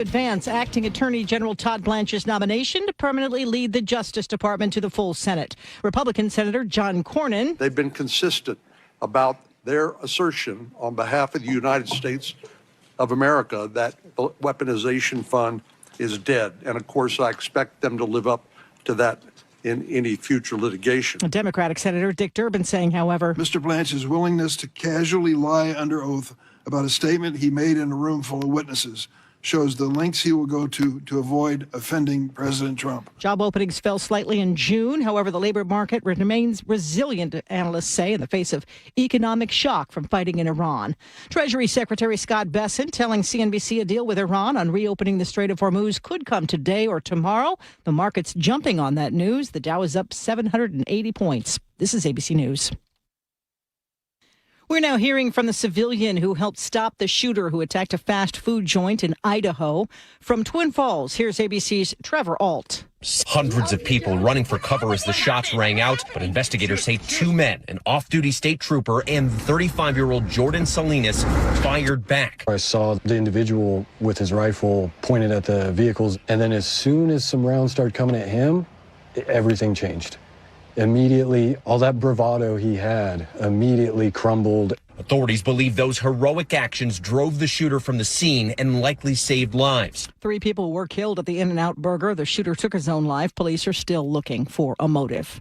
Advance acting Attorney General Todd Blanche's nomination to permanently lead the Justice Department to the full Senate. Republican Senator John Cornyn. They've been consistent about their assertion on behalf of the United States of America that the weaponization fund is dead. And of course, I expect them to live up to that in any future litigation. Democratic Senator Dick Durbin saying, however, Mr. Blanche's willingness to casually lie under oath about a statement he made in a room full of witnesses shows the lengths he will go to avoid offending President Trump. Job openings fell slightly in June. However, the labor market remains resilient, analysts say, in the face of economic shock from fighting in Iran. Treasury Secretary Scott Bessent telling CNBC a deal with Iran on reopening the Strait of Hormuz could come today or tomorrow. The market's jumping on that news. The Dow is up 780 points. This is ABC News. We're now hearing from the civilian who helped stop the shooter who attacked a fast food joint in Idaho. From Twin Falls, here's ABC's Trevor Ault. Hundreds of people running for cover as the shots rang out, but investigators say two men, an off-duty state trooper and 35-year-old Jordan Salinas, fired back. I saw the individual with his rifle pointed at the vehicles, and then as soon as some rounds started coming at him, everything changed. Immediately, all that bravado he had immediately crumbled. Authorities believe those heroic actions drove the shooter from the scene and likely saved lives. 3 people were killed at the In-N-Out Burger. The shooter took his own life. Police are still looking for a motive.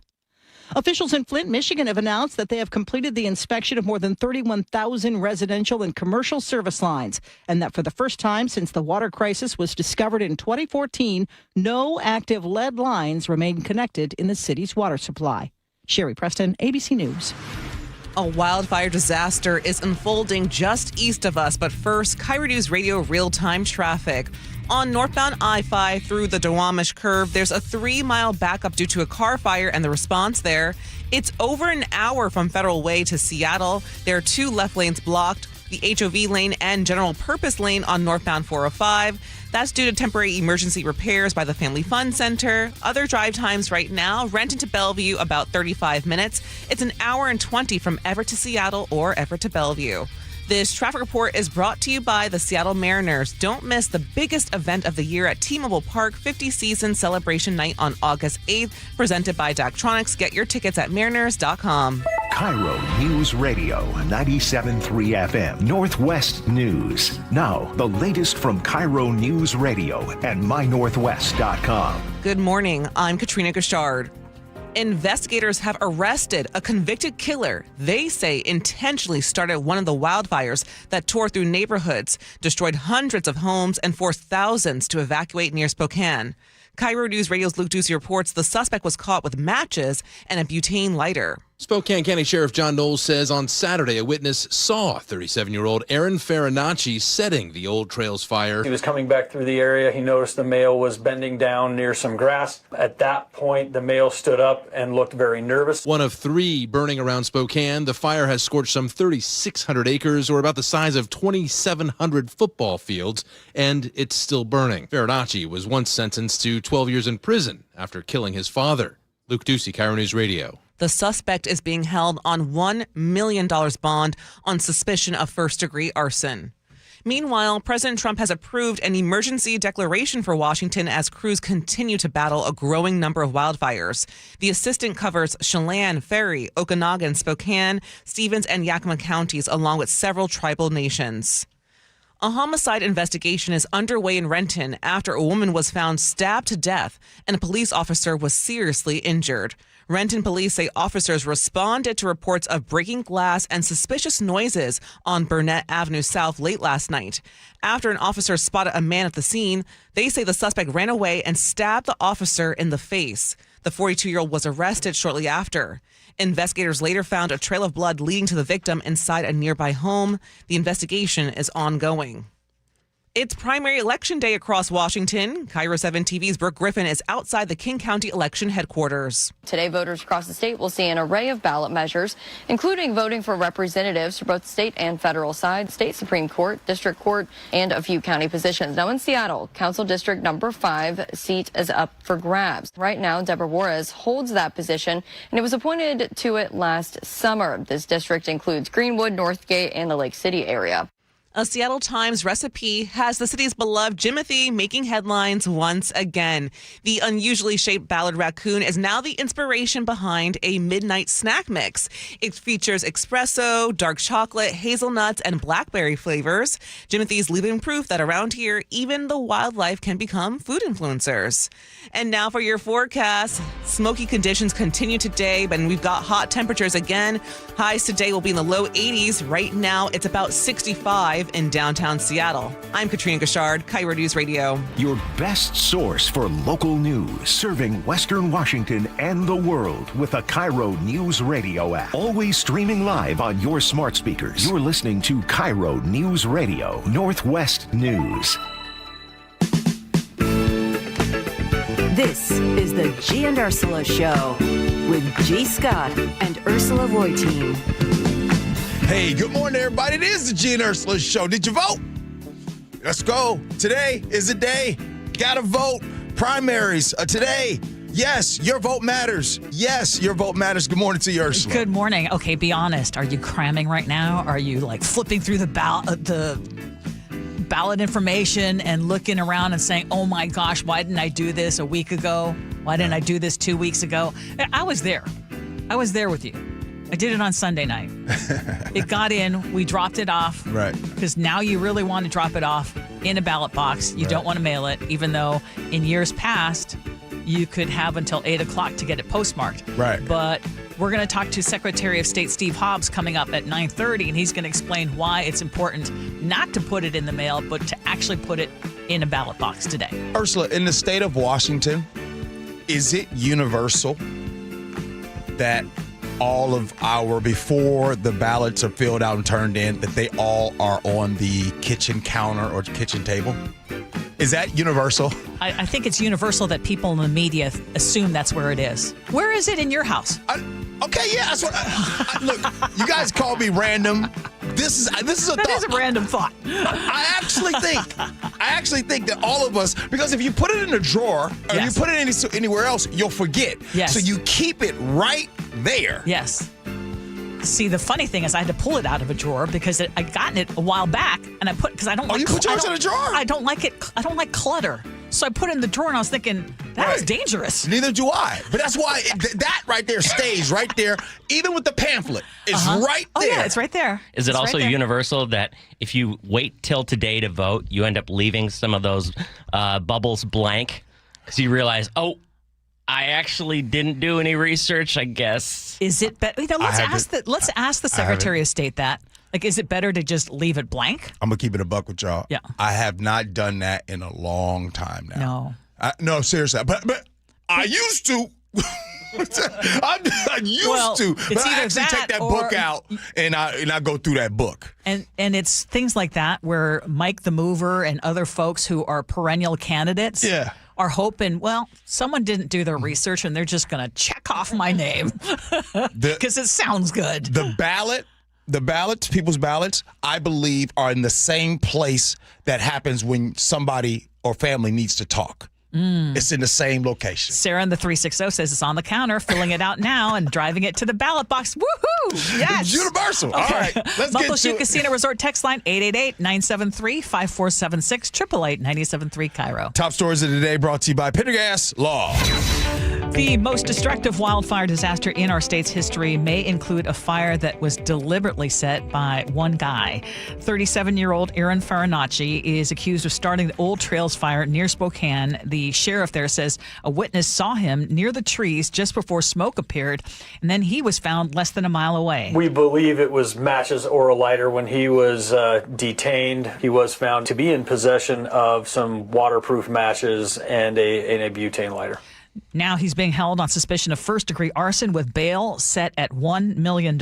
Officials in Flint, Michigan have announced that they have completed the inspection of more than 31,000 residential and commercial service lines, and that for the first time since the water crisis was discovered in 2014, no active lead lines remain connected in the city's water supply. Sherry Preston, ABC News. A wildfire disaster is unfolding just east of us, but first, KIRO Newsradio real-time traffic. On northbound I-5 through the Duwamish Curve, there's a 3-mile backup due to a car fire and the response there. It's over an hour from Federal Way to Seattle. There are 2 left lanes blocked, the HOV lane and general purpose lane on northbound 405. That's due to temporary emergency repairs by the Family Fun Center. Other drive times right now, Renton to Bellevue, about 35 minutes. It's an hour and 20 from Everett to Seattle or Everett to Bellevue. This traffic report is brought to you by the Seattle Mariners. Don't miss the biggest event of the year at T-Mobile Park 50 Season Celebration Night on August 8th, presented by Daktronics. Get your tickets at mariners.com. KIRO Newsradio 97.3 FM Northwest News. Now, the latest from KIRO Newsradio and mynorthwest.com. Good morning. I'm Katrina Gashard. Investigators have arrested a convicted killer they say intentionally started one of the wildfires that tore through neighborhoods, destroyed hundreds of homes, and forced thousands to evacuate near Spokane. KIRO News Radio's Luke Ducey reports the suspect was caught with matches and a butane lighter. Spokane County Sheriff John Knowles says on Saturday a witness saw 37-year-old Aaron Farinacci setting the Old Trails fire. He was coming back through the area. He noticed the male was bending down near some grass. At that point, the male stood up and looked very nervous. One of 3 burning around Spokane. The fire has scorched some 3,600 acres, or about the size of 2,700 football fields, and it's still burning. Farinacci was once sentenced to 12 years in prison after killing his father. Luke Ducey, KIRO News Radio. The suspect is being held on $1 million bond on suspicion of first-degree arson. Meanwhile, President Trump has approved an emergency declaration for Washington as crews continue to battle a growing number of wildfires. The assistant covers Chelan, Ferry, Okanagan, Spokane, Stevens, and Yakima counties, along with several tribal nations. A homicide investigation is underway in Renton after a woman was found stabbed to death and a police officer was seriously injured. Renton police say officers responded to reports of breaking glass and suspicious noises on Burnett Avenue South late last night. After an officer spotted a man at the scene, they say the suspect ran away and stabbed the officer in the face. The 42-year-old was arrested shortly after. Investigators later found a trail of blood leading to the victim inside a nearby home. The investigation is ongoing. It's primary election day across Washington. KIRO 7 TV's Brooke Griffin is outside the King County election headquarters. Today, voters across the state will see an array of ballot measures, including voting for representatives for both state and federal sides, state Supreme Court, district court, and a few county positions. Now in Seattle, Council District number 5 seat is up for grabs. Right now, Deborah Juarez holds that position, and it was appointed to it last summer. This district includes Greenwood, Northgate, and the Lake City area. A Seattle Times recipe has the city's beloved Jimothy making headlines once again. The unusually shaped ballard raccoon is now the inspiration behind a midnight snack mix. It features espresso, dark chocolate, hazelnuts, and blackberry flavors. Jimothy's living proof that around here, even the wildlife can become food influencers. And now for your forecast. Smoky conditions continue today, but we've got hot temperatures again. Highs today will be in the low 80s. Right now, it's about 65 in downtown Seattle. I'm Katrina Gashard, KIRO News Radio. Your best source for local news, serving Western Washington and the world with a KIRO Newsradio app. Always streaming live on your smart speakers. You're listening to KIRO News Radio, Northwest News. This is the Gee and Ursula Show with G. Scott and Ursula Reutin. Hey, good morning, everybody. It is the Gee and Ursula Show. Did you vote? Let's go. Today is the day. Gotta vote. Primaries today. Yes, your vote matters. Yes, your vote matters. Good morning to you, Ursula. Good morning. Okay, be honest. Are you cramming right now? Are you like flipping through the ballot information and looking around and saying, oh my gosh, why didn't I do this a week ago? Why didn't I do this 2 weeks ago? I was there. I was there with you. I did it on Sunday night. It got in. We dropped it off. Right. Because now you really want to drop it off in a ballot box. You don't want to mail it, even though in years past, you could have until 8 o'clock to get it postmarked. Right. But we're going to talk to Secretary of State Steve Hobbs coming up at 9:30, and he's going to explain why it's important not to put it in the mail, but to actually put it in a ballot box today. Ursula, in the state of Washington, is it universal that all of before the ballots are filled out and turned in, that they all are on the kitchen counter or kitchen table? Is that universal? I think it's universal that people in the media assume that's where it is. Where is it in your house? Okay, yeah, that's what. Look, you guys call me random. This is a That thought. is a random thought. I actually think that all of us, because if you put it in a drawer or you put it anywhere else, you'll forget. Yes. So you keep it right there. Yes. See, the funny thing is I had to pull it out of a drawer because I gotten it a while back, and I put, because I don't like. You put yours in a drawer? I don't like it. I don't like clutter. So I put it in the drawer, and I was thinking, that is dangerous. Neither do I. But that's why that right there stays right there, even with the pamphlet. It's right there. Oh, yeah, it's right there. Is it It's also right there. universal that if you wait till today to vote, you end up leaving some of those bubbles blank because you realize, oh, I actually didn't do any research, I guess. Is it better? Let's ask the Secretary of State that. Like, is it better to just leave it blank? I'm going to keep it a buck with y'all. Yeah. I have not done that in a long time now. No. No, seriously. But I used to. I used to. But It's I either actually take that book out and I go through that book. And it's things like that where Mike the Mover and other folks who are perennial candidates are hoping, well, someone didn't do their research and they're just going to check off my name because it sounds good. The ballots, people's ballots, I believe are in the same place that happens when somebody or family needs to talk. It's in the same location. Sarah in the 360 says it's on the counter, filling it out now and driving it to the ballot box. Woohoo! Yes! It's universal. Okay. All right, let's get to it. Casino Resort text line 888-973-5476, 888-973 KIRO. Top stories of the day brought to you by Pendergast Law. The most destructive wildfire disaster in our state's history may include a fire that was deliberately set by one guy. 37-year-old Aaron Farinacci is accused of starting the Old Trails fire near Spokane. The sheriff there says a witness saw him near the trees just before smoke appeared, and then he was found less than a mile away. We believe it was matches or a lighter. When he was detained, he was found to be in possession of some waterproof matches and a butane lighter. Now he's being held on suspicion of first-degree arson with bail set at $1 million.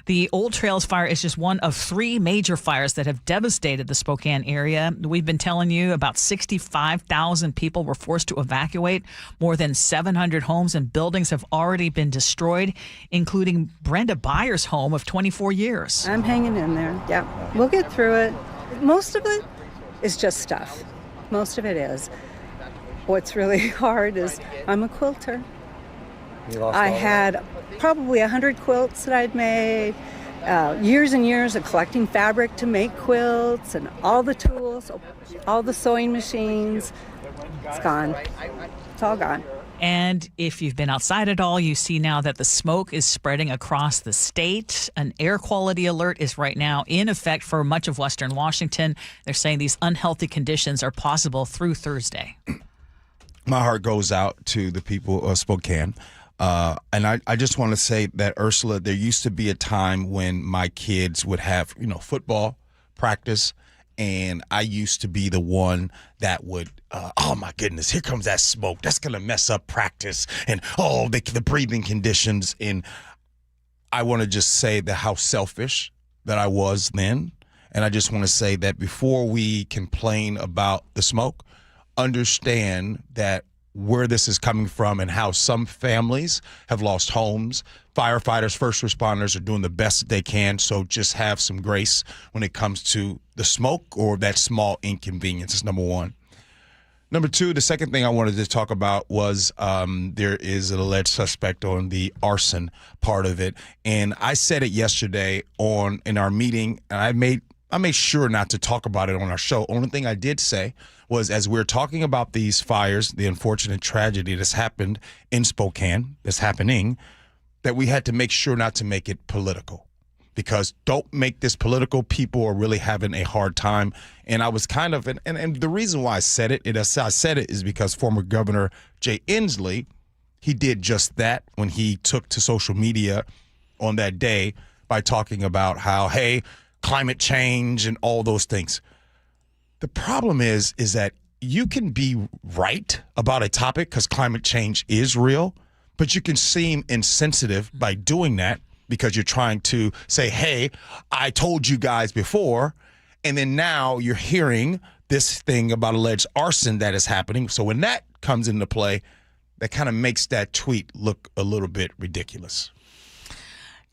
The Old Trails fire is just one of 3 major fires that have devastated the Spokane area. We've been telling you about 65,000 people were forced to evacuate. More than 700 homes and buildings have already been destroyed, including Brenda Byers' home of 24 years. I'm hanging in there. Yeah, we'll get through it. Most of it is just stuff. Most of it is. What's really hard is I'm a quilter. I had probably 100 quilts that I'd made, years and years of collecting fabric to make quilts and all the tools, all the sewing machines. It's gone. It's all gone. And if you've been outside at all, you see now that the smoke is spreading across the state. An air quality alert is right now in effect for much of western Washington. They're saying these unhealthy conditions are possible through Thursday. My heart goes out to the people of Spokane. And I just want to say that, Ursula, there used to be a time when my kids would have, football practice, and I used to be the one that would, oh my goodness, here comes that smoke. That's going to mess up practice and, the breathing conditions. And I want to just say that how selfish that I was then. And I just want to say that before we complain about the smoke, understand that where this is coming from and how some families have lost homes. Firefighters, first responders are doing the best that they can, so just have some grace when it comes to the smoke or that small inconvenience. Is number one. Number two, the second thing I wanted to talk about was there is an alleged suspect on the arson part of it, and I said it yesterday in our meeting, and I made sure not to talk about it on our show. Only thing I did say was, as we're talking about these fires, the unfortunate tragedy that's happened in Spokane, that's happening, that we had to make sure not to make it political. Because don't make this political. People are really having a hard time. And I was kind of, and the reason why I said it is because former Governor Jay Inslee, he did just that when he took to social media on that day by talking about how, hey, climate change and all those things. The problem is that you can be right about a topic because climate change is real, but you can seem insensitive by doing that because you're trying to say, hey, I told you guys before, and then now you're hearing this thing about alleged arson that is happening. So when that comes into play, that kind of makes that tweet look a little bit ridiculous.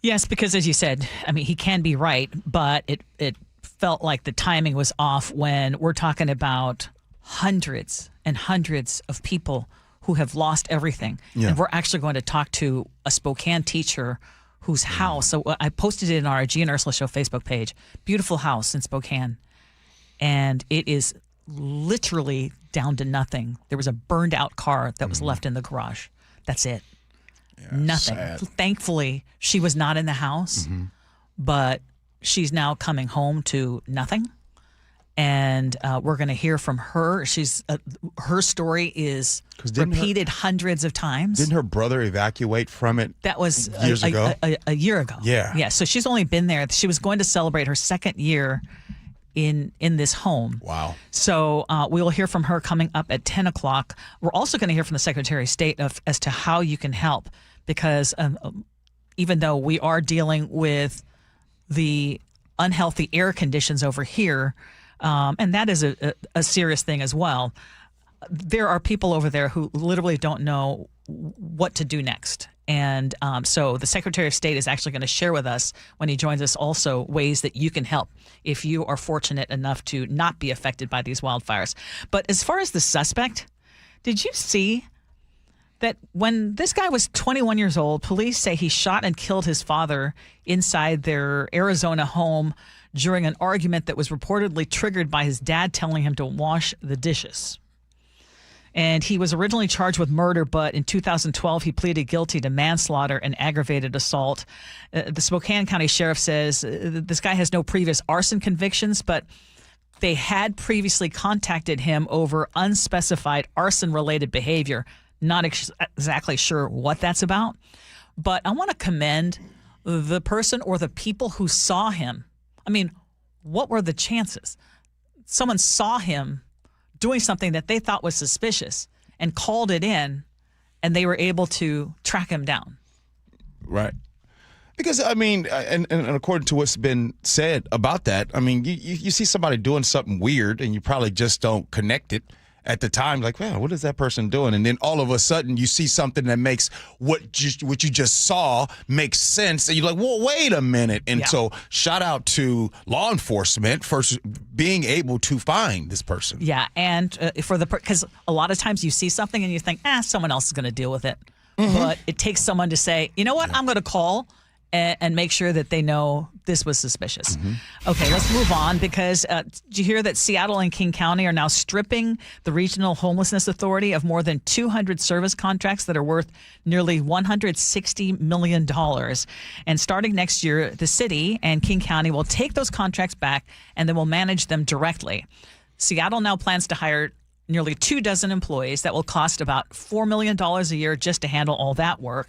Yes, because as you said, I mean, he can be right, but it felt like the timing was off when we're talking about hundreds and hundreds of people who have lost everything. Yeah. And we're actually going to talk to a Spokane teacher whose house, so I posted it in our Gee and Ursula Show Facebook page, beautiful house in Spokane. And it is literally down to nothing. There was a burned out car that was left in the garage. That's it. Yeah, nothing. Sad. Thankfully, she was not in the house, but she's now coming home to nothing. And we're going to hear from her. Her story is repeated hundreds of times. Didn't her brother evacuate from it? That was years ago. A year ago. Yeah. So she's only been there. She was going to celebrate her second year in this home. Wow. So we will hear from her coming up at 10 o'clock. We're also going to hear from the Secretary of State as to how you can help, because even though we are dealing with the unhealthy air conditions over here, and that is a serious thing as well, there are people over there who literally don't know what to do next. And so the Secretary of State is actually going to share with us when he joins us also ways that you can help if you are fortunate enough to not be affected by these wildfires. But as far as the suspect, did you see that when this guy was 21 years old, police say he shot and killed his father inside their Arizona home during an argument that was reportedly triggered by his dad telling him to wash the dishes. And he was originally charged with murder, but in 2012, he pleaded guilty to manslaughter and aggravated assault. The Spokane County Sheriff says this guy has no previous arson convictions, but they had previously contacted him over unspecified arson-related behavior. Not exactly sure what that's about, but I want to commend the person or the people who saw him. I mean, what were the chances? Someone saw him doing something that they thought was suspicious and called it in, and they were able to track him down. Right. Because, I mean, and according to what's been said about that, I mean, you see somebody doing something weird and you probably just don't connect it at the time, like, man, what is that person doing? And then all of a sudden you see something that makes what you just saw makes sense. And you're like, well, wait a minute. And so shout out to law enforcement for being able to find this person. Yeah. And because a lot of times you see something and you think, someone else is going to deal with it. But it takes someone to say, you know what, I'm going to call and make sure that they know this was suspicious. Okay, let's move on because did you hear that Seattle and King County are now stripping the Regional Homelessness Authority of more than 200 service contracts that are worth nearly $160 million. And starting next year, the city and King County will take those contracts back and then will manage them directly. Seattle now plans to hire nearly 24 employees that will cost about $4 million a year just to handle all that work.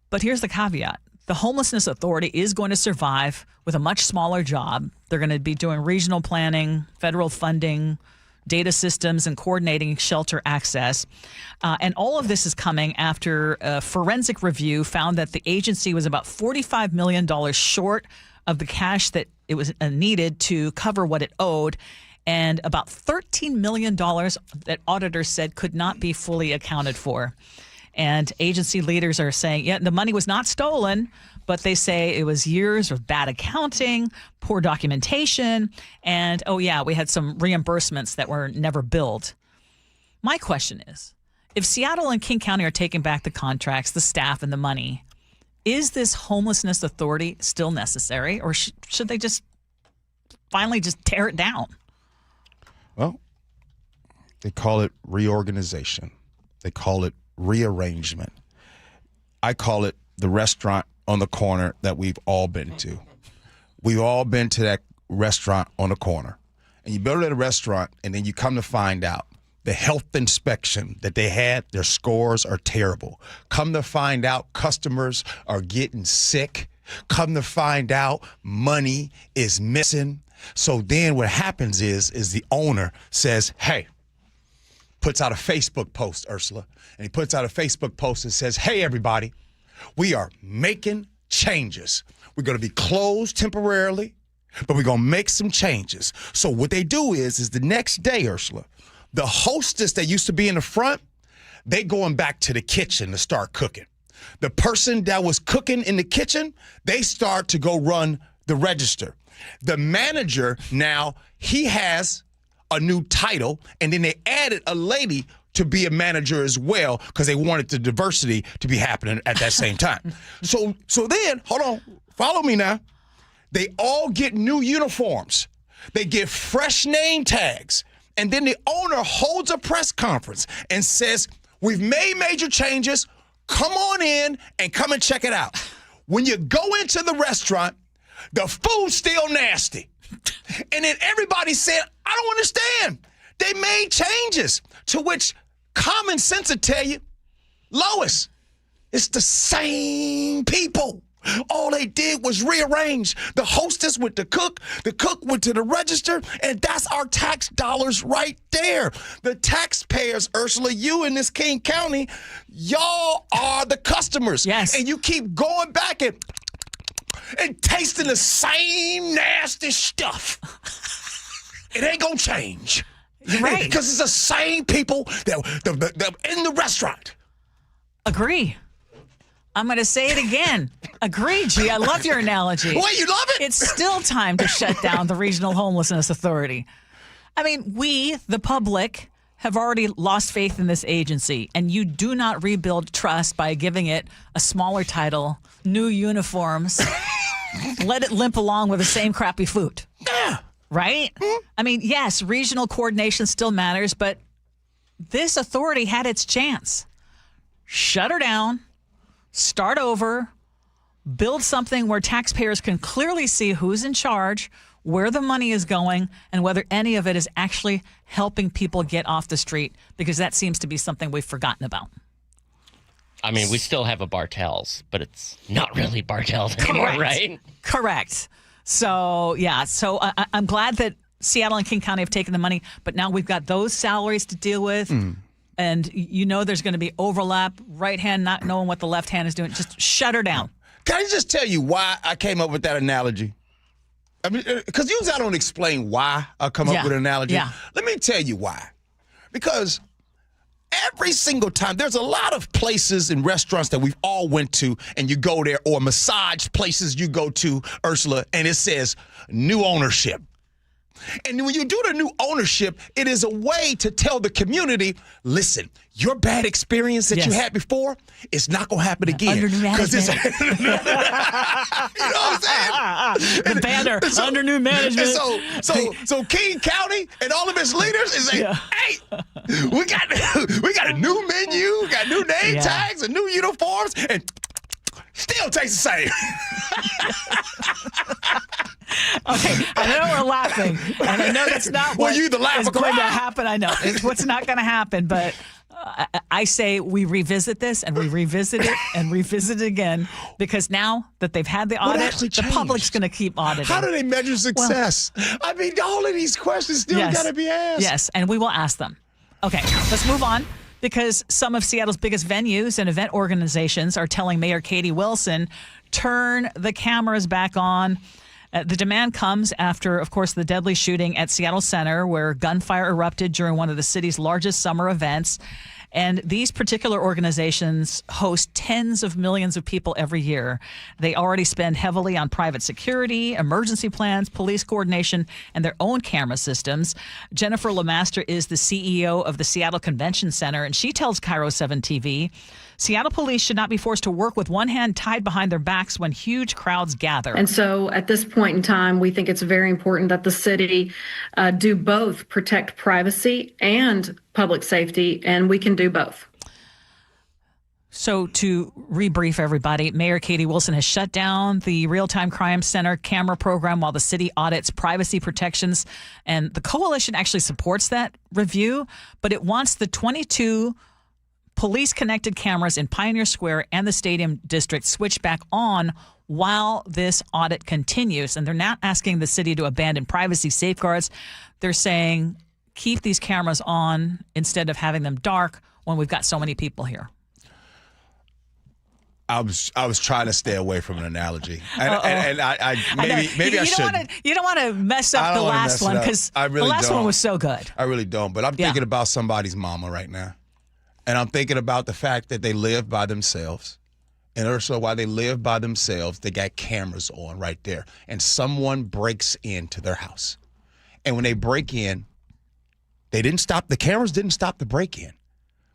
But here's the caveat. The Homelessness Authority is going to survive with a much smaller job. They're going to be doing regional planning, federal funding, data systems, and coordinating shelter access. And all of this is coming after a forensic review found that the agency was about $45 million short of the cash that it was needed to cover what it owed, and about $13 million that auditors said could not be fully accounted for. And agency leaders are saying, yeah, the money was not stolen, but they say it was years of bad accounting, poor documentation, and, oh, yeah, we had some reimbursements that were never billed. My question is, if Seattle and King County are taking back the contracts, the staff, and the money, is this Homelessness Authority still necessary, or should they just finally just tear it down? Well, they call it reorganization. They call it rearrangement. I call it the restaurant on the corner that we've all been to. We've all been to that restaurant on the corner. And you go to the restaurant, and then you come to find out the health inspection that they had, their scores are terrible. Come to find out customers are getting sick. Come to find out money is missing. So then what happens is the owner says, hey, puts out a Facebook post, Ursula, and he puts out a Facebook post and says, hey, everybody, we are making changes. We're going to be closed temporarily, but we're going to make some changes. So what they do is the next day, Ursula, the hostess that used to be in the front, they going back to the kitchen to start cooking. The person that was cooking in the kitchen, they start to go run the register. The manager now, he has a new title, and then they added a lady to be a manager as well because they wanted the diversity to be happening at that same time. So then, hold on, follow me now. They all get new uniforms. They get fresh name tags. And then the owner holds a press conference and says, we've made major changes. Come on in and come and check it out. When you go into the restaurant, the food's still nasty. And then everybody said, I don't understand. They made changes, to which common sense would tell you, Lois, it's the same people. All they did was rearrange. The hostess with the cook went to the register, and that's our tax dollars right there. The taxpayers, Ursula, you in this King County, y'all are the customers. Yes. And you keep going back and tasting the same nasty stuff. It ain't gonna change. You're right. Because it's the same people that in the restaurant. Agree. I'm going to say it again. Agree, Gee. I love your analogy. Well, you love it? It's still time to shut down the Regional Homelessness Authority. I mean, we, the public, have already lost faith in this agency, and you do not rebuild trust by giving it a smaller title, new uniforms, let it limp along with the same crappy food. Yeah. Right? I mean, yes, regional coordination still matters, but this authority had its chance. Shut her down. Start over, build something where taxpayers can clearly see who's in charge, where the money is going, and whether any of it is actually helping people get off the street, because that seems to be something we've forgotten about. I mean, we still have a Bartels, but it's not really Bartels anymore, Correct. right? Correct. So, yeah. So I'm glad that Seattle and King County have taken the money, but now we've got those salaries to deal with. And you know there's going to be overlap, right hand not knowing what the left hand is doing. Just shut her down. Can I just tell you why I came up with that analogy? I mean, because usually I don't explain why I come up with an analogy. Yeah. Let me tell you why. Because every single time, there's a lot of places and restaurants that we've all went to, and you go there, or massage places you go to, Ursula, and it says new ownership. And when you do the new ownership, it is a way to tell the community, listen, your bad experience that you had before, it's not going to happen again. Under new management. You know what I'm saying? The banner, under new management. So King County and all of its leaders is saying, hey, we got a new menu, we got new name tags and new uniforms, and still tastes the same. Okay, I know we're laughing, and I know that's not what is going to happen. I know it's what's not going to happen, but I say we revisit this, and we revisit it, and revisit it again, because now that they've had the audit, the public's going to keep auditing. How do they measure success? I mean, all of these questions still got to be asked. Yes, and we will ask them. Okay, let's move on. Because some of Seattle's biggest venues and event organizations are telling Mayor Katie Wilson, turn the cameras back on. The demand comes after, of course, the deadly shooting at Seattle Center, where gunfire erupted during one of the city's largest summer events. And these particular organizations host tens of millions of people every year. They already spend heavily on private security, emergency plans, police coordination, and their own camera systems. Jennifer Lemaster is the CEO of the Seattle Convention Center, and she tells KIRO 7 TV, Seattle police should not be forced to work with one hand tied behind their backs when huge crowds gather. And so at this point in time, we think it's very important that the city do both protect privacy and public safety, and we can do both. So to rebrief everybody, Mayor Katie Wilson has shut down the Real-Time Crime Center camera program while the city audits privacy protections. And the coalition actually supports that review, but it wants the 22 police-connected cameras in Pioneer Square and the Stadium District switched back on while this audit continues. And they're not asking the city to abandon privacy safeguards. They're saying keep these cameras on instead of having them dark when we've got so many people here. I was trying to stay away from an analogy, and I maybe I should. You don't want to mess up the last one because the last one was so good. I really don't. But I'm thinking about somebody's mama right now, and I'm thinking about the fact that they live by themselves. And Ursula, while they live by themselves, they got cameras on right there, and someone breaks into their house, and when they break in, they didn't stop. The cameras didn't stop the break-in.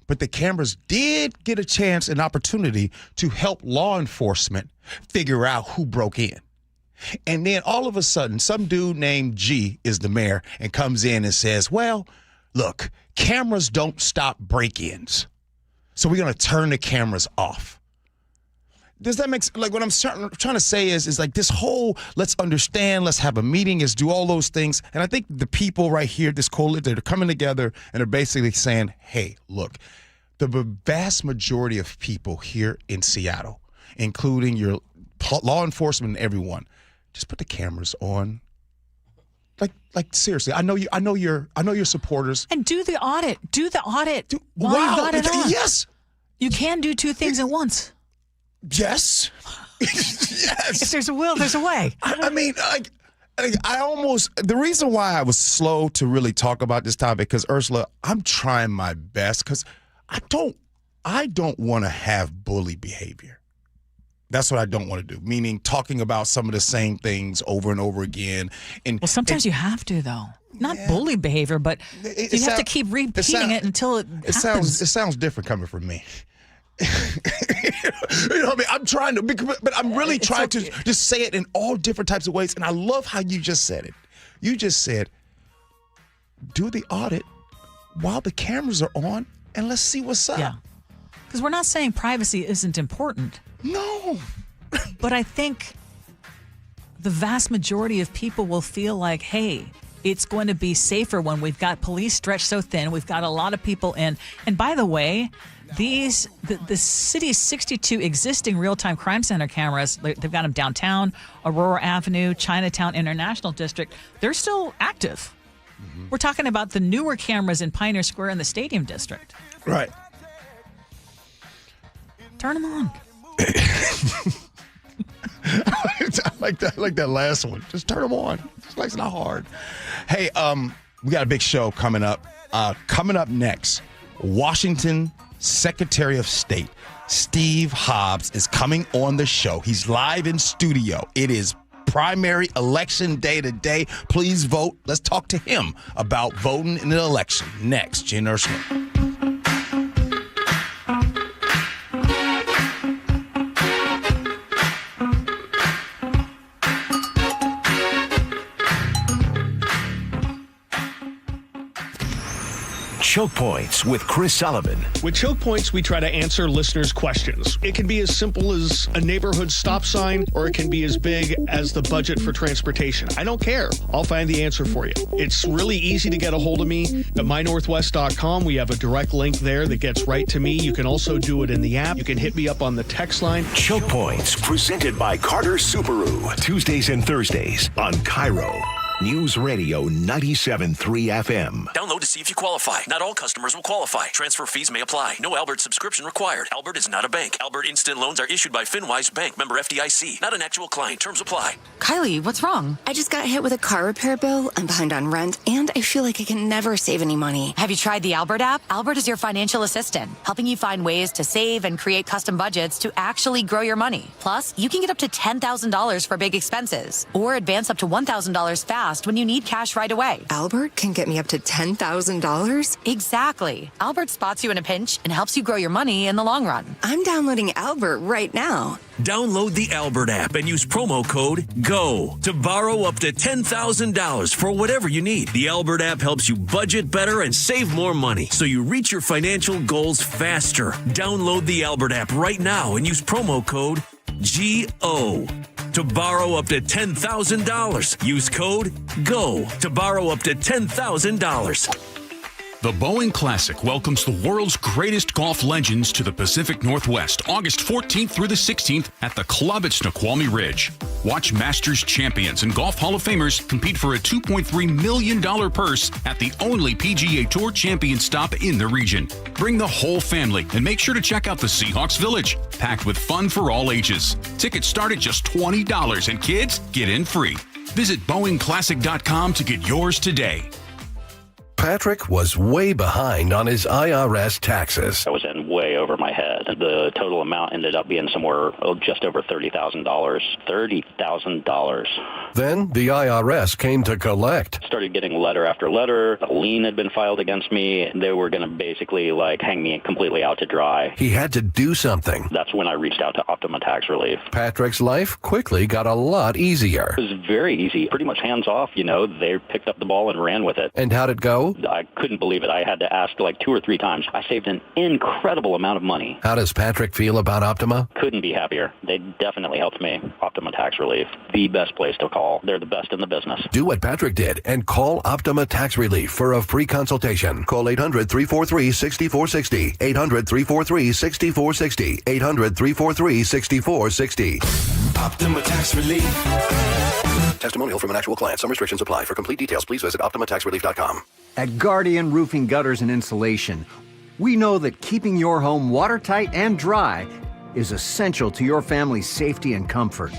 But the cameras did get a chance, an opportunity to help law enforcement figure out who broke in. And then all of a sudden, some dude named G is the mayor and comes in and says, well, look, cameras don't stop break-ins. So we're going to turn the cameras off. Does that make sense? Like what I'm trying to say is like this whole let's understand, let's have a meeting, let's do all those things. And I think the people right here, this coalition, they're coming together and they're basically saying, hey, look, the vast majority of people here in Seattle, including your law enforcement and everyone, just put the cameras on. Like seriously, I know your supporters. And do the audit. Do the audit. Wow. You've got it on. Yes. You can do two things at once. Yes. Yes. If there's a will, there's a way. I mean, the reason why I was slow to really talk about this topic, because Ursula, I'm trying my best because I don't want to have bully behavior. That's what I don't want to do, meaning talking about some of the same things over and over again. Well, sometimes you have to, though. Not bully behavior, but you have to keep repeating it until it happens. It sounds different coming from me. You know what I mean? I'm trying to, but I'm really trying to just say it in all different types of ways. And I love how you just said it. You just said, do the audit while the cameras are on and let's see what's up. Yeah. Because we're not saying privacy isn't important. No. But I think the vast majority of people will feel like, hey, it's going to be safer when we've got police stretched so thin. We've got a lot of people in. And by the way, the city's 62 existing real-time crime center cameras, they've got them downtown, Aurora Avenue, Chinatown International District. They're still active. Mm-hmm. We're talking about the newer cameras in Pioneer Square and the Stadium District. Right. Turn them on. I like that last one. Just turn them on. It's not hard. Hey, we got a big show coming up. Coming up next, Washington Secretary of State Steve Hobbs is coming on the show. He's live in studio. It is primary election day today. Please vote. Let's talk to him about voting in the election. Next, Gee and Ursula. Choke Points with Chris Sullivan. With Choke Points, we try to answer listeners' questions. It can be as simple as a neighborhood stop sign, or it can be as big as the budget for transportation. I don't care. I'll find the answer for you. It's really easy to get a hold of me at mynorthwest.com. We have a direct link there that gets right to me. You can also do it in the app. You can hit me up on the text line. Choke Points, presented by Carter Subaru. Tuesdays and Thursdays on KIRO Newsradio 97.3 FM. Download to see if you qualify. Not all customers will qualify. Transfer fees may apply. No Albert subscription required. Albert is not a bank. Albert Instant Loans are issued by FinWise Bank, member FDIC. Not an actual client. Terms apply. Kylie, what's wrong? I just got hit with a car repair bill. I'm behind on rent, and I feel like I can never save any money. Have you tried the Albert app? Albert is your financial assistant, helping you find ways to save and create custom budgets to actually grow your money. Plus, you can get up to $10,000 for big expenses, or advance up to $1,000 fast when you need cash right away. Albert can get me up to $10,000? Exactly. Albert spots you in a pinch and helps you grow your money in the long run. I'm downloading Albert right now. Download the Albert app and use promo code GO to borrow up to $10,000 for whatever you need. The Albert app helps you budget better and save more money so you reach your financial goals faster. Download the Albert app right now and use promo code GO to borrow up to $10,000. Use code GO to borrow up to $10,000. The Boeing Classic welcomes the world's greatest golf legends to the Pacific Northwest, August 14th through the 16th at the club at Snoqualmie Ridge. Watch Masters champions and Golf Hall of Famers compete for a $2.3 million purse at the only PGA Tour champion stop in the region. Bring the whole family and make sure to check out the Seahawks Village, packed with fun for all ages. Tickets start at just $20 and kids get in free. Visit BoeingClassic.com to get yours today. Patrick was way behind on his IRS taxes. I was in way over my head. The total amount ended up being somewhere just over $30,000. $30,000. Then the IRS came to collect. Started getting letter after letter. A lien had been filed against me. They were going to basically hang me completely out to dry. He had to do something. That's when I reached out to Optima Tax Relief. Patrick's life quickly got a lot easier. It was very easy. Pretty much hands off, They picked up the ball and ran with it. And how'd it go? I couldn't believe it. I had to ask 2 or 3 times. I saved an incredible amount of money. How does Patrick feel about Optima? Couldn't be happier. They definitely helped me. Optima Tax Relief, the best place to call. They're the best in the business. Do what Patrick did and call Optima Tax Relief for a free consultation. Call 800-343-6460. 800-343-6460. 800-343-6460. Optima Tax Relief. Testimonial from an actual client. Some restrictions apply. For complete details, please visit OptimaTaxRelief.com. At Guardian Roofing Gutters and Insulation, we know that keeping your home watertight and dry is essential to your family's safety and comfort.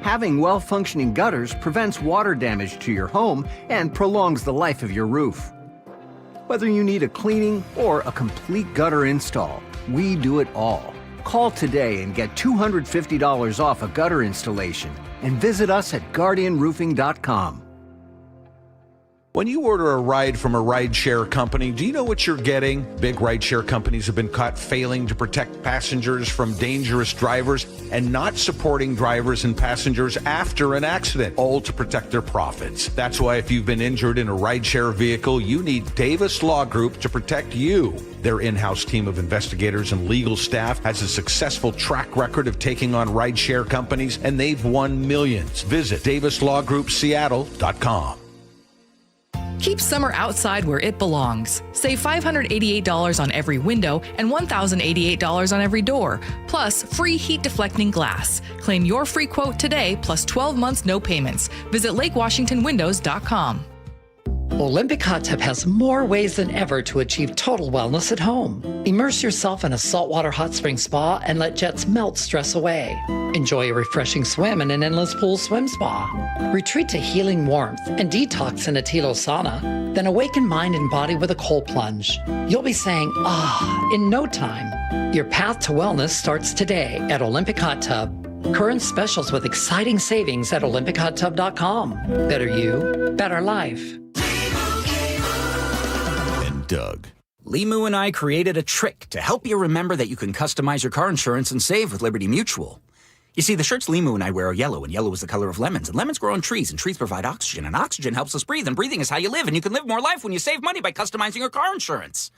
Having well-functioning gutters prevents water damage to your home and prolongs the life of your roof. Whether you need a cleaning or a complete gutter install, we do it all. Call today and get $250 off a gutter installation and visit us at guardianroofing.com. When you order a ride from a rideshare company, do you know what you're getting? Big rideshare companies have been caught failing to protect passengers from dangerous drivers and not supporting drivers and passengers after an accident, all to protect their profits. That's why if you've been injured in a rideshare vehicle, you need Davis Law Group to protect you. Their in-house team of investigators and legal staff has a successful track record of taking on rideshare companies, and they've won millions. Visit DavisLawGroupSeattle.com. Keep summer outside where it belongs. Save $588 on every window and $1,088 on every door, plus free heat deflecting glass. Claim your free quote today, plus 12 months no payments. Visit LakeWashingtonWindows.com. Olympic Hot Tub has more ways than ever to achieve total wellness at home. Immerse yourself in a saltwater hot spring spa and let jets melt stress away. Enjoy a refreshing swim in an endless pool swim spa. Retreat to healing warmth and detox in a Tilo sauna. Then awaken mind and body with a cold plunge. You'll be saying, ah, in no time. Your path to wellness starts today at Olympic Hot Tub. Current specials with exciting savings at OlympicHotTub.com. Better you, better life. And Doug. Limu and I created a trick to help you remember that you can customize your car insurance and save with Liberty Mutual. You see, the shirts Limu and I wear are yellow, and yellow is the color of lemons, and lemons grow on trees, and trees provide oxygen, and oxygen helps us breathe, and breathing is how you live, and you can live more life when you save money by customizing your car insurance.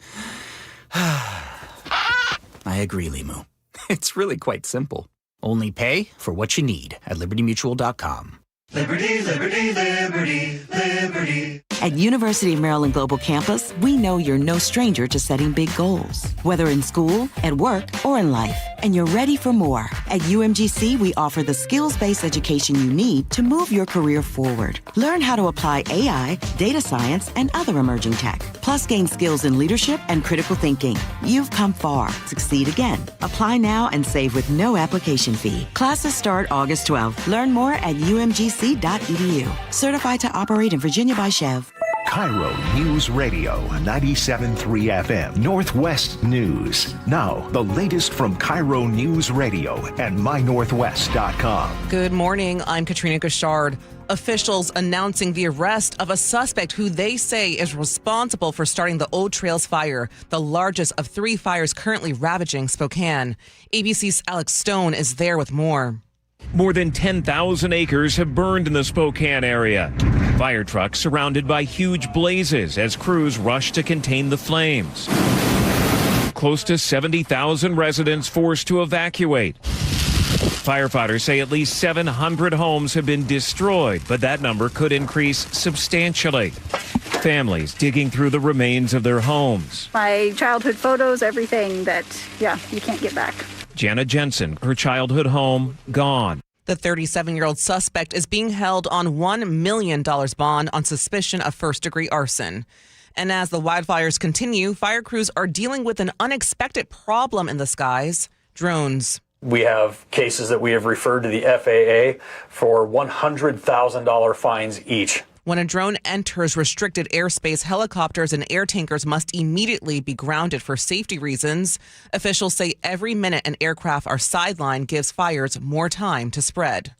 I agree, Limu. It's really quite simple. Only pay for what you need at libertymutual.com. Liberty, liberty, liberty, liberty. At University of Maryland Global Campus, we know you're no stranger to setting big goals, whether in school, at work, or in life, and you're ready for more. At UMGC, we offer the skills-based education you need to move your career forward. Learn how to apply AI, data science, and other emerging tech, plus gain skills in leadership and critical thinking. You've come far. Succeed again. Apply now and save with no application fee. Classes start August 12th. Learn more at umgc.edu. Certified to operate in Virginia by Chev. KIRO News Radio 97.3 FM Northwest News. Now, the latest from KIRO News Radio and mynorthwest.com. Good morning. I'm Katrina Gashard. Officials announcing the arrest of a suspect who they say is responsible for starting the Old Trails fire, the largest of 3 fires currently ravaging Spokane. ABC's Alex Stone is there with more. More than 10,000 acres have burned in the Spokane area. Fire trucks surrounded by huge blazes as crews rush to contain the flames. Close to 70,000 residents forced to evacuate. Firefighters say at least 700 homes have been destroyed, but that number could increase substantially. Families digging through the remains of their homes. My childhood photos, everything that, you can't get back. Jana Jensen, her childhood home, gone. The 37-year-old suspect is being held on $1 million bond on suspicion of first-degree arson. And as the wildfires continue, fire crews are dealing with an unexpected problem in the skies: drones. We have cases that we have referred to the FAA for $100,000 fines each. When a drone enters restricted airspace, helicopters and air tankers must immediately be grounded for safety reasons. Officials say every minute an aircraft are sidelined gives fires more time to spread.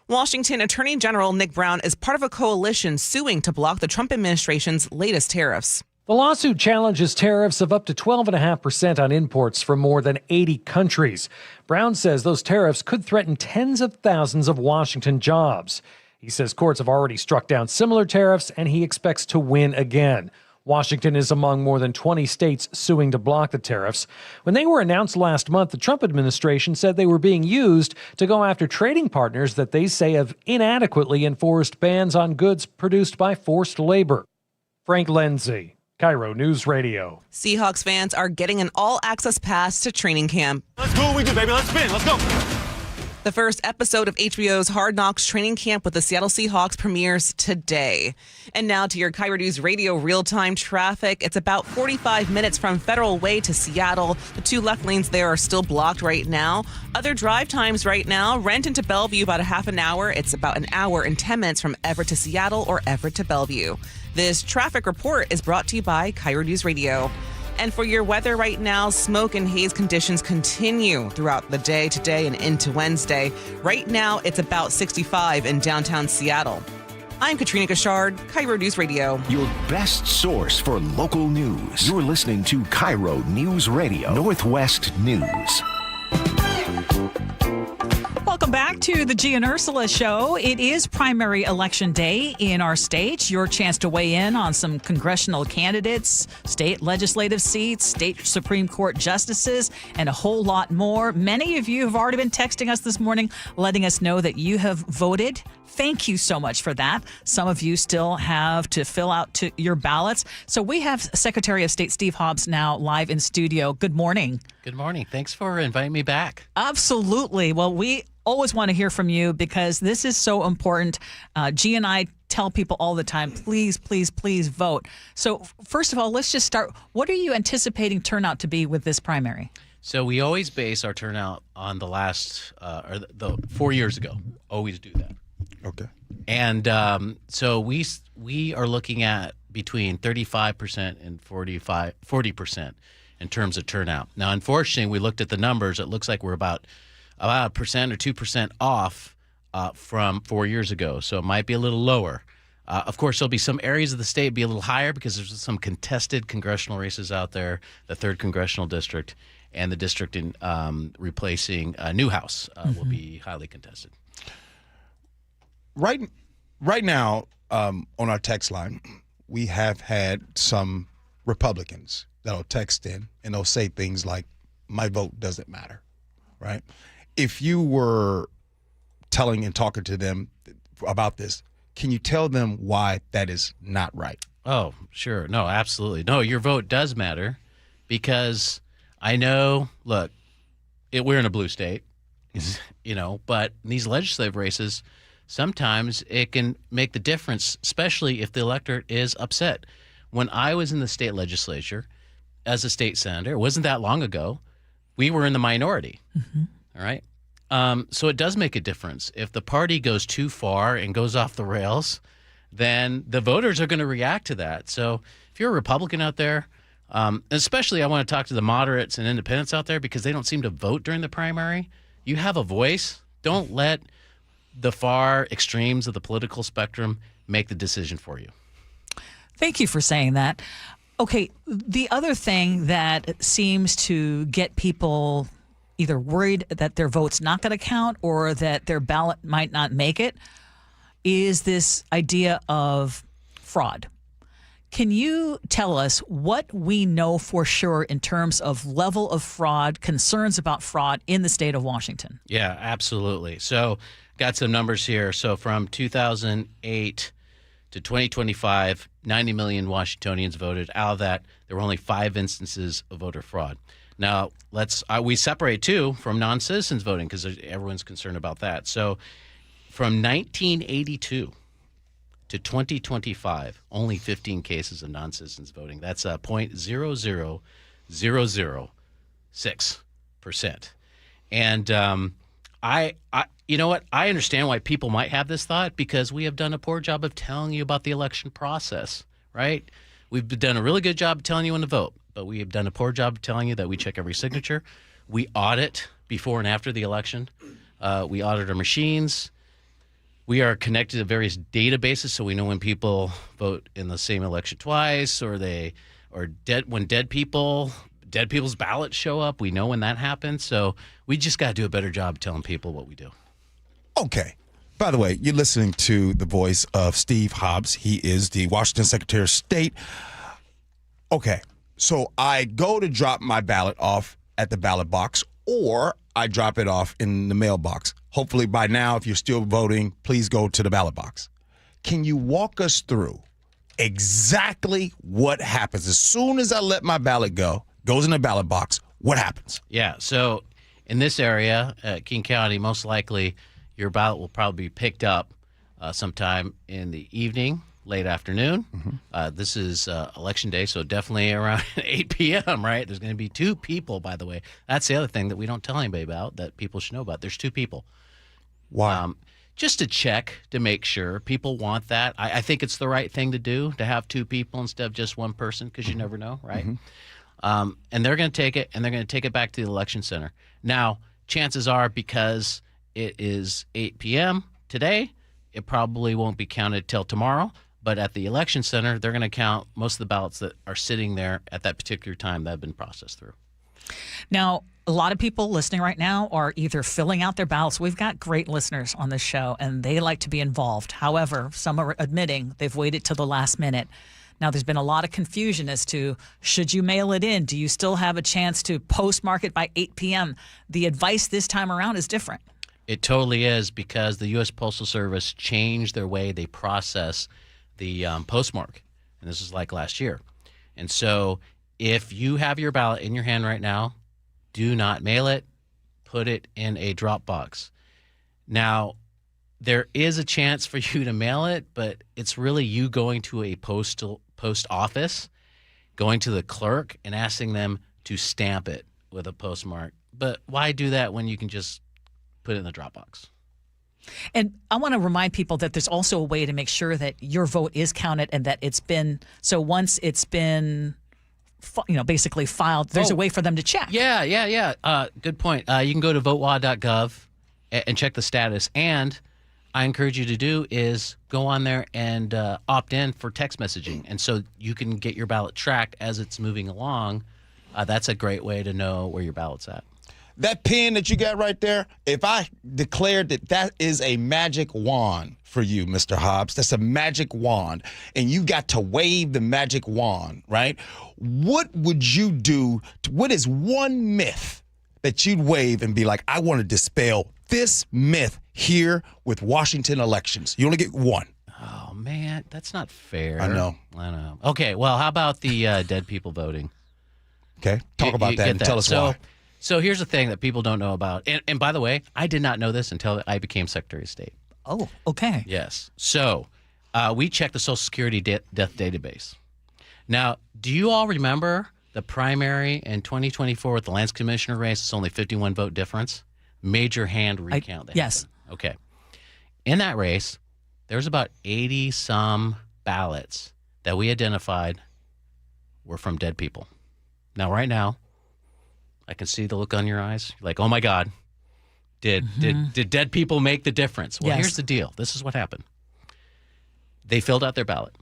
Washington Attorney General Nick Brown is part of a coalition suing to block the Trump administration's latest tariffs. The lawsuit challenges tariffs of up to 12.5% on imports from more than 80 countries. Brown says those tariffs could threaten tens of thousands of Washington jobs. He says courts have already struck down similar tariffs, and he expects to win again. Washington is among more than 20 states suing to block the tariffs. When they were announced last month, the Trump administration said they were being used to go after trading partners that they say have inadequately enforced bans on goods produced by forced labor. Frank Lindsay, KIRO News Radio. Seahawks fans are getting an all-access pass to training camp. Let's do what we do, baby. Let's spin. Let's go. The first episode of HBO's Hard Knocks training camp with the Seattle Seahawks premieres today. And now to your KIRO News Radio real-time traffic. It's about 45 minutes from Federal Way to Seattle. The 2 left lanes there are still blocked right now. Other drive times right now: Renton to Bellevue about a half an hour. It's about an hour and 10 minutes from Everett to Seattle or Everett to Bellevue. This traffic report is brought to you by KIRO News Radio. And for your weather right now, smoke and haze conditions continue throughout the day today and into Wednesday. Right now, it's about 65 in downtown Seattle. I'm Katrina Gashard, KIRO News Radio. Your best source for local news. You're listening to KIRO News Radio, Northwest News. Welcome back to the Gee and Ursula Show. It is primary election day in our state. Your chance to weigh in on some congressional candidates, state legislative seats, state Supreme Court justices, and a whole lot more. Many of you have already been texting us this morning, letting us know that you have voted. Thank you so much for that. Some of you still have to fill out your ballots. So we have Secretary of State Steve Hobbs now live in studio. Good morning. Good morning. Thanks for inviting me back. Absolutely. Well, we always want to hear from you because this is so important. Gee and I tell people all the time, please, please, please vote. So first of all, let's just start. What are you anticipating turnout to be with this primary? So we always base our turnout on the last, or the 4 years ago. Always do that. Okay. And so we are looking at between 35% and 40% in terms of turnout. Now, unfortunately, we looked at the numbers. It looks like we're about about 1% or 2% off from 4 years ago. So it might be a little lower. Of course, there'll be some areas of the state be a little higher because there's some contested congressional races out there, the 3rd Congressional District and the district in replacing Newhouse will be highly contested. Right now, on our text line, we have had some Republicans that'll text in and they'll say things like, my vote doesn't matter, right? If you were telling and talking to them about this, can you tell them why that is not right? Oh, sure. No, absolutely. No, your vote does matter because I know, look, we're in a blue state, but in these legislative races, sometimes it can make the difference, especially if the electorate is upset. When I was in the state legislature as a state senator, it wasn't that long ago, we were in the minority, all right? So it does make a difference. If the party goes too far and goes off the rails, then the voters are going to react to that. So if you're a Republican out there, especially I want to talk to the moderates and independents out there because they don't seem to vote during the primary. You have a voice. Don't let the far extremes of the political spectrum make the decision for you. Thank you for saying that. Okay, the other thing that seems to get people either worried that their vote's not going to count or that their ballot might not make it is this idea of fraud. Can you tell us what we know for sure in terms of level of fraud, concerns about fraud in the state of Washington? Yeah, absolutely. So got some numbers here. So from 2008 to 2025, 90 million Washingtonians voted. Out of that, there were only 5 instances of voter fraud. Now, we separate, too, from non-citizens voting because everyone's concerned about that. So from 1982 to 2025, only 15 cases of non-citizens voting. That's 0.00006%. And I you know what? I understand why people might have this thought because we have done a poor job of telling you about the election process, right? We've done a really good job of telling you when to vote, but we have done a poor job of telling you that we check every signature. We audit before and after the election. We audit our machines. We are connected to various databases, so we know when people vote in the same election twice, or when dead people's ballots show up. We know when that happens. So we just got to do a better job telling people what we do. Okay. By the way, you're listening to the voice of Steve Hobbs. He is the Washington Secretary of State. Okay. So I go to drop my ballot off at the ballot box, or I drop it off in the mailbox. Hopefully by now, if you're still voting, please go to the ballot box. Can you walk us through exactly what happens? As soon as I let my ballot goes in the ballot box, what happens? Yeah, so in this area, King County, most likely your ballot will probably be picked up sometime in the evening, late afternoon. This is Election Day, so definitely around 8 p.m., right? There's going to be 2 people, by the way. That's the other thing that we don't tell anybody about that people should know about. There's 2 people. Why? Just to check to make sure. People want that. I think it's the right thing to do, to have 2 people instead of just one person because you never know, right? And they're going to take it, and they're going to take it back to the election center. Now, chances are because it is 8 p.m. today, it probably won't be counted till tomorrow. But at the election center, they're going to count most of the ballots that are sitting there at that particular time that have been processed through. Now, a lot of people listening right now are either filling out their ballots. We've got great listeners on this show, and they like to be involved. However, some are admitting they've waited till the last minute. Now, there's been a lot of confusion as to should you mail it in? Do you still have a chance to postmark it by 8 p.m.? The advice this time around is different. It totally is because the U.S. Postal Service changed their way they process the postmark, and this is like last year. And so if you have your ballot in your hand right now, do not mail it. Put it in a drop box. Now, there is a chance for you to mail it, but it's really you going to a post office, going to the clerk and asking them to stamp it with a postmark. But why do that when you can just put it in the drop box? And I want to remind people that there's also a way to make sure that your vote is counted and that it's been, so once it's been basically filed. There's a way for them to check. Yeah. Good point. You can go to votewa.gov and check the status. And I encourage you to do is go on there and opt in for text messaging. And so you can get your ballot tracked as it's moving along. That's a great way to know where your ballot's at. That pen that you got right there, if I declared that is a magic wand for you, Mr. Hobbs, that's a magic wand, and you got to wave the magic wand, right? What would you do? What is one myth that you'd wave and be like, I want to dispel this myth here with Washington elections? You only get one. Oh, man, that's not fair. I know. Okay, well, how about the dead people voting? Okay, talk about that and tell us why. So here's the thing that people don't know about. And by the way, I did not know this until I became Secretary of State. Oh, okay. Yes. So we checked the Social Security death database. Now, do you all remember the primary in 2024 with the Lands Commissioner race? It's only 51 vote difference. Major hand recount. Yes. Okay. In that race, there's about 80-some ballots that we identified were from dead people. Now, right now, I can see the look on your eyes. You're like, oh, my God. Did dead people make the difference? Well, here's the deal. This is what happened. They filled out their ballot.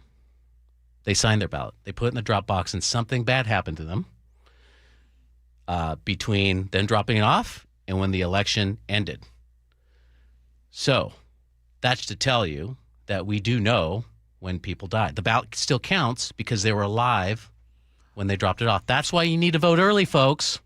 They signed their ballot. They put it in the drop box, and something bad happened to them between them dropping it off and when the election ended. So that's to tell you that we do know when people died. The ballot still counts because they were alive when they dropped it off. That's why you need to vote early, folks.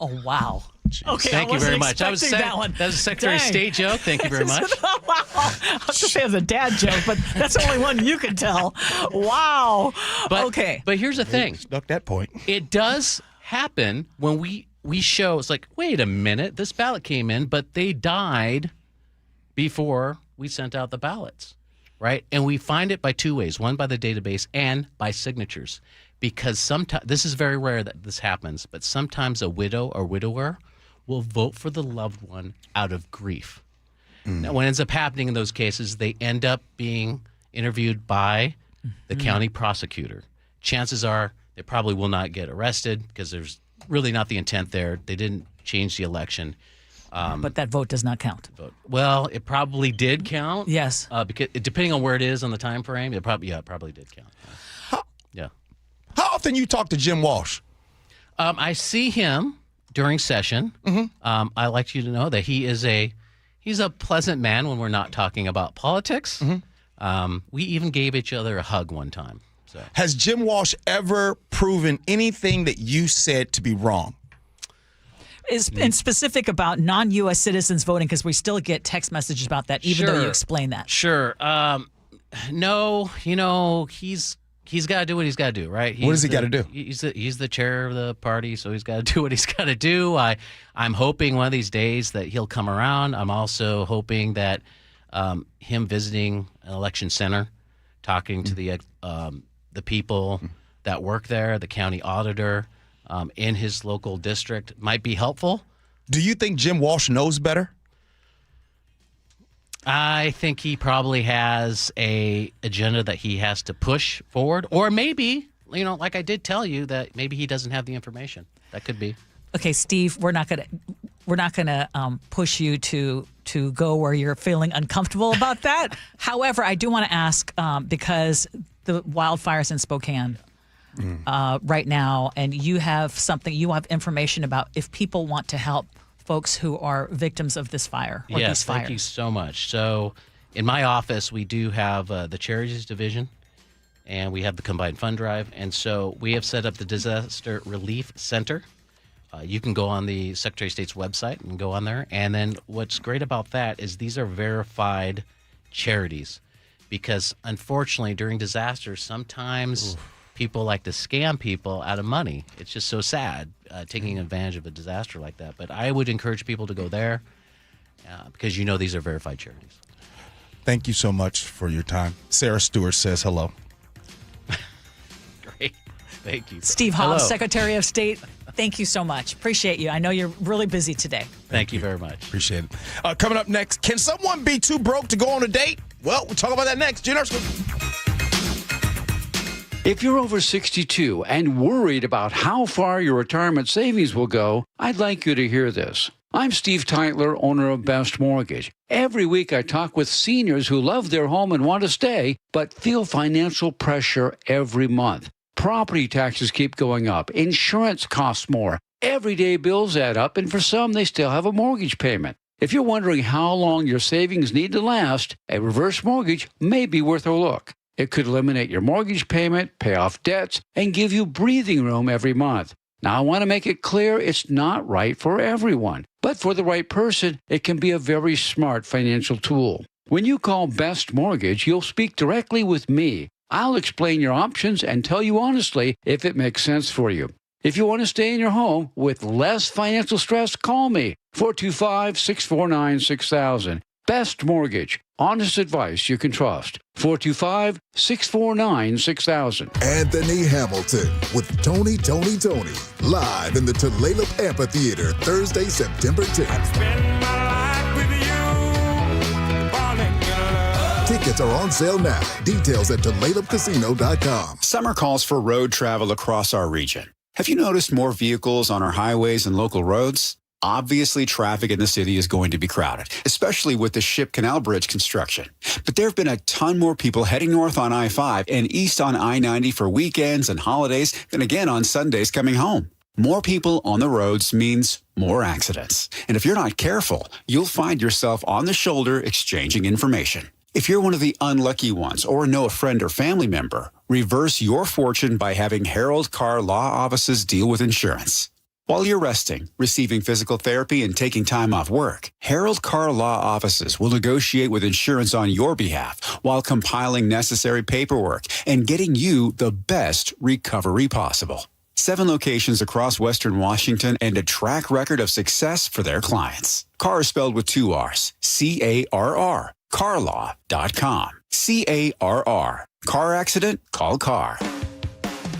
Oh, wow. Jeez. Okay, Thank you very much. That was a Secretary of State joke. Thank you very much. Wow. I was going to say it was a dad joke, but that's the only one you can tell. Wow. Okay. But here's the thing. Stuck that point. It does happen when we show, it's like, wait a minute, this ballot came in, but they died before we sent out the ballots, right? And we find it by two ways, one by the database and by signatures. Because sometimes, this is very rare that this happens, but sometimes a widow or widower will vote for the loved one out of grief. Now, what ends up happening in those cases, they end up being interviewed by the county prosecutor. Chances are they probably will not get arrested because there's really not the intent there. They didn't change the election. But that vote does not count. Well, it probably did count. Yes. Because depending on where it is on the time frame, it probably did count. Yeah. How often you talk to Jim Walsh? I see him during session. I like you to know that he's a pleasant man when we're not talking about politics. We even gave each other a hug one time. So. Has Jim Walsh ever proven anything that you said to be wrong? In specific about non-U.S. citizens voting, because we still get text messages about that, even though you explain that. Sure. No, he's got to do what he's got to do, right? What does he got to do? He's the chair of the party, so he's got to do what he's got to do. I'm hoping one of these days that he'll come around. I'm also hoping that him visiting an election center, talking to the people that work there, the county auditor in his local district might be helpful. Do you think Jim Walsh knows better? I think he probably has a agenda that he has to push forward, or maybe, like I did tell you, that maybe he doesn't have the information. That could be. Okay, Steve, we're not gonna push you to go where you're feeling uncomfortable about that. However, I do want to ask because the wildfires in Spokane right now, and you have information about if people want to help folks who are victims of this fire or these fires. Thank you so much. So in my office, we do have the Charities Division, and we have the Combined Fund Drive. And so we have set up the Disaster Relief Center. You can go on the Secretary of State's website and go on there. And then what's great about that is these are verified charities because, unfortunately, during disasters, sometimes people like to scam people out of money. It's just so sad taking advantage of a disaster like that. But I would encourage people to go there because these are verified charities. Thank you so much for your time. Sarah Stewart says hello. Great. Thank you. Steve Hobbs, Secretary of State, thank you so much. Appreciate you. I know you're really busy today. Thank you very much. Appreciate it. Coming up next, can someone be too broke to go on a date? Well, we'll talk about that next. Gee Ursula. If you're over 62 and worried about how far your retirement savings will go, I'd like you to hear this. I'm Steve Teitler, owner of Best Mortgage. Every week I talk with seniors who love their home and want to stay, but feel financial pressure every month. Property taxes keep going up. Insurance costs more. Everyday bills add up, and for some, they still have a mortgage payment. If you're wondering how long your savings need to last, a reverse mortgage may be worth a look. It could eliminate your mortgage payment, pay off debts, and give you breathing room every month. Now, I want to make it clear it's not right for everyone, but for the right person, it can be a very smart financial tool. When you call Best Mortgage, you'll speak directly with me. I'll explain your options and tell you honestly if it makes sense for you. If you want to stay in your home with less financial stress, call me, 425-649-6000. Best Mortgage. Honest advice you can trust. 425-649-6000. Anthony Hamilton with Tony, live in the Tulalip Amphitheater, Thursday, September 10th. Tickets are on sale now. Details at TulalipCasino.com. Summer calls for road travel across our region. Have you noticed more vehicles on our highways and local roads? Obviously, traffic in the city is going to be crowded, especially with the Ship Canal Bridge construction. But there have been a ton more people heading north on I-5 and east on I-90 for weekends and holidays than again on Sundays coming home. More people on the roads means more accidents. And if you're not careful, you'll find yourself on the shoulder exchanging information. If you're one of the unlucky ones or know a friend or family member, reverse your fortune by having Harold Carr Law Offices deal with insurance. While you're resting, receiving physical therapy, and taking time off work, Harold Carr Law Offices will negotiate with insurance on your behalf while compiling necessary paperwork and getting you the best recovery possible. 7 locations across Western Washington and a track record of success for their clients. Carr is spelled with 2 R's. C-A-R-R. CarLaw.com. C-A-R-R. Car accident? Call Carr.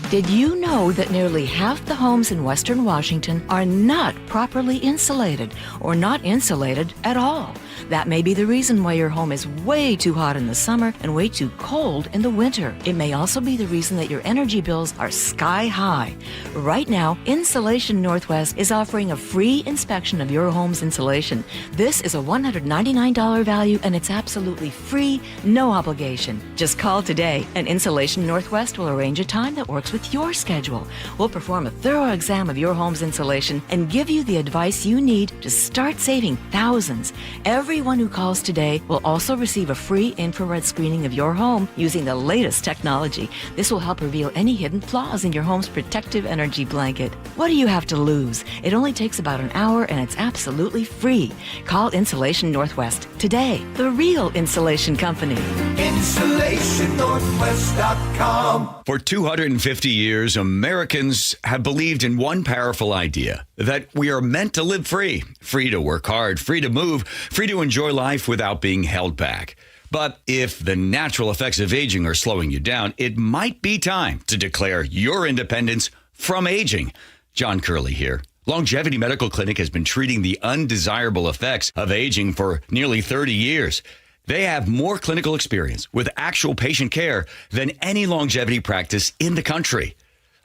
Did you know that nearly half the homes in Western Washington are not properly insulated or not insulated at all? That may be the reason why your home is way too hot in the summer and way too cold in the winter. It may also be the reason that your energy bills are sky high. Right now, Insulation Northwest is offering a free inspection of your home's insulation. This is a $199 value and it's absolutely free, no obligation. Just call today and Insulation Northwest will arrange a time that works with your schedule. We'll perform a thorough exam of your home's insulation and give you the advice you need to start saving thousands. Everyone who calls today will also receive a free infrared screening of your home using the latest technology. This will help reveal any hidden flaws in your home's protective energy blanket. What do you have to lose? It only takes about an hour and it's absolutely free. Call Insulation Northwest today, the real insulation company. InsulationNorthwest.com. For 250 years, Americans have believed in one powerful idea, that we are meant to live free to work hard, free to move, free to enjoy life without being held back. But if the natural effects of aging are slowing you down, it might be time to declare your independence from aging. John Curley here. Longevity Medical Clinic has been treating the undesirable effects of aging for nearly 30 years. They have more clinical experience with actual patient care than any longevity practice in the country.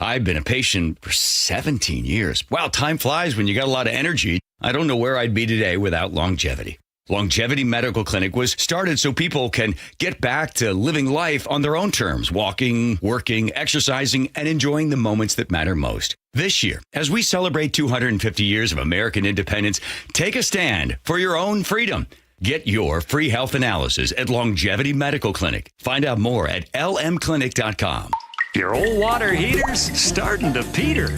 I've been a patient for 17 years. Wow, time flies when you got a lot of energy. I don't know where I'd be today without longevity. Longevity Medical Clinic was started so people can get back to living life on their own terms, walking, working, exercising, and enjoying the moments that matter most. This year, as we celebrate 250 years of American independence, take a stand for your own freedom. Get your free health analysis at Longevity Medical Clinic. Find out more at lmclinic.com. Your old water heater's starting to peter.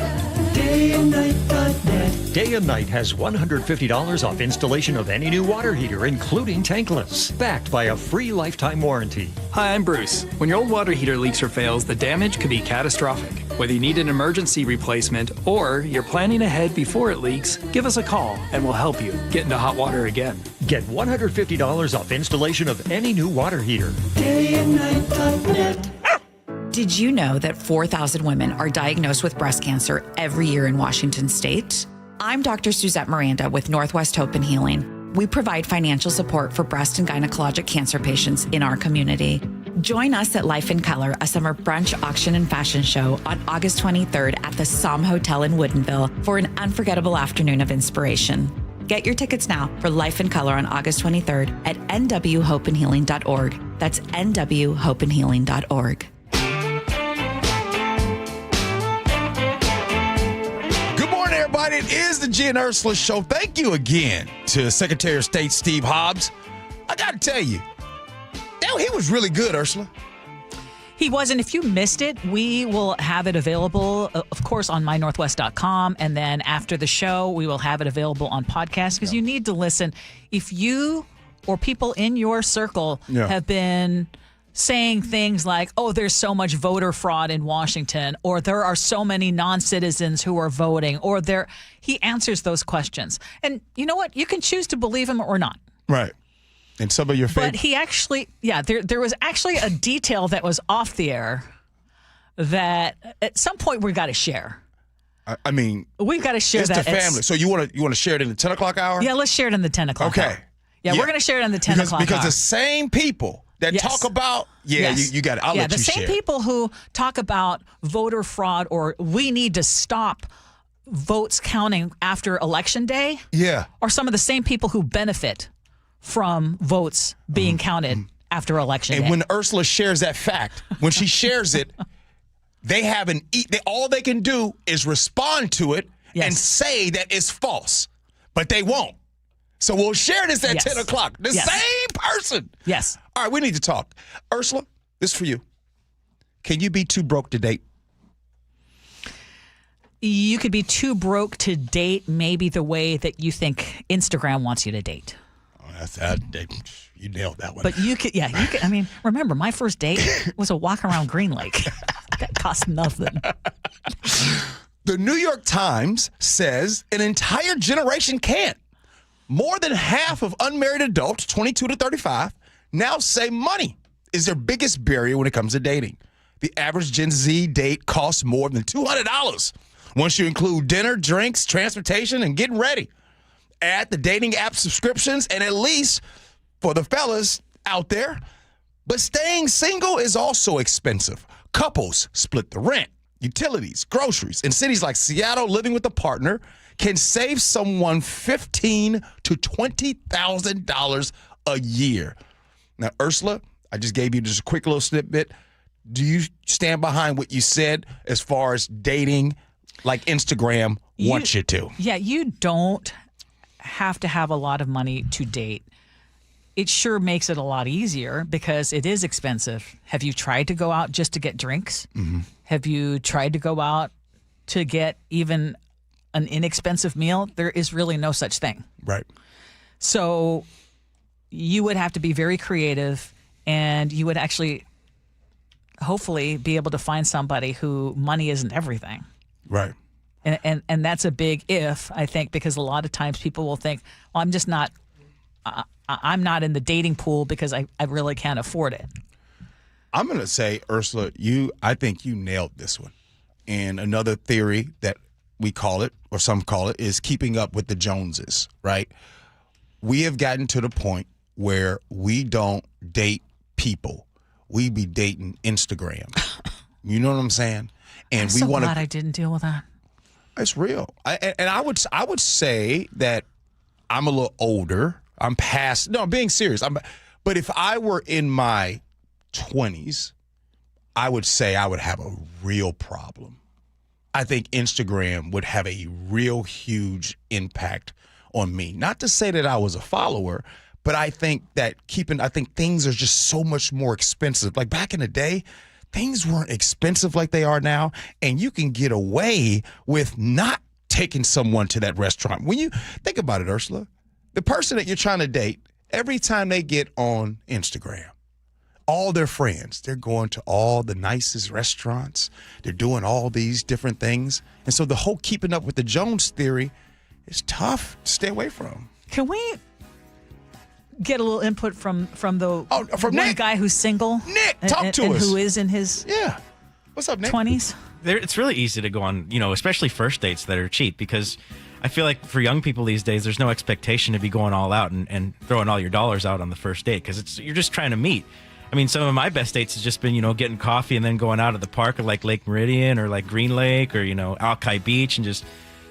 DayandNight.net. Day and Night has $150 off installation of any new water heater, including tankless, backed by a free lifetime warranty. Hi, I'm Bruce. When your old water heater leaks or fails, the damage could be catastrophic. Whether you need an emergency replacement or you're planning ahead before it leaks, give us a call and we'll help you get into hot water again. Get $150 off installation of any new water heater. DayandNight.net. Did you know that 4,000 women are diagnosed with breast cancer every year in Washington state? I'm Dr. Suzette Miranda with Northwest Hope and Healing. We provide financial support for breast and gynecologic cancer patients in our community. Join us at Life in Color, a summer brunch, auction, and fashion show on August 23rd at the Somme Hotel in Woodinville for an unforgettable afternoon of inspiration. Get your tickets now for Life in Color on August 23rd at nwhopeandhealing.org. That's nwhopeandhealing.org. Good morning, everybody. It is the Gee and Ursula Show. Thank you again to Secretary of State Steve Hobbs. I got to tell you, he was really good, Ursula. He was, and if you missed it, we will have it available, of course, on mynorthwest.com, and then after the show, we will have it available on podcast, because you need to listen. If you or people in your circle have been saying things like, oh, there's so much voter fraud in Washington, or there are so many non-citizens who are voting, or he answers those questions. And you know what? You can choose to believe him or not. Right. And some of your favorite. But he actually, there was actually a detail that was off the air that at some point we've got to share. I mean, we've got to share it's that. The family. So you want to share it in the 10 o'clock hour? Yeah, let's share it in the 10 o'clock hour. Yeah, we're going to share it in the 10 o'clock hour. Because the same people that talk about, you got it. I'll let you share. Yeah, the same people who talk about voter fraud or we need to stop votes counting after Election Day are some of the same people who benefit from votes being counted after Election Day. And when Ursula shares that fact, when she shares it, all they can do is respond to it and say that it's false, but they won't. So we'll share this at 10 o'clock. The same person. Yes. All right, we need to talk. Ursula, this is for you. Can you be too broke to date? You could be too broke to date maybe the way that you think Instagram wants you to date. You nailed that one. But you could. I mean, remember, my first date was a walk around Green Lake. That cost nothing. The New York Times says an entire generation can't. More than half of unmarried adults, 22 to 35, now say money is their biggest barrier when it comes to dating. The average Gen Z date costs more than $200 once you include dinner, drinks, transportation, and getting ready. Add the dating app subscriptions, and at least for the fellas out there. But staying single is also expensive. Couples split the rent, utilities, groceries. In cities like Seattle, living with a partner can save someone $15,000 to $20,000 a year. Now, Ursula, I just gave you just a quick little snippet. Do you stand behind what you said as far as dating like Instagram wants you to? Yeah, you don't have to have a lot of money to date. It sure makes it a lot easier because it is expensive. Have you tried to go out just to get drinks? Mm-hmm. Have you tried to go out to get even an inexpensive meal? There is really no such thing. Right. So you would have to be very creative, and you would actually hopefully be able to find somebody who money isn't everything. Right. And that's a big if, I think, because a lot of times people will think, well, I'm not in the dating pool because I really can't afford it. I'm going to say, Ursula, I think you nailed this one. And another theory that we call it, or some call it, is keeping up with the Joneses, right? We have gotten to the point where we don't date people. We be dating Instagram. You know what I'm saying? And I'm so glad I didn't deal with that. It's real. I would say that I'm a little older. I'm past. No, I'm being serious. But if I were in my 20s, I would say I would have a real problem. I think Instagram would have a real huge impact on me. Not to say that I was a follower, but I think things are just so much more expensive. Like back in the day, things weren't expensive like they are now, and you can get away with not taking someone to that restaurant. When you think about it, Ursula, the person that you're trying to date, every time they get on Instagram, all their friends, they're going to all the nicest restaurants. They're doing all these different things. And so the whole keeping up with the Jones theory is tough to stay away from. Can we get a little input from the one Nick. Guy who's single? Nick, talk to us. Who is in his What's up, Nick? 20s? It's really easy to go on, especially first dates that are cheap, because I feel like for young people these days, there's no expectation to be going all out and throwing all your dollars out on the first date, because you're just trying to meet. I mean, some of my best dates has just been, getting coffee and then going out to the park or like Lake Meridian or like Green Lake or, Alki Beach and just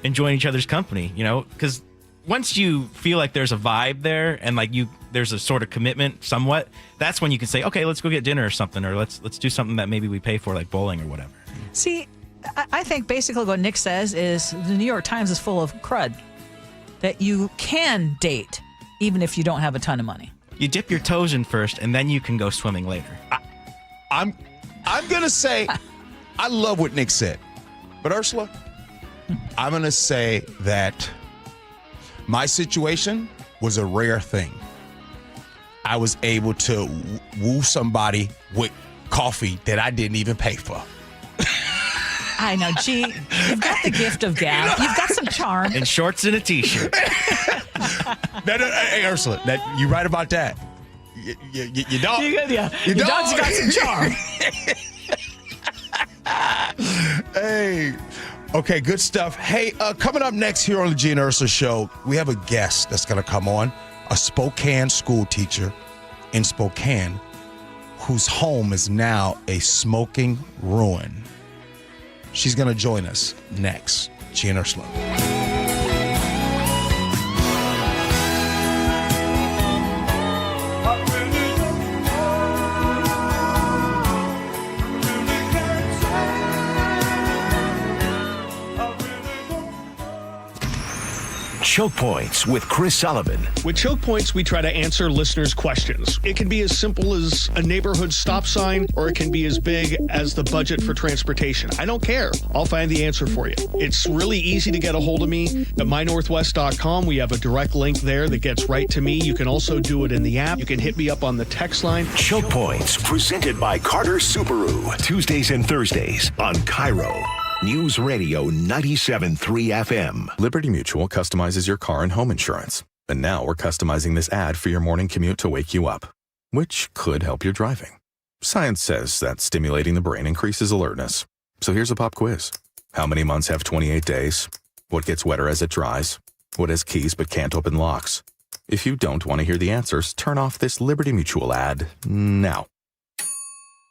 enjoying each other's company, because once you feel like there's a vibe there and like there's a sort of commitment somewhat, that's when you can say, okay, let's go get dinner or something, or let's do something that maybe we pay for, like bowling or whatever. See, I think basically what Nick says is the New York Times is full of crud, that you can date even if you don't have a ton of money. You dip your toes in first, and then you can go swimming later. I'm going to say, I love what Nick said. But Ursula, I'm going to say that my situation was a rare thing. I was able to woo somebody with coffee that I didn't even pay for. I know. Gee, you've got the gift of gab. You've got some charm. And shorts and a T-shirt. Hey, Ursula, you right about that. Your dog. Your dog's got some charm. Hey. Okay, good stuff. Hey, coming up next here on the Gee and Ursula Show, we have a guest that's going to come on, a Spokane school teacher in Spokane whose home is now a smoking ruin. She's going to join us next. Gee and Ursula. Choke Points with Chris Sullivan. With Choke Points, we try to answer listeners' questions. It can be as simple as a neighborhood stop sign, or it can be as big as the budget for transportation. I don't care. I'll find the answer for you. It's really easy to get a hold of me at mynorthwest.com. We have a direct link there that gets right to me. You can also do it in the app. You can hit me up on the text line. Choke Points, presented by Carter Subaru. Tuesdays and Thursdays on KIRO Newsradio 97.3 FM. Liberty Mutual customizes your car and home insurance. And now we're customizing this ad for your morning commute to wake you up, which could help your driving. Science says that stimulating the brain increases alertness. So here's a pop quiz. How many months have 28 days? What gets wetter as it dries? What has keys but can't open locks? If you don't want to hear the answers, turn off this Liberty Mutual ad now.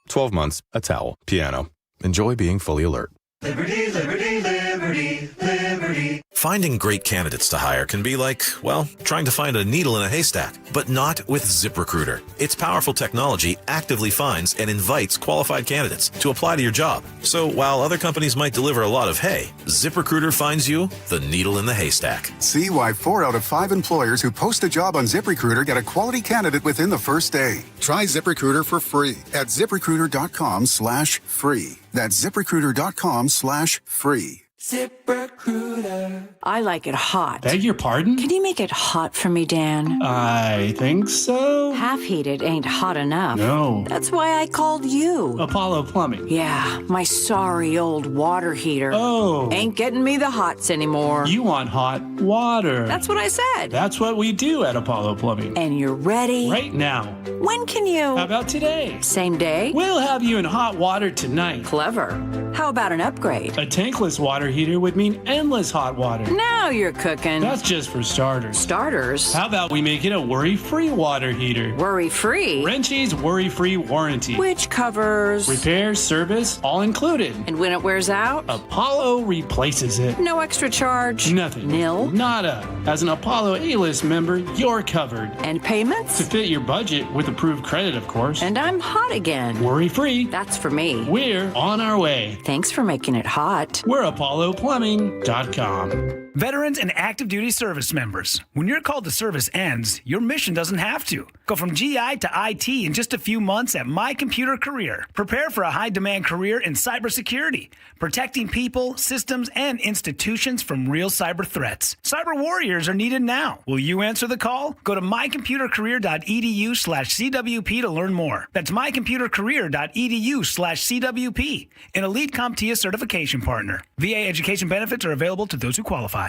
12 months, a towel, piano. Enjoy being fully alert. Liberty, liberty, liberty, liberty. Finding great candidates to hire can be like, well, trying to find a needle in a haystack, but not with ZipRecruiter. Its powerful technology actively finds and invites qualified candidates to apply to your job. So while other companies might deliver a lot of hay, ZipRecruiter finds you the needle in the haystack. See why 4 out of 5 employers who post a job on ZipRecruiter get a quality candidate within the first day. Try ZipRecruiter for free at ZipRecruiter.com/free. That's ZipRecruiter.com/free. ZipRecruiter. I like it hot. Beg your pardon? Can you make it hot for me, Dan? I think so. Half heated ain't hot enough. No. That's why I called you. Apollo Plumbing. Yeah, my sorry old water heater. Oh. Ain't getting me the hots anymore. You want hot water. That's what I said. That's what we do at Apollo Plumbing. And you're ready? Right now. When can you? How about today? Same day? We'll have you in hot water tonight. Clever. How about an upgrade? A tankless water heater would mean endless hot water. Now you're cooking. That's just for starters. Starters? How about we make it a worry-free water heater? Worry-free? Wrenchie's worry-free warranty. Which covers? Repair, service, all included. And when it wears out? Apollo replaces it. No extra charge? Nothing. Nil? Nada. As an Apollo A-list member, you're covered. And payments? To fit your budget with approved credit, of course. And I'm hot again. Worry-free. That's for me. We're on our way. Thanks for making it hot. We're ApolloPlumbing.com. Veterans and active duty service members, when your call to service ends, your mission doesn't have to. Go from GI to IT in just a few months at My Computer Career. Prepare for a high-demand career in cybersecurity, protecting people, systems, and institutions from real cyber threats. Cyber warriors are needed now. Will you answer the call? Go to mycomputercareer.edu/CWP to learn more. That's mycomputercareer.edu/CWP, an elite CompTIA certification partner. VA education benefits are available to those who qualify.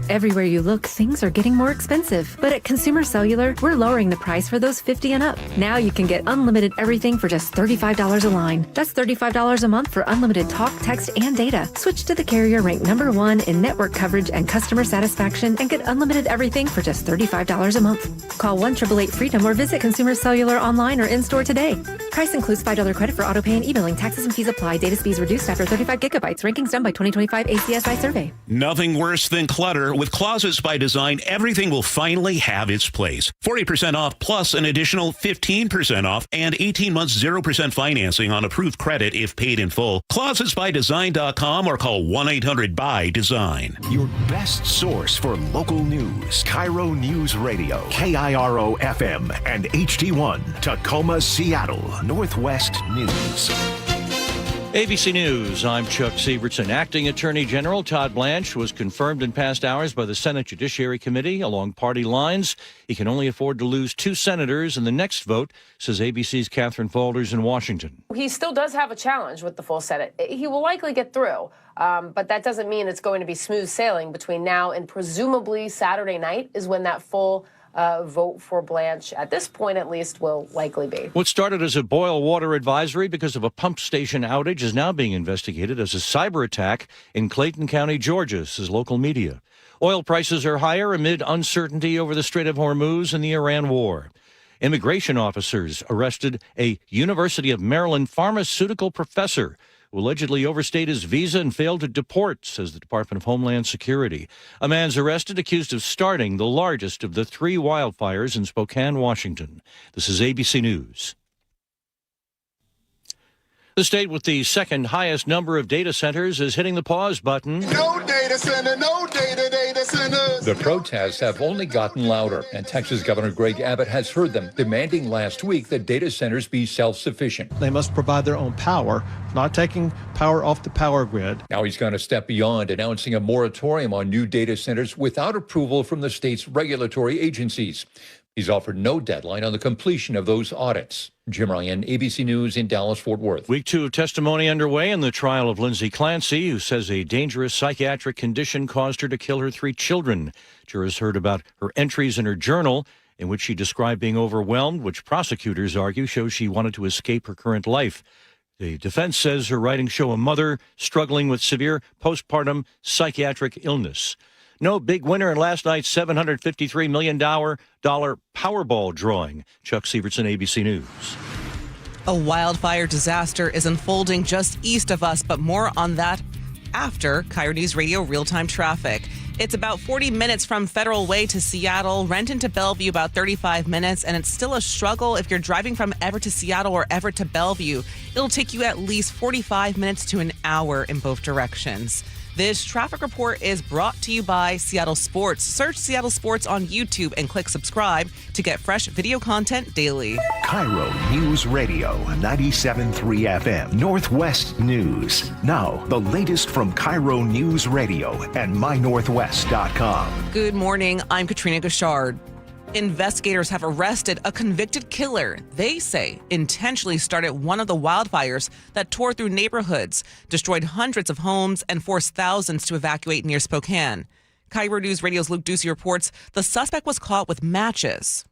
Everywhere you look, things are getting more expensive. But at Consumer Cellular, we're lowering the price for those 50 and up. Now you can get unlimited everything for just $35 a line. That's $35 a month for unlimited talk, text, and data. Switch to the carrier ranked #1 in network coverage and customer satisfaction and get unlimited everything for just $35 a month. Call 1-888-FREEDOM or visit Consumer Cellular online or in-store today. Price includes $5 credit for auto pay and e-billing. Taxes and fees apply. Data speeds reduced after 35 gigabytes. Rankings done by 2025 ACSI survey. Nothing worse than clutter. With Closets by Design, everything will finally have its place. 40% off plus an additional 15% off and 18 months 0% financing on approved credit if paid in full. Closet.byDesign.com or call 1-800-BY-DESIGN. Your best source for local news. KIRO News Radio. KIRO FM and HD1. Tacoma, Seattle. Northwest News. ABC News, I'm Chuck Sievertson. Acting Attorney General Todd Blanche was confirmed in past hours by the Senate Judiciary Committee along party lines. He can only afford to lose 2 senators in the next vote, says ABC's Catherine Faulders in Washington. He still does have a challenge with the full Senate. He will likely get through, but that doesn't mean it's going to be smooth sailing between now and presumably Saturday night is when that full vote for Blanche, at this point at least, will likely be. What started as a boil water advisory because of a pump station outage is now being investigated as a cyber attack in Clayton County, Georgia, says local media. Oil prices are higher amid uncertainty over the Strait of Hormuz and the Iran war. Immigration officers arrested a University of Maryland pharmaceutical professor who allegedly overstayed his visa and failed to deport, says the Department of Homeland Security. A man's arrested accused of starting the largest of the 3 wildfires in Spokane, Washington. This is ABC News. The state with the second highest number of data centers is hitting the pause button. No data center, no data centers. The protests have only gotten louder, and Texas Governor Greg Abbott has heard them, demanding last week that data centers be self-sufficient. They must provide their own power, not taking power off the power grid. Now he's going to step beyond, announcing a moratorium on new data centers without approval from the state's regulatory agencies. He's offered no deadline on the completion of those audits. Jim Ryan, ABC News in Dallas-Fort Worth. Week 2 of testimony underway in the trial of Lindsay Clancy, who says a dangerous psychiatric condition caused her to kill her 3 children. Jurors heard about her entries in her journal, in which she described being overwhelmed, which prosecutors argue shows she wanted to escape her current life. The defense says her writings show a mother struggling with severe postpartum psychiatric illness. No big winner in last night's $753 million Powerball drawing. Chuck Sievertson, ABC News. A wildfire disaster is unfolding just east of us, but more on that after KIRO Newsradio real-time traffic. It's about 40 minutes from Federal Way to Seattle, Renton to Bellevue about 35 minutes, and it's still a struggle if you're driving from Everett to Seattle or Everett to Bellevue. It'll take you at least 45 minutes to an hour in both directions. This traffic report is brought to you by Seattle Sports. Search Seattle Sports on YouTube and click subscribe to get fresh video content daily. KIRO News Radio 97.3 FM. Northwest News. Now, the latest from KIRO News Radio and mynorthwest.com. Good morning. I'm Katrina Gashard. Investigators have arrested a convicted killer they say intentionally started one of the wildfires that tore through neighborhoods, destroyed hundreds of homes, and forced thousands to evacuate near Spokane. KIRO News Radio's Luke Ducey reports the suspect was caught with matches.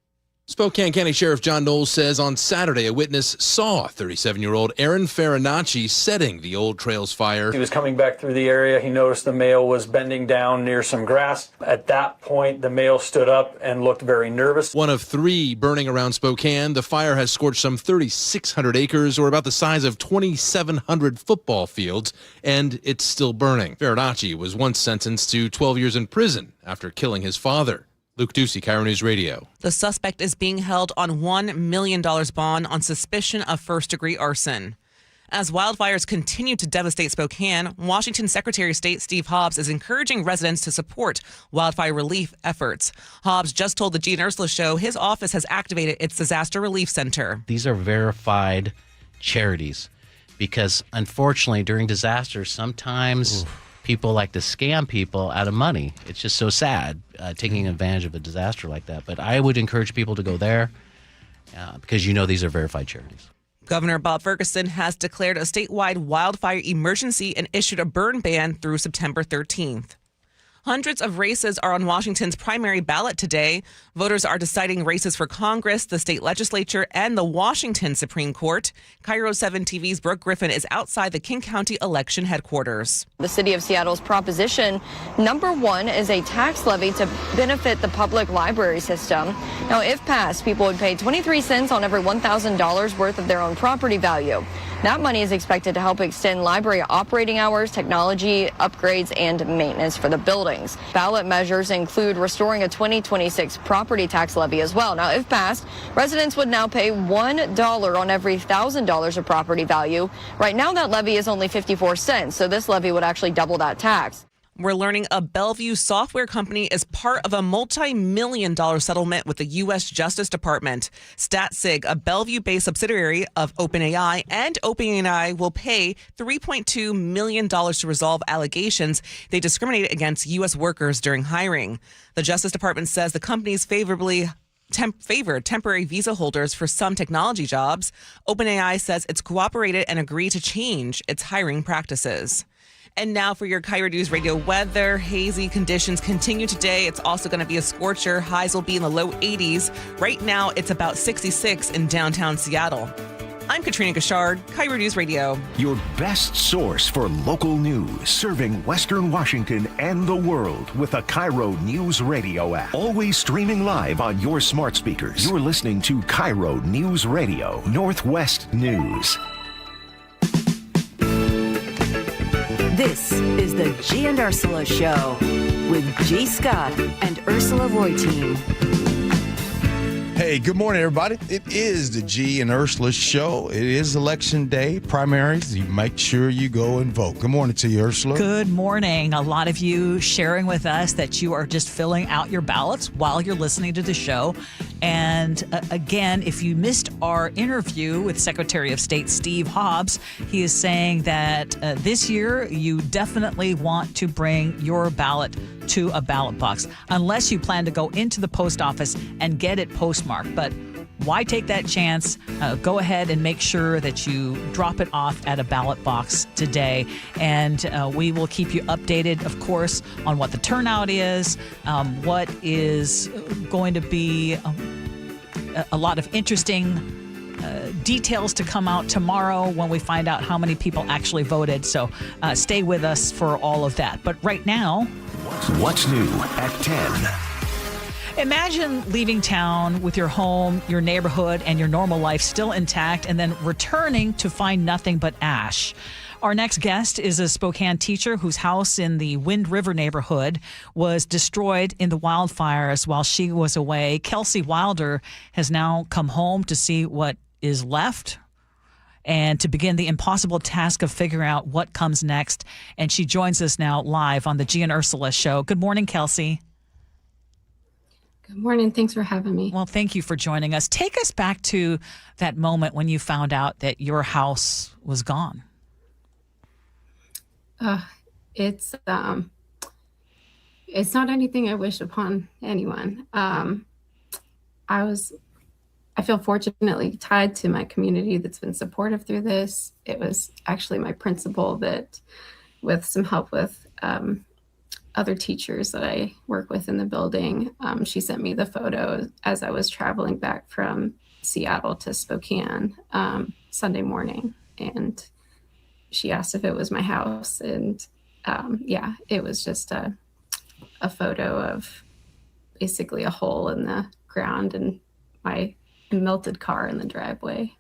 Spokane County Sheriff John Knowles says on Saturday a witness saw 37-year-old Aaron Farinacci setting the Old Trails fire. He was coming back through the area. He noticed the male was bending down near some grass. At that point, the male stood up and looked very nervous. One of 3 burning around Spokane. The fire has scorched some 3,600 acres, or about the size of 2,700 football fields, and it's still burning. Farinacci was once sentenced to 12 years in prison after killing his father. Luke Ducey, KIRO News Radio. The suspect is being held on $1 million bond on suspicion of first-degree arson. As wildfires continue to devastate Spokane, Washington Secretary of State Steve Hobbs is encouraging residents to support wildfire relief efforts. Hobbs just told the Gee and Ursula Show his office has activated its disaster relief center. These are verified charities because, unfortunately, during disasters, sometimes people like to scam people out of money. It's just so sad taking advantage of a disaster like that. But I would encourage people to go there because these are verified charities. Governor Bob Ferguson has declared a statewide wildfire emergency and issued a burn ban through September 13th. Hundreds of races are on Washington's primary ballot today. Voters are deciding races for Congress, the state legislature, and the Washington Supreme Court. KIRO 7 TV's Brooke Griffin is outside the King County election headquarters. The city of Seattle's proposition number 1 is a tax levy to benefit the public library system. Now, if passed, people would pay 23 cents on every $1,000 worth of their own property value. That money is expected to help extend library operating hours, technology upgrades, and maintenance for the buildings. Ballot measures include restoring a 2026 property tax levy as well. Now, if passed, residents would now pay $1 on every $1,000 of property value. Right now, that levy is only 54 cents, so this levy would actually double that tax. We're learning a Bellevue software company is part of a multi-million-dollar settlement with the U.S. Justice Department. StatSig, a Bellevue-based subsidiary of OpenAI, and OpenAI will pay $3.2 million to resolve allegations they discriminated against U.S. workers during hiring. The Justice Department says the companies favored temporary visa holders for some technology jobs. OpenAI says it's cooperated and agreed to change its hiring practices. And now for your KIRO News Radio weather. Hazy conditions continue today. It's also going to be a scorcher. Highs will be in the low 80s. Right now, it's about 66 in downtown Seattle. I'm Katrina Gashard, KIRO News Radio. Your best source for local news, serving Western Washington and the world with a KIRO News Radio app. Always streaming live on your smart speakers. You're listening to KIRO News Radio, Northwest News. This is the Gee and Ursula Show with G. Scott and Ursula Reutin. Hey, good morning, everybody. It is the Gee and Ursula Show. It is election day, primaries. You make sure you go and vote. Good morning to you, Ursula. Good morning. A lot of you sharing with us that you are just filling out your ballots while you're listening to the show. And again, if you missed our interview with Secretary of State Steve Hobbs, he is saying that this year you definitely want to bring your ballot to a ballot box, unless you plan to go into the post office and get it postmarked. But why take that chance? Go ahead and make sure that you drop it off at a ballot box today. And we will keep you updated, of course, on what the turnout is, what is going to be a lot of interesting details to come out tomorrow when we find out how many people actually voted. So stay with us for all of that. But right now, What's new at 10? Imagine leaving town with your home, your neighborhood, and your normal life still intact, and then returning to find nothing but ash. Our next guest is a Spokane teacher whose house in the Wind River neighborhood was destroyed in the wildfires while she was away. Kelsey Wilder has now come home to see what is left and to begin the impossible task of figuring out what comes next. And she joins us now live on the Gee and Ursula Show. Good morning, Kelsey. Good morning. Thanks for having me. Well, thank you for joining us. Take us back to that moment when you found out that your house was gone. It's not anything I wish upon anyone. I feel fortunately tied to my community that's been supportive through this. It was actually my principal that, with some help with other teachers that I work with in the building, she sent me the photo as I was traveling back from Seattle to Spokane Sunday morning. And she asked if it was my house. And it was just a photo of basically a hole in the ground and my melted car in the driveway.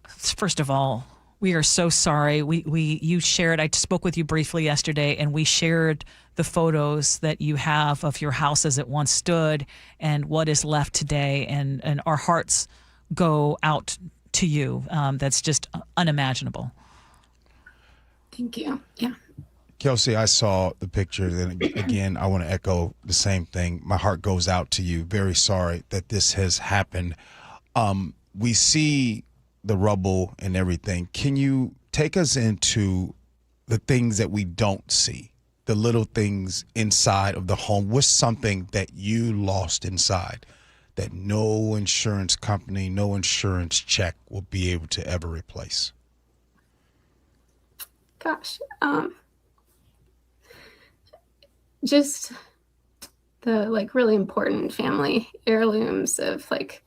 First of all, we are so sorry. You shared, I spoke with you briefly yesterday, and we shared the photos that you have of your house as it once stood and what is left today. And our hearts go out to you. That's just unimaginable. Thank you. Yeah. Kelsey, I saw the picture. And again, I want to echo the same thing. My heart goes out to you. Very sorry that this has happened. We see the rubble and everything. Can you take us into the things that we don't see, the little things inside of the home? What's something that you lost inside that no insurance company, no insurance check will be able to ever replace? Gosh. just the like really important family heirlooms of like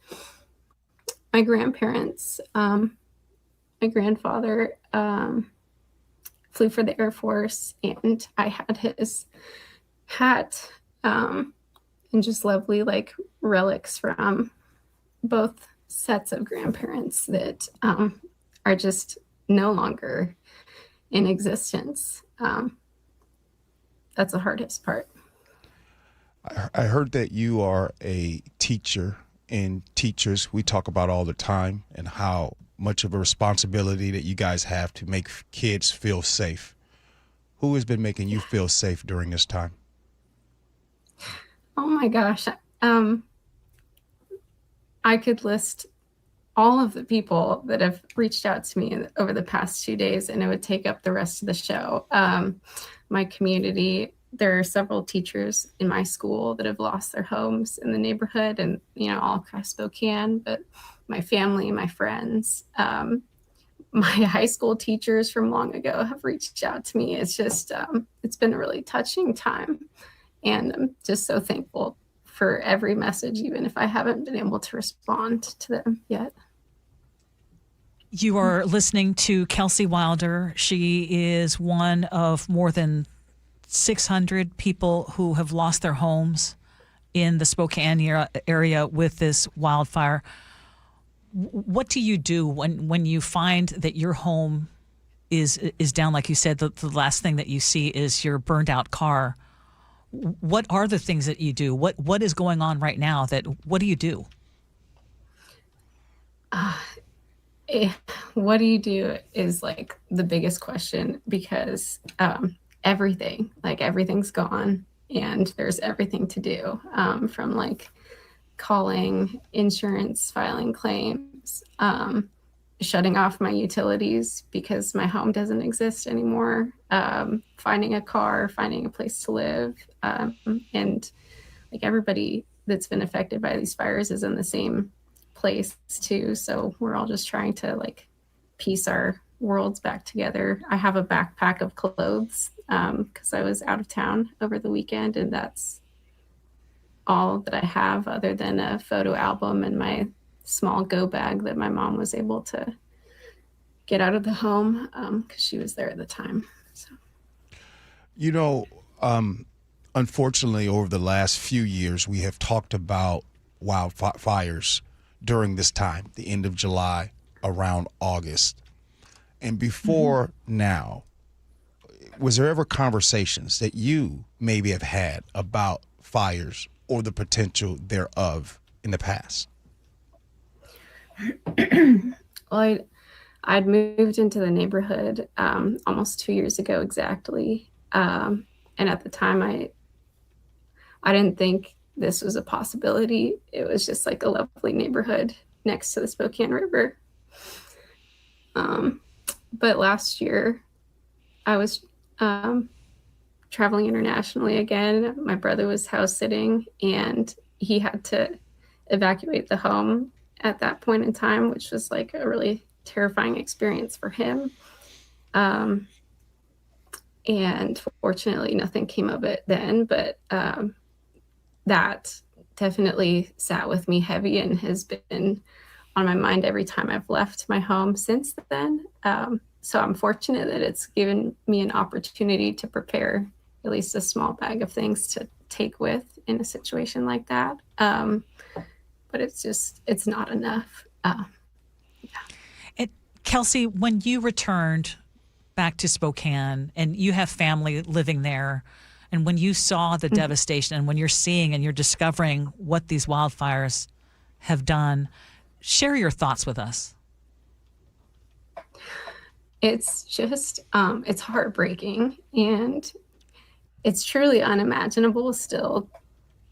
my grandparents. My grandfather flew for the Air Force, and I had his hat and just lovely like relics from both sets of grandparents that are just no longer in existence. That's the hardest part. I heard that you are a teacher, and teachers we talk about all the time and how much of a responsibility that you guys have to make kids feel safe. Who has been making you feel safe during this time? Oh my gosh. I could list all of the people that have reached out to me over the past 2 days, and it would take up the rest of the show. My community, there are several teachers in my school that have lost their homes in the neighborhood and, you know, all across Spokane, but my family, my friends, my high school teachers from long ago have reached out to me. It's just, it's been a really touching time. And I'm just so thankful for every message, even if I haven't been able to respond to them yet. You are listening to Kelsey Wilder. She is one of more than 600 people who have lost their homes in the Spokane area with this wildfire. What do you do when you find that your home is down? Like you said, the last thing that you see is your burned out car. What are the things that you do? What is going on right now? What do you do? What do you do is like the biggest question, because everything's gone and there's everything to do, from like calling insurance, filing claims, shutting off my utilities because my home doesn't exist anymore, finding a car, finding a place to live. And like everybody that's been affected by these fires is in the same place too. So we're all just trying to like piece our worlds back together. I have a backpack of clothes because I was out of town over the weekend, and that's all that I have other than a photo album and my small go bag that my mom was able to get out of the home because she was there at the time. So, you know, unfortunately, over the last few years, we have talked about wildfires during this time, the end of July, around August. And before now, was there ever conversations that you maybe have had about fires or the potential thereof in the past? Well, I'd moved into the neighborhood almost 2 years ago exactly. And at the time, I didn't think this was a possibility. It was just like a lovely neighborhood next to the Spokane River. But last year, I was traveling internationally again. My brother was house sitting, and he had to evacuate the home at that point in time, which was like a really terrifying experience for him. And fortunately, nothing came of it then, but that definitely sat with me heavy and has been on my mind every time I've left my home since then. So I'm fortunate that it's given me an opportunity to prepare at least a small bag of things to take with in a situation like that. But it's not enough. Kelsey, when you returned back to Spokane and you have family living there, and when you saw the devastation and when you're seeing and you're discovering what these wildfires have done, share your thoughts with us. It's just, it's heartbreaking, and it's truly unimaginable still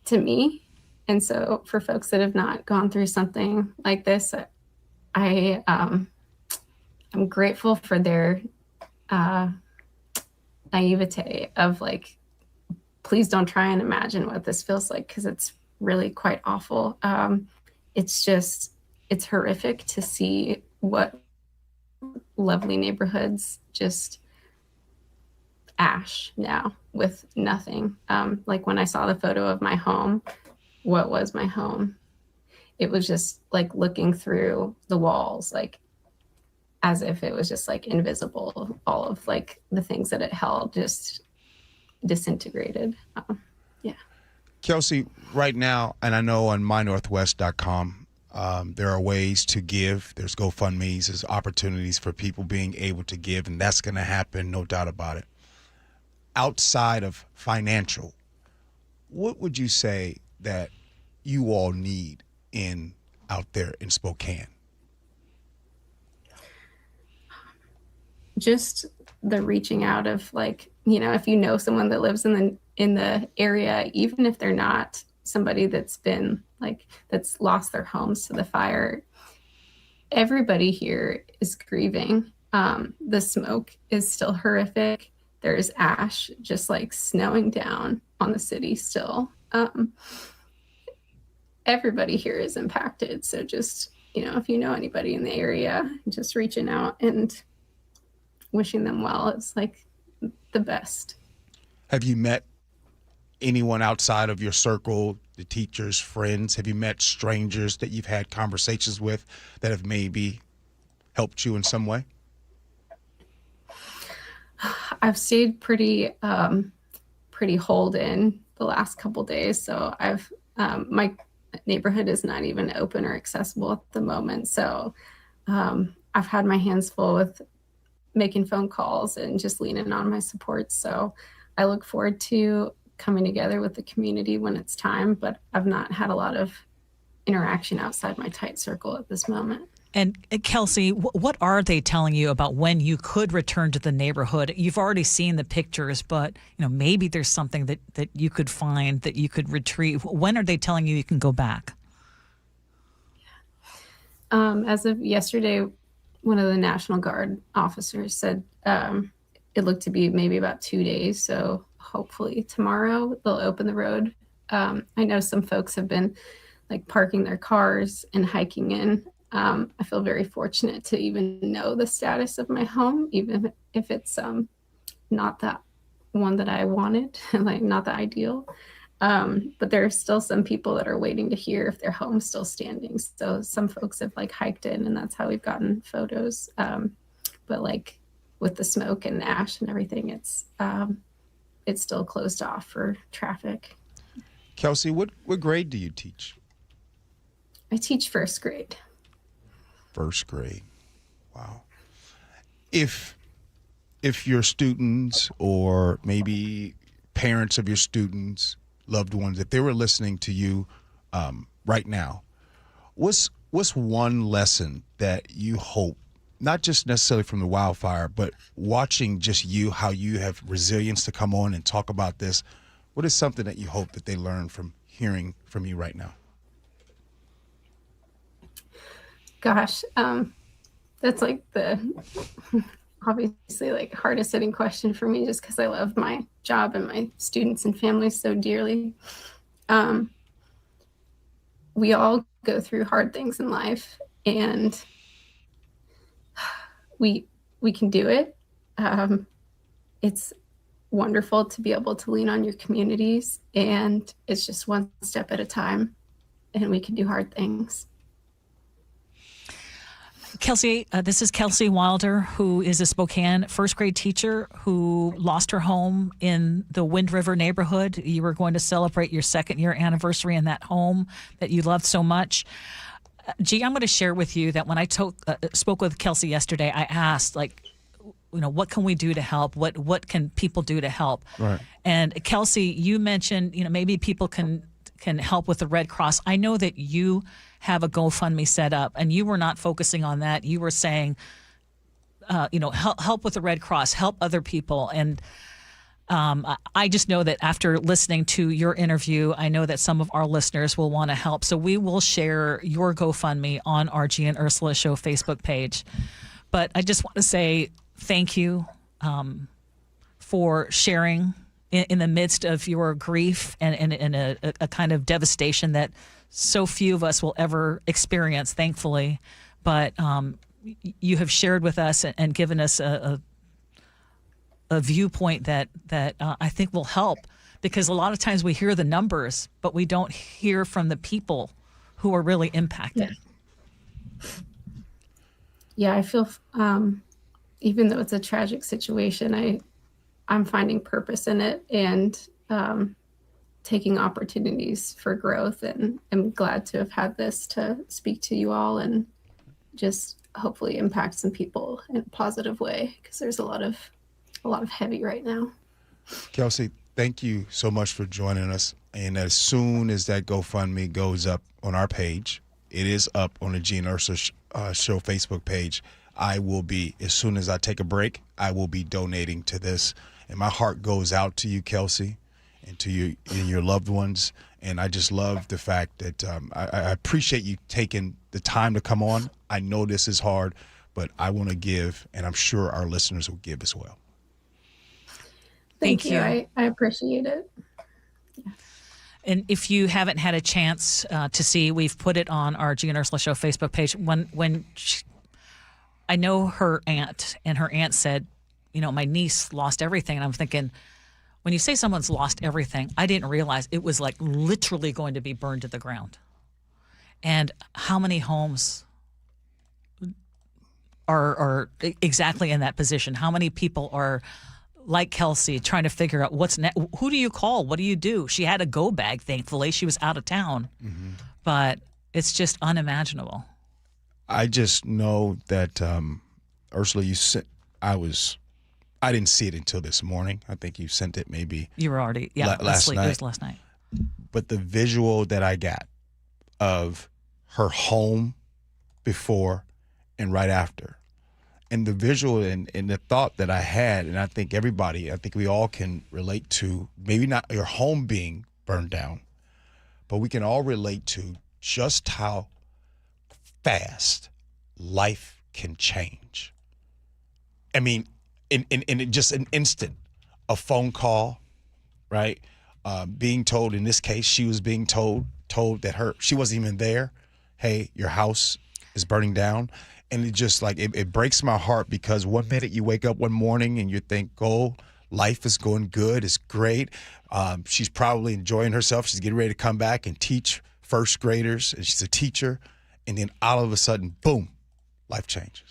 to me. And so for folks that have not gone through something like this, I'm grateful for their naivete of like, please don't try and imagine what this feels like, because it's really quite awful. It's horrific to see what lovely neighborhoods just ash now with nothing. Like when I saw the photo of my home, what was my home? It was just like looking through the walls, like as if it was just like invisible. All of like the things that it held just disintegrated. Yeah. Kelsey, right now, and I know on mynorthwest.com, there are ways to give. There's GoFundMe's, there's opportunities for people being able to give, and that's going to happen, no doubt about it. Outside of financial, what would you say that you all need out there in Spokane? Just the reaching out of like, if you know someone that lives in the area, even if they're not somebody that's been like, that's lost their homes to the fire, everybody here is grieving. The smoke is still horrific. There's ash just like snowing down on the city still. Everybody here is impacted. So just, if you know anybody in the area, just reaching out and wishing them well is like the best. Have you met anyone outside of your circle, the teachers, friends? Have you met strangers that you've had conversations with that have maybe helped you in some way? I've stayed pretty holed in the last couple days. So my neighborhood is not even open or accessible at the moment. So I've had my hands full with making phone calls and just leaning on my support. So I look forward to coming together with the community when it's time, but I've not had a lot of interaction outside my tight circle at this moment. And Kelsey, what are they telling you about when you could return to the neighborhood? You've already seen the pictures, but maybe there's something that you could find that you could retrieve. When are they telling you can go back? As of yesterday, one of the National Guard officers said it looked to be maybe about 2 days. So hopefully tomorrow they'll open the road. I know some folks have been like parking their cars and hiking in. I feel very fortunate to even know the status of my home, even if it's not that one that I wanted, like not the ideal. But there are still some people that are waiting to hear if their home's still standing. So some folks have like hiked in, and that's how we've gotten photos. But like with the smoke and ash and everything, it's still closed off for traffic. Kelsey, what grade do you teach? I teach first grade. First grade. Wow. If your students or maybe parents of your students, loved ones, if they were listening to you right now, what's one lesson that you hope, not just necessarily from the wildfire, but watching just you, how you have resilience to come on and talk about this, what is something that you hope that they learn from hearing from you right now? Gosh, that's like the obviously like hardest hitting question for me, just because I love my job and my students and families so dearly. We all go through hard things in life, and we can do it. It's wonderful to be able to lean on your communities, and it's just one step at a time, and we can do hard things. Kelsey, this is Kelsey Wilder, who is a Spokane first grade teacher who lost her home in the Wind River neighborhood. You were going to celebrate your 2nd year anniversary in that home that you loved so much. Gee, I'm going to share with you that when I spoke with Kelsey yesterday, I asked, what can we do to help? What can people do to help? Right. And Kelsey, you mentioned, maybe people can help with the Red Cross. I know that you have a GoFundMe set up, and you were not focusing on that. You were saying, help with the Red Cross, help other people. And I just know that after listening to your interview, I know that some of our listeners will want to help. So we will share your GoFundMe on our Gee and Ursula Show Facebook page. But I just want to say thank you for sharing in the midst of your grief and a kind of devastation that so few of us will ever experience, thankfully. But you have shared with us and given us viewpoint that I think will help, because a lot of times we hear the numbers, but we don't hear from the people who are really impacted. Yeah, I feel even though it's a tragic situation, I'm finding purpose in it and taking opportunities for growth, and I'm glad to have had this to speak to you all and just hopefully impact some people in a positive way, because there's a lot of heavy right now. Kelsey, thank you so much for joining us. And as soon as that GoFundMe goes up on our page, it is up on the Gee and Ursula Show Facebook page, I will be, as soon as I take a break, I will be donating to this. And my heart goes out to you, Kelsey, and to you and your loved ones. And I just love the fact that I appreciate you taking the time to come on. I know this is hard, but I want to give, and I'm sure our listeners will give as well. Thank you. I appreciate it. And if you haven't had a chance to see, we've put it on our Gee and Ursula Show Facebook page. I know her aunt, and her aunt said, my niece lost everything. And I'm thinking, when you say someone's lost everything, I didn't realize it was like literally going to be burned to the ground. And how many homes are exactly in that position? How many people are like Kelsey trying to figure out what's next? Who do you call? What do you do? She had a go bag, thankfully. She was out of town. Mm-hmm. But it's just unimaginable. I just know that, Ursula, I didn't see it until this morning. I think you sent it maybe. You were already, last night. It was last night. But the visual that I got of her home before and right after, and the visual and the thought that I had, and I think we all can relate to, maybe not your home being burned down, but we can all relate to just how fast life can change. I mean, in just an instant, a phone call, right? Being told, in this case, she was being told that she wasn't even there. Hey, your house is burning down. And it just it breaks my heart, because one minute you wake up one morning and you think, life is going good, it's great. She's probably enjoying herself. She's getting ready to come back and teach first graders, and she's a teacher. And then all of a sudden, boom, life changes.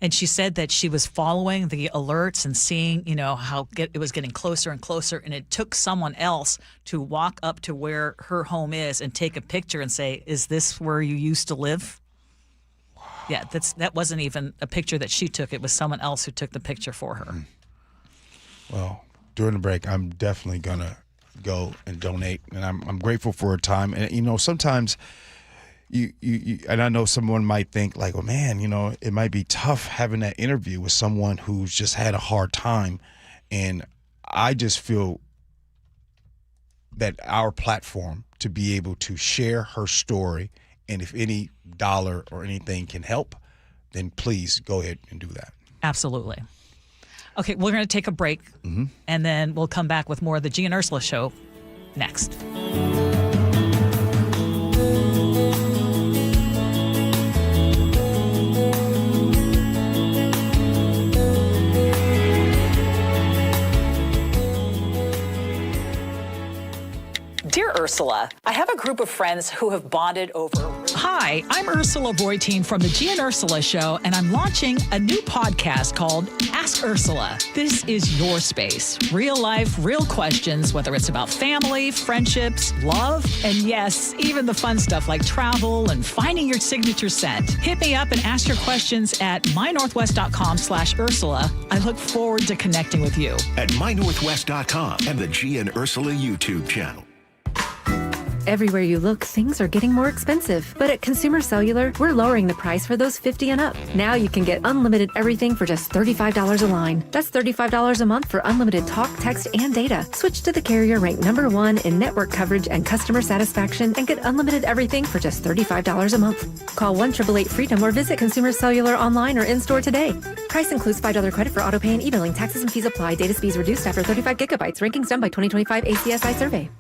And she said that she was following the alerts and seeing, how it was getting closer and closer. And it took someone else to walk up to where her home is and take a picture and say, "Is this where you used to live?" Wow. Yeah, that wasn't even a picture that she took. It was someone else who took the picture for her. Well, during the break, I'm definitely going to go and donate. And I'm grateful for her time. And, sometimes you and I know someone might think well, man, it might be tough having that interview with someone who's just had a hard time. And I just feel that our platform to be able to share her story, and if any dollar or anything can help, then please go ahead and do that. Absolutely. Okay, we're going to take a break, and then we'll come back with more of the Gee and Ursula Show next. Dear Ursula, I have a group of friends who have bonded over... Hi, I'm Ursula Reutin from the Gee and Ursula Show, and I'm launching a new podcast called Ask Ursula. This is your space. Real life, real questions, whether it's about family, friendships, love, and yes, even the fun stuff like travel and finding your signature scent. Hit me up and ask your questions at mynorthwest.com/Ursula. I look forward to connecting with you. At mynorthwest.com and the Gee and Ursula YouTube channel. Everywhere you look, things are getting more expensive. But at Consumer Cellular, we're lowering the price for those 50 and up. Now you can get unlimited everything for just $35 a line. That's $35 a month for unlimited talk, text, and data. Switch to the carrier ranked #1 in network coverage and customer satisfaction and get unlimited everything for just $35 a month. Call 1-888-FREEDOM or visit Consumer Cellular online or in-store today. Price includes $5 credit for auto pay and e-billing. Taxes and fees apply. Data speeds reduced after 35 gigabytes. Rankings done by 2025 ACSI survey.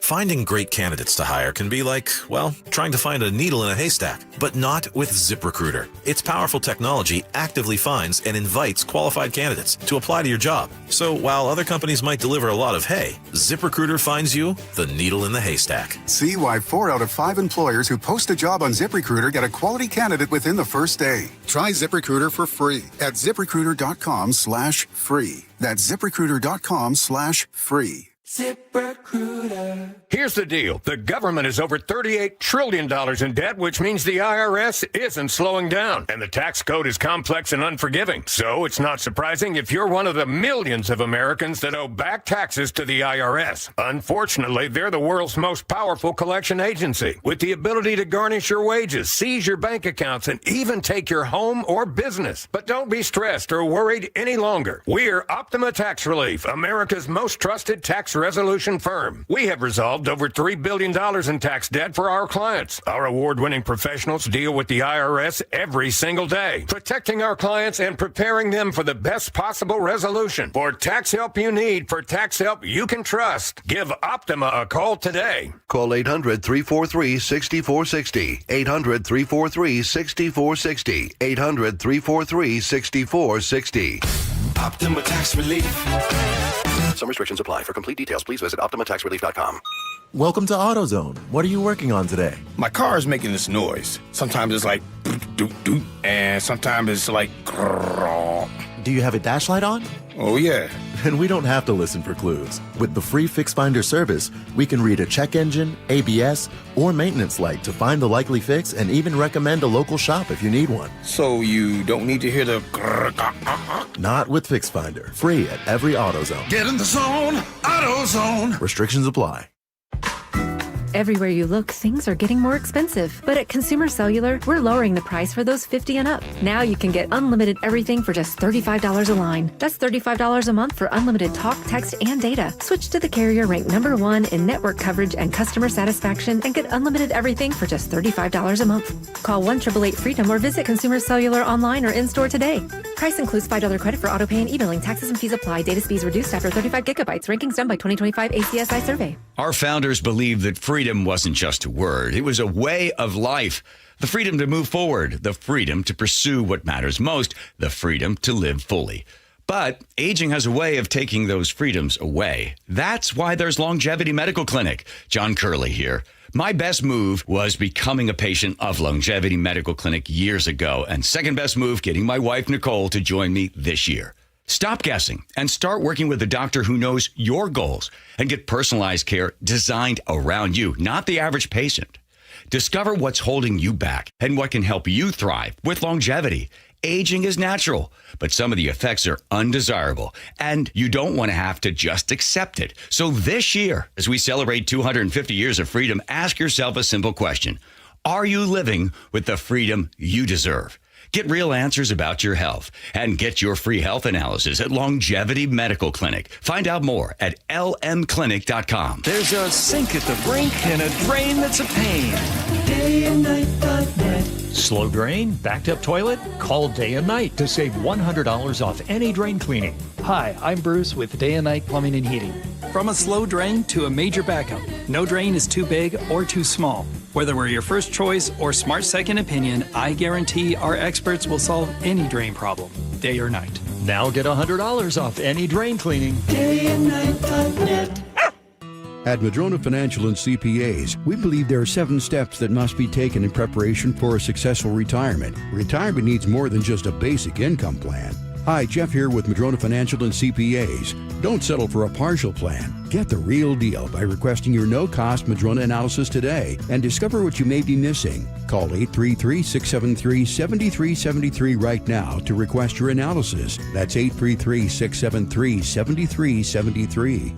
Finding great candidates to hire can be like, well, trying to find a needle in a haystack, but not with ZipRecruiter. Its powerful technology actively finds and invites qualified candidates to apply to your job. So while other companies might deliver a lot of hay, ZipRecruiter finds you the needle in the haystack. See why 4 out of 5 employers who post a job on ZipRecruiter get a quality candidate within the first day. Try ZipRecruiter for free at ZipRecruiter.com/free. That's ZipRecruiter.com/free. ZipRecruiter. Here's the deal. The government is over $38 trillion in debt, which means the IRS isn't slowing down. And the tax code is complex and unforgiving. So it's not surprising if you're one of the millions of Americans that owe back taxes to the IRS. Unfortunately, they're the world's most powerful collection agency, with the ability to garnish your wages, seize your bank accounts, and even take your home or business. But don't be stressed or worried any longer. We're Optima Tax Relief, America's most trusted tax resolution firm. We have resolved over $3 billion in tax debt for our clients. Our award-winning professionals deal with the IRS every single day, protecting our clients and preparing them for the best possible resolution. For tax help you need, for tax help you can trust, give Optima a call today. Call 800-343-6460. 800-343-6460. 800-343-6460. Optima Tax Relief. Some restrictions apply. For complete details, please visit OptimaTaxRelief.com. Welcome to AutoZone. What are you working on today? My car is making this noise. Sometimes it's like doot doot, and sometimes it's like grrr. Do you have a dash light on? Oh yeah. Then we don't have to listen for clues. With the free Fix Finder service, we can read a check engine, ABS, or maintenance light to find the likely fix and even recommend a local shop if you need one. So you don't need to hear the grrr. Not with Fix Finder. Free at every AutoZone. Get in the zone, AutoZone. Restrictions apply. Everywhere you look, things are getting more expensive. But at Consumer Cellular, we're lowering the price for those 50 and up. Now you can get unlimited everything for just $35 a line. That's $35 a month for unlimited talk, text, and data. Switch to the carrier ranked #1 in network coverage and customer satisfaction and get unlimited everything for just $35 a month. Call 1-888-FREEDOM or visit Consumer Cellular online or in-store today. Price includes $5 credit for auto pay and e-billing. Taxes and fees apply. Data speeds reduced after 35 gigabytes. Rankings done by 2025 ACSI survey. Our founders believed that freedom wasn't just a word. It was a way of life. The freedom to move forward, the freedom to pursue what matters most, the freedom to live fully. But aging has a way of taking those freedoms away. That's why there's Longevity Medical Clinic. John Curley here. My best move was becoming a patient of Longevity Medical Clinic years ago, and second best move, getting my wife Nicole to join me this year. Stop guessing and start working with a doctor who knows your goals and get personalized care designed around you, not the average patient. Discover what's holding you back and what can help you thrive with longevity. Aging is natural, but some of the effects are undesirable, and you don't want to have to just accept it. So this year, as we celebrate 250 years of freedom, ask yourself a simple question. Are you living with the freedom you deserve? Get real answers about your health and get your free health analysis at Longevity Medical Clinic. Find out more at lmclinic.com. There's a sink at the brink and a drain that's a pain. DayandNight.net. Slow drain? Backed up toilet? Call Day and Night to save $100 off any drain cleaning. Hi, I'm Bruce with Day and Night Plumbing and Heating. From a slow drain to a major backup, no drain is too big or too small. Whether we're your first choice or smart second opinion, I guarantee our experts will solve any drain problem, day or night. Now get $100 off any drain cleaning. DayandNight.net. At Madrona Financial and CPAs, we believe there are 7 steps that must be taken in preparation for a successful retirement. Retirement needs more than just a basic income plan. Hi, Jeff here with Madrona Financial and CPAs. Don't settle for a partial plan. Get the real deal by requesting your no-cost Madrona analysis today and discover what you may be missing. Call 833-673-7373 right now to request your analysis. That's 833-673-7373.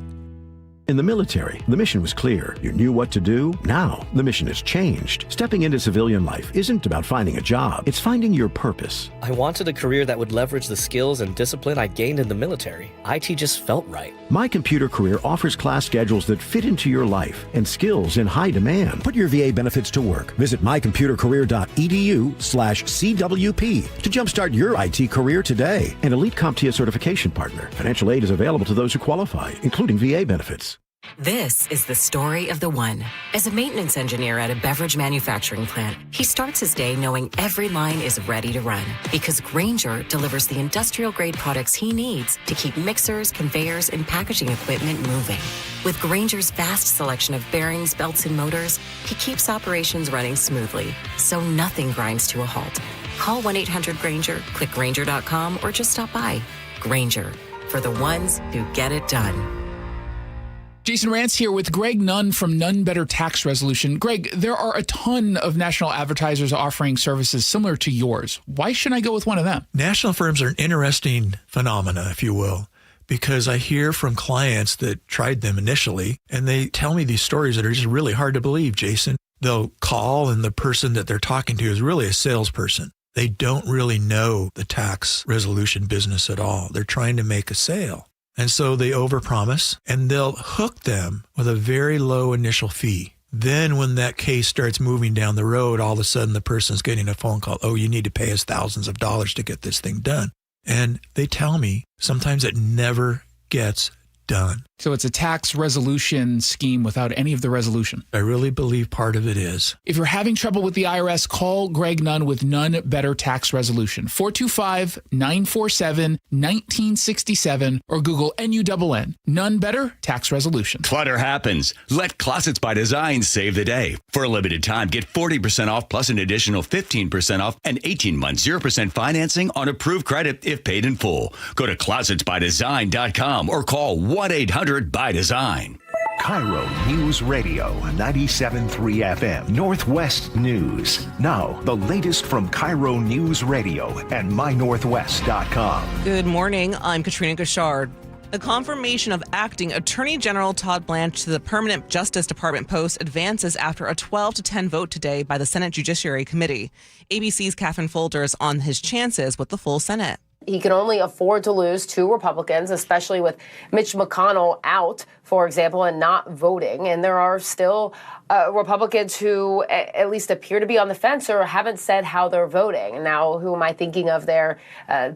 In the military, the mission was clear. You knew what to do. Now, the mission has changed. Stepping into civilian life isn't about finding a job. It's finding your purpose. I wanted a career that would leverage the skills and discipline I gained in the military. IT just felt right. My Computer Career offers class schedules that fit into your life and skills in high demand. Put your VA benefits to work. Visit mycomputercareer.edu/CWP to jumpstart your IT career today. An elite CompTIA certification partner. Financial aid is available to those who qualify, including VA benefits. This is the story of the one. As a maintenance engineer at a beverage manufacturing plant, he starts his day knowing every line is ready to run because Grainger delivers the industrial-grade products he needs to keep mixers, conveyors, and packaging equipment moving. With Grainger's vast selection of bearings, belts, and motors, he keeps operations running smoothly, so nothing grinds to a halt. Call 1-800-GRAINGER, click Grainger.com, or just stop by. Grainger, for the ones who get it done. Jason Rantz here with Greg Nunn from None Better Tax Resolution. Greg, there are a ton of national advertisers offering services similar to yours. Why shouldn't I go with one of them? National firms are an interesting phenomena, if you will, because I hear from clients that tried them initially, and they tell me these stories that are just really hard to believe, Jason. They'll call, and the person that they're talking to is really a salesperson. They don't really know the tax resolution business at all. They're trying to make a sale. And so they overpromise, and they'll hook them with a very low initial fee. Then when that case starts moving down the road, all of a sudden the person's getting a phone call, oh, you need to pay us thousands of dollars to get this thing done. And they tell me sometimes it never gets done. So it's a tax resolution scheme without any of the resolution. I really believe part of it is. If you're having trouble with the IRS, call Greg Nunn with None Better Tax Resolution. 425-947-1967 or Google NUNN. None Better Tax Resolution. Clutter happens. Let Closets by Design save the day. For a limited time, get 40% off plus an additional 15% off and 18 months 0% financing on approved credit if paid in full. Go to closetsbydesign.com or call 1-800-BY-DESIGN. KIRO News Radio 97.3 FM Northwest News. Now, the latest from KIRO News Radio and mynorthwest.com. Good morning. I'm Katrina Gashard. The confirmation of acting Attorney General Todd Blanche to the permanent Justice Department post advances after a 12-10 vote today by the Senate Judiciary Committee. ABC's Catherine Folders on his chances with the full Senate. He can only afford to lose 2 Republicans, especially with Mitch McConnell out, for example, and not voting. And there are still Republicans who at least appear to be on the fence or haven't said how they're voting. And now, who am I thinking of there?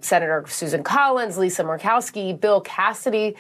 Senator Susan Collins, Lisa Murkowski, Bill Cassidy,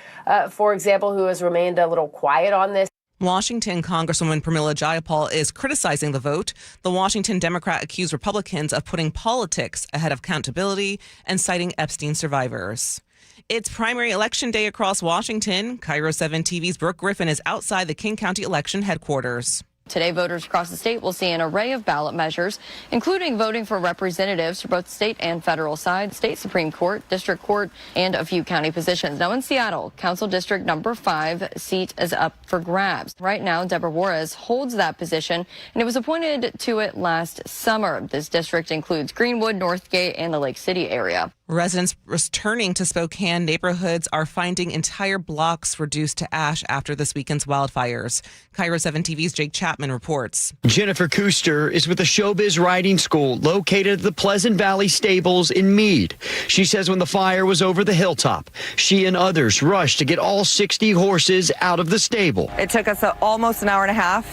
for example, who has remained a little quiet on this. Washington Congresswoman Pramila Jayapal is criticizing the vote. The Washington Democrat accused Republicans of putting politics ahead of accountability and citing Epstein survivors. It's primary election day across Washington. KIRO 7 TV's Brooke Griffin is outside the King County election headquarters. Today, voters across the state will see an array of ballot measures, including voting for representatives for both state and federal sides, state Supreme Court, district court, and a few county positions. Now in Seattle, Council District number 5 seat is up for grabs. Right now, Deborah Juarez holds that position, and it was appointed to it last summer. This district includes Greenwood, Northgate, and the Lake City area. Residents returning to Spokane neighborhoods are finding entire blocks reduced to ash after this weekend's wildfires. KIRO 7 TV's Jake Chapman reports. Jennifer Kuster is with the Showbiz Riding School located at the Pleasant Valley Stables in Meade. She says when the fire was over the hilltop, she and others rushed to get all 60 horses out of the stable. It took us almost an hour and a half,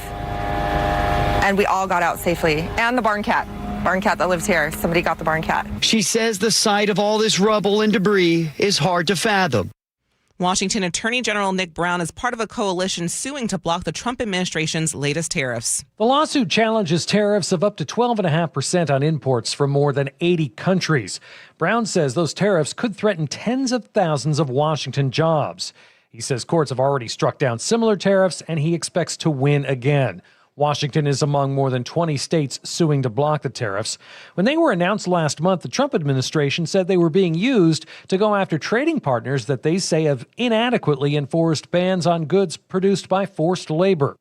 and we all got out safely, and the barn cat that lives here. Somebody got the barn cat. She says the sight of all this rubble and debris is hard to fathom. Washington Attorney General Nick Brown is part of a coalition suing to block the Trump administration's latest tariffs. The lawsuit challenges tariffs of up to 12.5% on imports from more than 80 countries. Brown says those tariffs could threaten tens of thousands of Washington jobs. He says courts have already struck down similar tariffs, and he expects to win again. Washington is among more than 20 states suing to block the tariffs. When they were announced last month, the Trump administration said they were being used to go after trading partners that they say have inadequately enforced bans on goods produced by forced labor.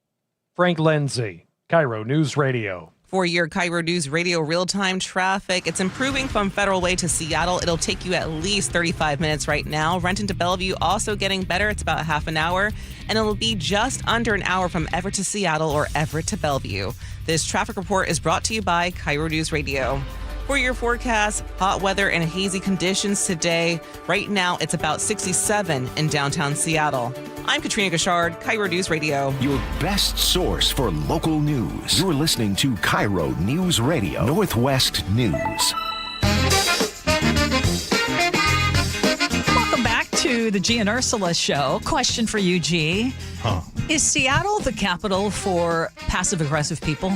Frank Lindsay, KIRO News Radio. For your KIRO News Radio real-time traffic, it's improving from Federal Way to Seattle. It'll take you at least 35 minutes right now. Renton to Bellevue also getting better. It's about half an hour. And it'll be just under an hour from Everett to Seattle or Everett to Bellevue. This traffic report is brought to you by KIRO News Radio. For your forecast, hot weather and hazy conditions today. Right now, it's about 67 in downtown Seattle. I'm Katrina Gashard, KIRO News Radio. Your best source for local news. You're listening to KIRO News Radio, Northwest News. Welcome back to the Gee and Ursula Show. Question for you, Gee. Is Seattle the capital for passive-aggressive people?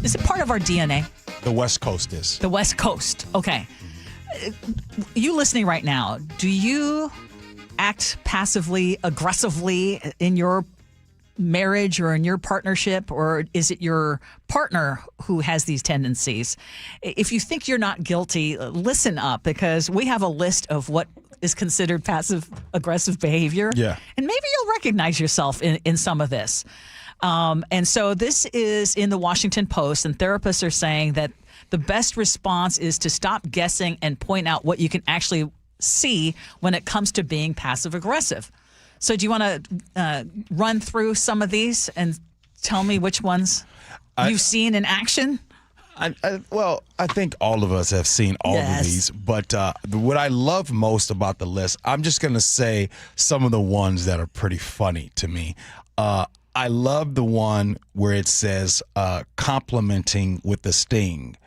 Is it part of our DNA? The West Coast is. The West Coast. Okay. You listening right now, do you act passively, aggressively in your marriage or in your partnership, or is it your partner who has these tendencies? If you think you're not guilty, listen up, because we have a list of what is considered passive-aggressive behavior. Yeah. And maybe you'll recognize yourself in some of this. And so this is in the Washington Post, and therapists are saying that the best response is to stop guessing and point out what you can actually see when it comes to being passive-aggressive. So do you want to run through some of these and tell me which ones you've seen in action? I think all of us have seen all of these, but what I love most about the list, I'm just going to say some of the ones that are pretty funny to me. I love the one where it says complimenting with a sting.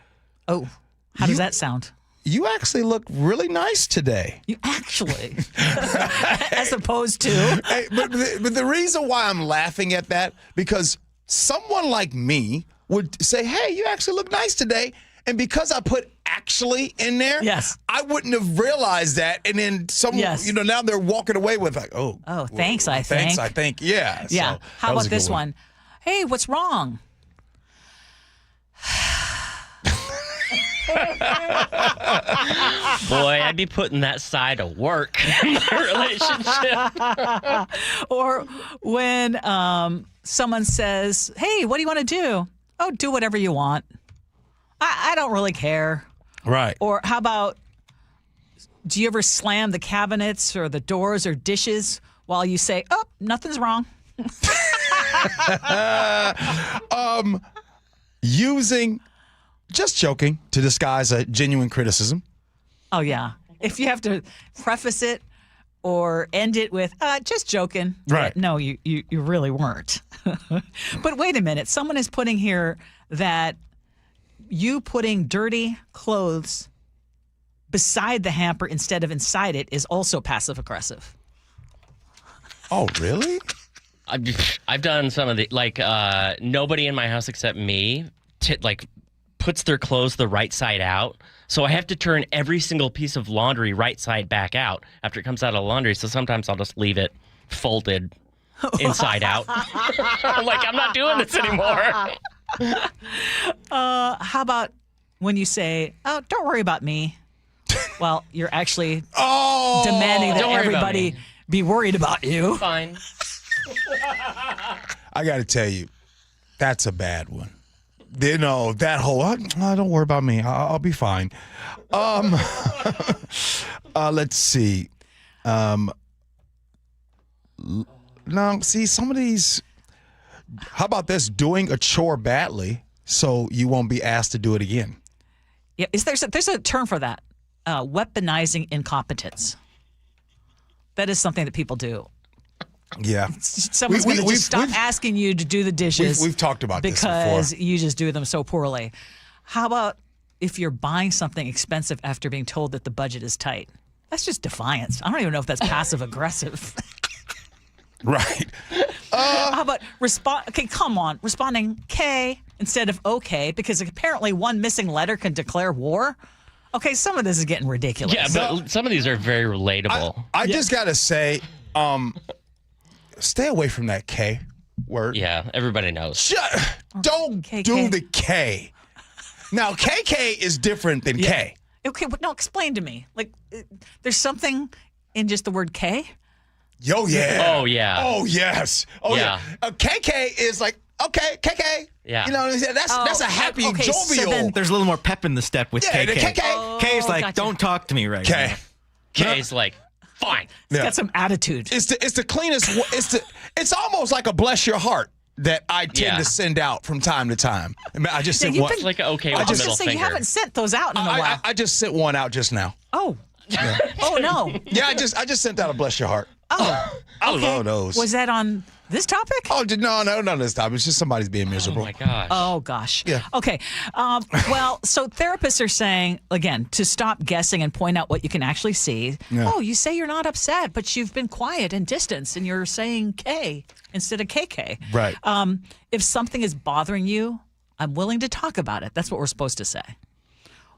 Oh, how does that sound? You actually look really nice today. You actually, as opposed to. Hey, but the reason why I'm laughing at that, because someone like me would say, hey, you actually look nice today. And because I put actually in there, I wouldn't have realized that. And then now they're walking away with like, thanks, I think. Thanks, I think. Yeah. Yeah. So how about this one? Hey, what's wrong? Boy, I'd be putting that side of work in the relationship. Or when someone says, hey, what do you want to do? Oh, do whatever you want. I don't really care. Right. Or how about, do you ever slam the cabinets or the doors or dishes while you say, oh, nothing's wrong? Just joking to disguise a genuine criticism. Oh, yeah. If you have to preface it or end it with, just joking. Right. No, you really weren't. But wait a minute. Someone is putting here that you putting dirty clothes beside the hamper instead of inside it is also passive-aggressive. Oh, really? I've done some of the, nobody in my house except me, puts their clothes the right side out. So I have to turn every single piece of laundry right side back out after it comes out of laundry. So sometimes I'll just leave it folded inside out. I'm not doing this anymore. How about when you say, oh, don't worry about me? Well, you're actually demanding that everybody be worried about you. Fine. I got to tell you, that's a bad one. That whole, don't worry about me. I'll be fine. Let's see. See, some of these, how about this? Doing a chore badly so you won't be asked to do it again. Yeah, there's a term for that. Weaponizing incompetence. That is something that people do. Yeah. Someone's going to just stop asking you to do the dishes. We've talked about this before. Because you just do them so poorly. How about if you're buying something expensive after being told that the budget is tight? That's just defiance. I don't even know if that's passive-aggressive. Right. How about responding K instead of okay, because apparently one missing letter can declare war? Okay, some of this is getting ridiculous. Yeah, but some of these are very relatable. I just got to say, stay away from that K word. Yeah, everybody knows. Don't do the K. Now, KK is different than K. Okay, but no, explain to me. There's something in just the word K? Yo, yeah. Oh, yeah. Oh, yes. Oh, yeah. KK is like, okay, KK. Yeah. You know what I'm saying? That's a happy, jovial. So there's a little more pep in the step with KK. The KK. K is like, don't talk to me right now. K is like, fine. It's got some attitude. It's the cleanest. It's almost like a bless your heart that I tend to send out from time to time. I just sent one. It's like an okay with I the was middle just say finger. you haven't sent those out in a while. I just sent one out just now. Oh. Yeah. Oh no. Yeah, I just sent out a bless your heart. Oh. I Okay. love those. Was that on This topic? Oh, no, not this topic. It's just somebody's being miserable. Oh, my gosh. Oh, gosh. Yeah. Okay. Well, so therapists are saying, again, to stop guessing and point out what you can actually see. Yeah. Oh, you say you're not upset, but you've been quiet and distant, and you're saying K instead of KK. Right. If something is bothering you, I'm willing to talk about it. That's what we're supposed to say.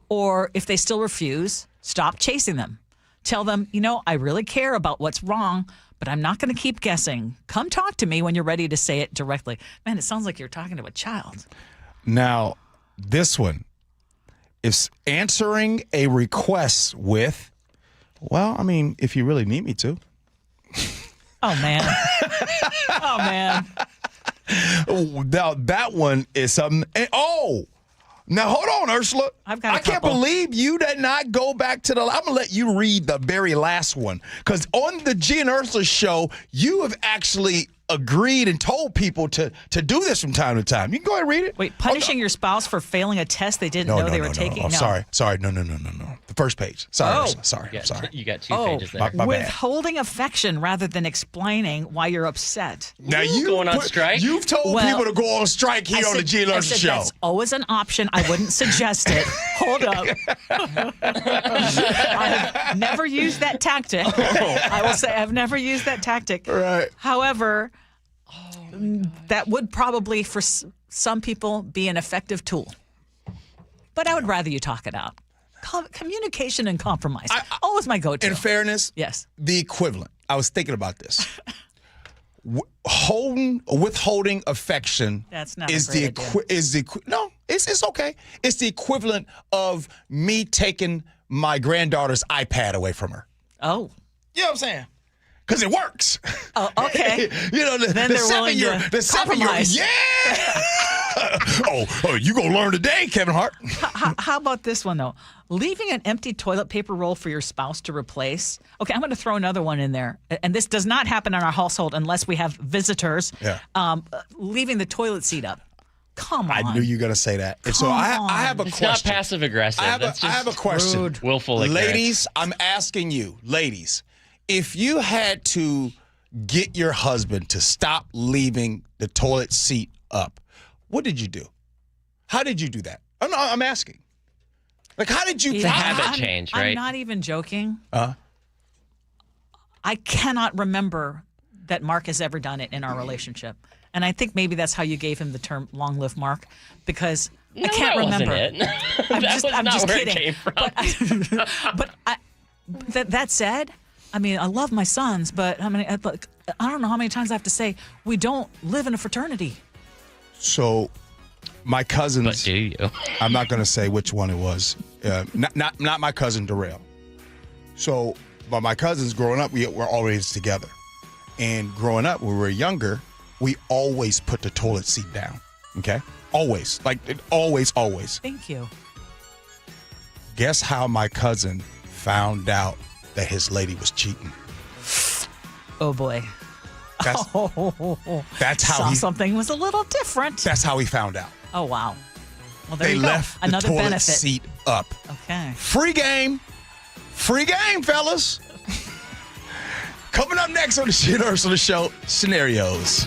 Or if they still refuse, stop chasing them. Tell them, I really care about what's wrong, but I'm not going to keep guessing. Come talk to me when you're ready to say it directly. Man, it sounds like you're talking to a child. Now, this one is answering a request with, well, I mean, if you really need me to. Oh, man. Oh, man. Now, that one is something. Now, hold on, Ursula. I can't believe you did not go back to I'm going to let you read the very last one. Because on the Gee and Ursula Show, you have actually agreed and told people to do this from time to time. You can go ahead and read it. Wait, punishing your spouse for failing a test they didn't know they were taking? Oh, sorry. No. The first page. Sorry, Ursula. Sorry. Sorry. You got 2 pages there. My bad. Withholding affection rather than explaining why you're upset. Now going on strike? You've told people to go on strike here on the Gee and Ursula Show. That's always an option. I wouldn't suggest it. Hold up. I have never used that tactic. I will say I've never used that tactic. Right. However, that would probably, for some people, be an effective tool. But I would rather you talk it out. Communication and compromise. Always my go-to. In fairness, yes, the equivalent. I was thinking about this. Withholding affection. That's not a great idea. No, it's okay. It's the equivalent of me taking my granddaughter's iPad away from her. Oh. You know what I'm saying? Because it works. Oh, okay. The 7-year, yeah. oh, you gonna learn today, Kevin Hart. How about this one though? Leaving an empty toilet paper roll for your spouse to replace. Okay, I'm going to throw another one in there, and this does not happen in our household unless we have visitors. Yeah. Leaving the toilet seat up. Come on. I knew you were going to say that. And so I have a question. It's not passive aggressive. I have a question. Rude. Willful ignorance. Ladies, I'm asking you, if you had to get your husband to stop leaving the toilet seat up, what did you do? How did you do that? I'm asking. Like, how did you... It's a habit change, right? I'm not even joking. I cannot remember that Mark has ever done it in our relationship. And I think maybe that's how you gave him the term "long live Mark," because I can't remember. I'm just kidding. It came from. But that said, I mean, I love my sons, but I don't know how many times I have to say we don't live in a fraternity. So, my cousins. But do you? I'm not going to say which one it was. Not my cousin Darrell. So, but my cousins growing up, we were always together, and growing up when we were younger, we always put the toilet seat down. Okay, always, always. Thank you. Guess how my cousin found out that his lady was cheating? Oh boy. That's how something was a little different. That's how he found out. Oh wow. Well, there they you go. left Another the toilet benefit. seat up. Okay. Free game, fellas. Coming up next on the Gee and Ursula Show, scenarios.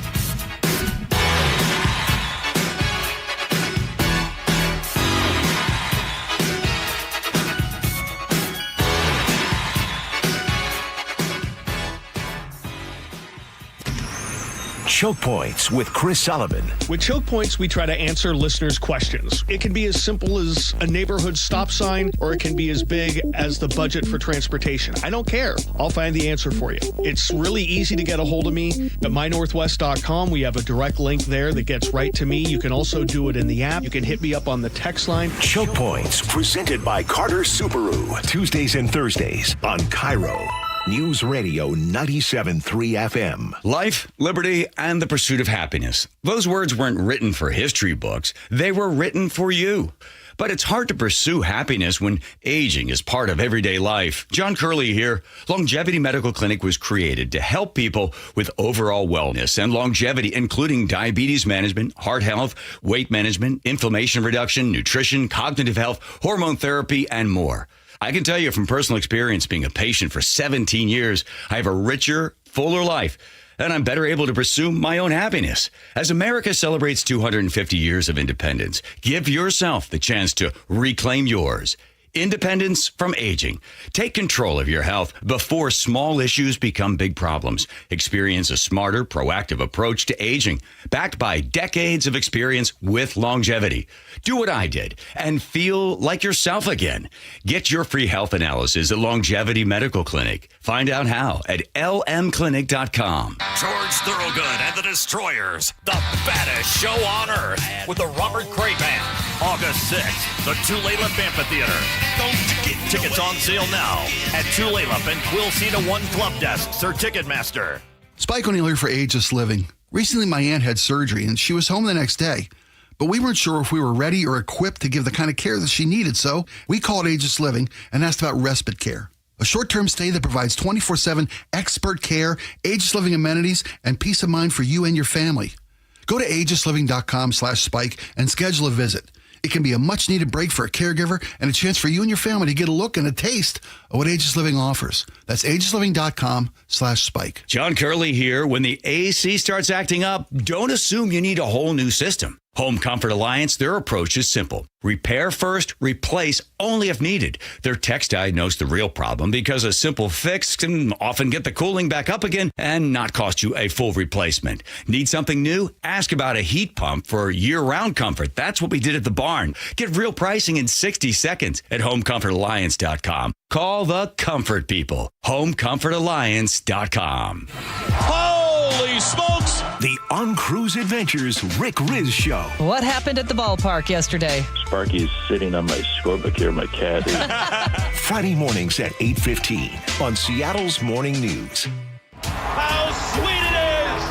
Choke Points with Chris Sullivan. With Choke Points, we try to answer listeners' questions. It can be as simple as a neighborhood stop sign, or it can be as big as the budget for transportation. I don't care. I'll find the answer for you. It's really easy to get a hold of me at mynorthwest.com. We have a direct link there that gets right to me. You can also do it in the app. You can hit me up on the text line. Choke Points, presented by Carter Subaru. Tuesdays and Thursdays on KIRO Newsradio 97.3 FM. Life, liberty, and the pursuit of happiness. Those words weren't written for history books. They were written for you. But it's hard to pursue happiness when aging is part of everyday life. John Curley here. Longevity Medical Clinic was created to help people with overall wellness and longevity, including diabetes management, heart health, weight management, inflammation reduction, nutrition, cognitive health, hormone therapy, and more. I can tell you from personal experience being a patient for 17 years, I have a richer, fuller life. and I'm better able to pursue my own happiness. As America celebrates 250 years of independence, give yourself the chance to reclaim yours. Independence from aging. Take control of your health before small issues become big problems. Experience a smarter, proactive approach to aging, backed by decades of experience with longevity. Do what I did and feel like yourself again. Get your free health analysis at Longevity Medical Clinic. Find out how at lmclinic.com. George Thorogood and the Destroyers, the baddest show on earth, with the Robert Cray Band. August 6th, the Tulalip Amphitheater. Don't get tickets on sale now at Tulalip and Quilcena One Club Desks or Ticketmaster. Spike O'Neill here for Ageless Living. Recently, my aunt had surgery and she was home the next day. But we weren't sure if we were ready or equipped to give the kind of care that she needed, so we called Ageless Living and asked about respite care. A short-term stay that provides 24/7 expert care, Ageless Living amenities, and peace of mind for you and your family. Go to agelessliving.com/spike and schedule a visit. It can be a much-needed break for a caregiver and a chance for you and your family to get a look and a taste of what Ageless Living offers. That's agelessliving.com/spike. John Curley here. When the AC starts acting up, don't assume you need a whole new system. Home Comfort Alliance, their approach is simple. Repair first, replace only if needed. Their techs diagnose the real problem because a simple fix can often get the cooling back up again and not cost you a full replacement. Need something new? Ask about a heat pump for year-round comfort. That's what we did at the barn. Get real pricing in 60 seconds at homecomfortalliance.com. Call the comfort people. homecomfortalliance.com. Holy smokes! The On Cruise Adventures Rick Riz Show. What happened at the ballpark yesterday? Sparky's sitting on my scorebook here, my cat. Friday mornings at 8:15 on Seattle's Morning News. How sweet it is!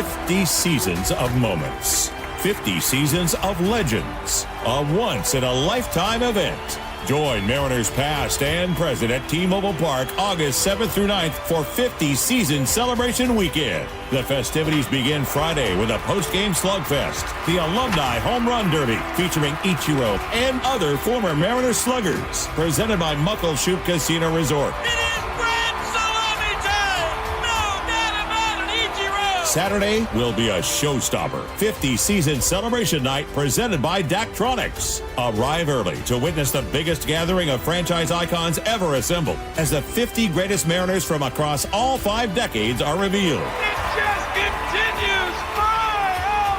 50 seasons of moments. 50 seasons of legends. A once-in-a-lifetime event. Join Mariners past and present at T-Mobile Park August 7th through 9th for 50 Season Celebration Weekend. The festivities begin Friday with a post-game slugfest, the Alumni Home Run Derby featuring Ichiro and other former Mariners sluggers, presented by Muckleshoot Casino Resort. Saturday will be a showstopper. 50 Season Celebration Night presented by Daktronics. Arrive early to witness the biggest gathering of franchise icons ever assembled as the 50 greatest Mariners from across all 5 decades are revealed. It just continues! Fire!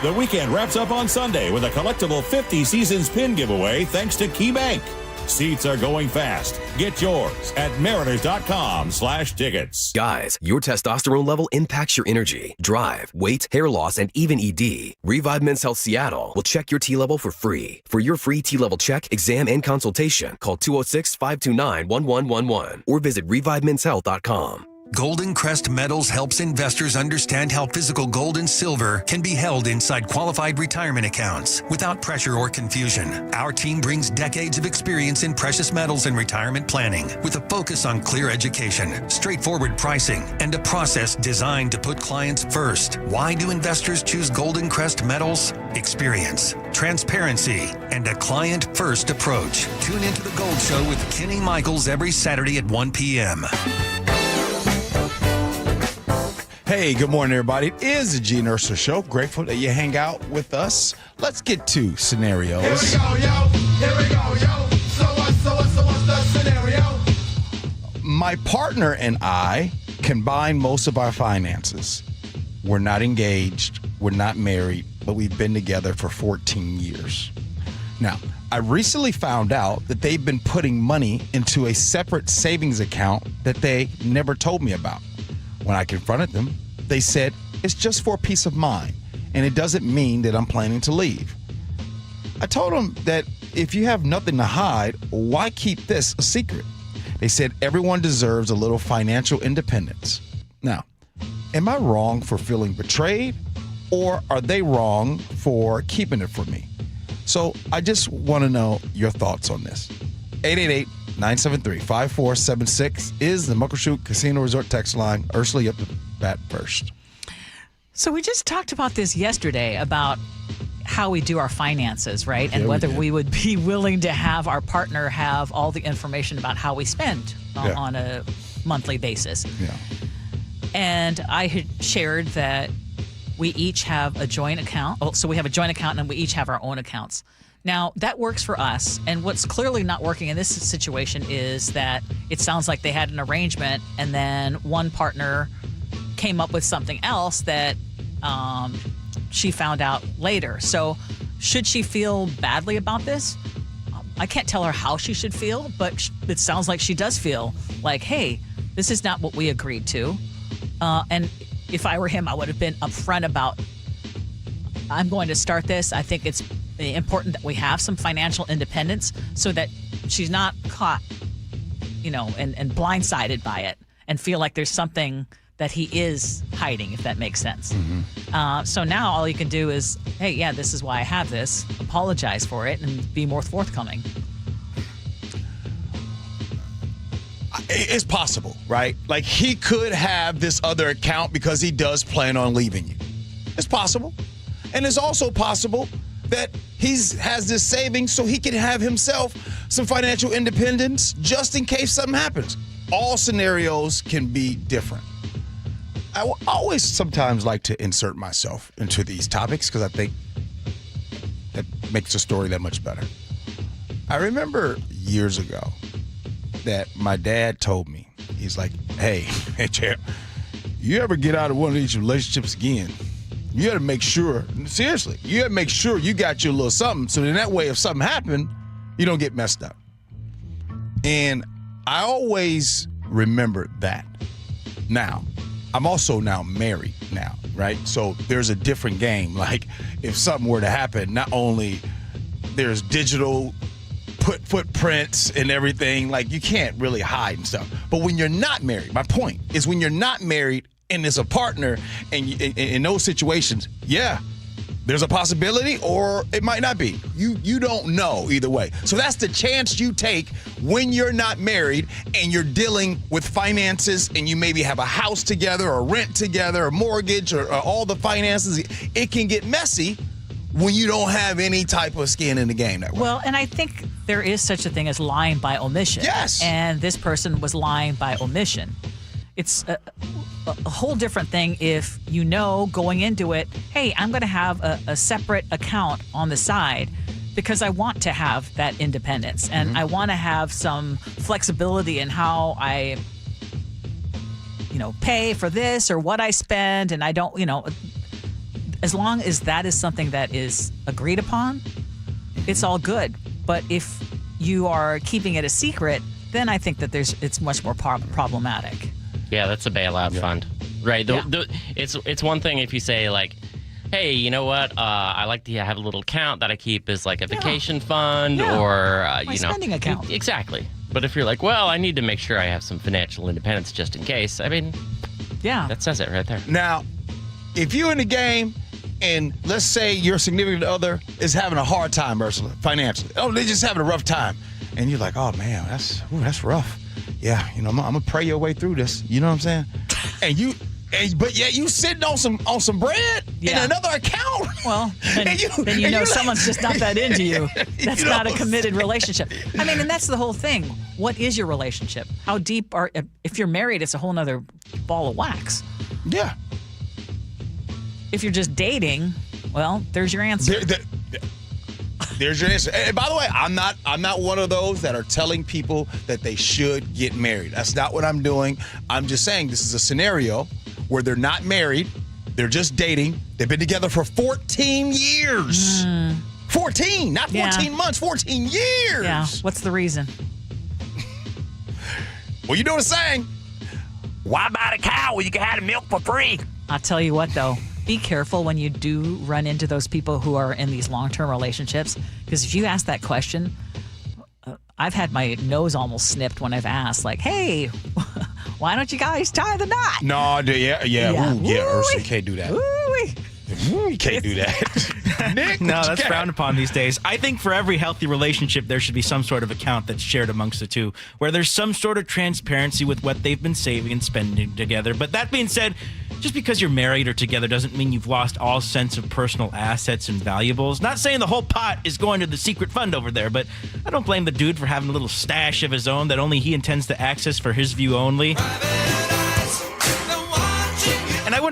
The weekend wraps up on Sunday with a collectible 50 Seasons pin giveaway thanks to KeyBank. Seats are going fast. Get yours at mariners.com/tickets. Guys, your testosterone level impacts your energy, drive, weight, hair loss, and even ED. Revive Men's Health Seattle will check your T level for free. For your free T level check, exam, and consultation, call 206-529-1111 or visit revivemenshealth.com. Golden Crest Metals helps investors understand how physical gold and silver can be held inside qualified retirement accounts without pressure or confusion. Our team brings decades of experience in precious metals and retirement planning with a focus on clear education, straightforward pricing, and a process designed to put clients first. Why do investors choose Golden Crest Metals? Experience, transparency, and a client-first approach. Tune into The Gold Show with Kenny Michaels every Saturday at 1 p.m. Hey, good morning, everybody. It is the Gee Ursula Show. Grateful that you hang out with us. Let's get to scenarios. Here we go, yo. Here we go, yo. So what's the scenario? My partner and I combine most of our finances. We're not engaged. We're not married, but we've been together for 14 years. Now, I recently found out that they've been putting money into a separate savings account that they never told me about. When I confronted them, they said, it's just for peace of mind, and it doesn't mean that I'm planning to leave. I told them that if you have nothing to hide, why keep this a secret? They said everyone deserves a little financial independence. Now, am I wrong for feeling betrayed, or are they wrong for keeping it from me? So I just want to know your thoughts on this. 888-973-5476 is the Muckleshoot Casino Resort text line. Ursula, you up to bat first. So we just talked about this yesterday about how we do our finances, right? And whether we would be willing to have our partner have all the information about how we spend on a monthly basis. Yeah. And I had shared that we each have a joint account. Oh, so we have a joint account and we each have our own accounts. Now, that works for us. And what's clearly not working in this situation is that it sounds like they had an arrangement and then one partner came up with something else that she found out later. So should she feel badly about this? I can't tell her how she should feel, but it sounds like she does feel like, hey, this is not what we agreed to. And if I were him, I would have been upfront about, I'm going to start this. I think it's important that we have some financial independence so that she's not caught, and blindsided by it and feel like there's something that he is hiding, if that makes sense. Mm-hmm. So now all you can do is, hey, yeah, this is why I have this. Apologize for it and be more forthcoming. It's possible, right? Like he could have this other account because he does plan on leaving you. It's possible. And it's also possible that he has this savings so he can have himself some financial independence just in case something happens. All scenarios can be different. I always sometimes like to insert myself into these topics because I think that makes the story that much better. I remember years ago that my dad told me, he's like, hey, champ, you ever get out of one of these relationships again, you got to make sure, seriously, you got to make sure you got your little something so that way if something happened, you don't get messed up. And I always remember that. Now, I'm also now married now, right? So there's a different game. Like if something were to happen, not only there's digital footprints and everything, like you can't really hide and stuff. But when you're not married, my point is when you're not married and there's a partner and in those situations, yeah, there's a possibility or it might not be. You don't know either way. So that's the chance you take when you're not married and you're dealing with finances and you maybe have a house together or rent together or mortgage or all the finances. It can get messy when you don't have any type of skin in the game that way. Well, and I think there is such a thing as lying by omission. Yes. And this person was lying by omission. It's a whole different thing if you know going into it, hey, I'm going to have a separate account on the side because I want to have that independence and I want to have some flexibility in how I, pay for this or what I spend. And I don't, as long as that is something that is agreed upon, it's all good. But if you are keeping it a secret, then I think that it's much more problematic. Yeah, that's a bailout fund, right? It's one thing if you say like, hey, you know what? I like to have a little account that I keep as like a vacation fund or my spending account. Exactly. But if you're like, well, I need to make sure I have some financial independence just in case. I mean, that says it right there. Now, if you're in the game and let's say your significant other is having a hard time, Ursula, financially. Oh, they're just having a rough time. And you're like, oh, man, that's rough. Yeah, I'm gonna pray your way through this. You know what I'm saying? But yet you sitting on some bread in another account. Well, then someone's just not that into you. That's not a committed relationship. I mean, and that's the whole thing. What is your relationship? How deep if you're married, it's a whole nother ball of wax. Yeah. If you're just dating, well, there's your answer. There's your answer. And by the way, I'm not one of those that are telling people that they should get married. That's not what I'm doing. I'm just saying this is a scenario where they're not married. They're just dating. They've been together for 14 years. 14, not 14 months, 14 years. Yeah. What's the reason? Well, you know what I'm saying. Why buy the cow when you can have the milk for free? I'll tell you what, though. Be careful when you do run into those people who are in these long-term relationships. Because if you ask that question, I've had my nose almost snipped when I've asked, like, hey, why don't you guys tie the knot? No, Ursula, you can't do that. You can't do that. Nick, no, that's frowned upon these days. I think for every healthy relationship, there should be some sort of account that's shared amongst the two, where there's some sort of transparency with what they've been saving and spending together. But that being said, just because you're married or together doesn't mean you've lost all sense of personal assets and valuables. Not saying the whole pot is going to the secret fund over there, but I don't blame the dude for having a little stash of his own that only he intends to access for his view only.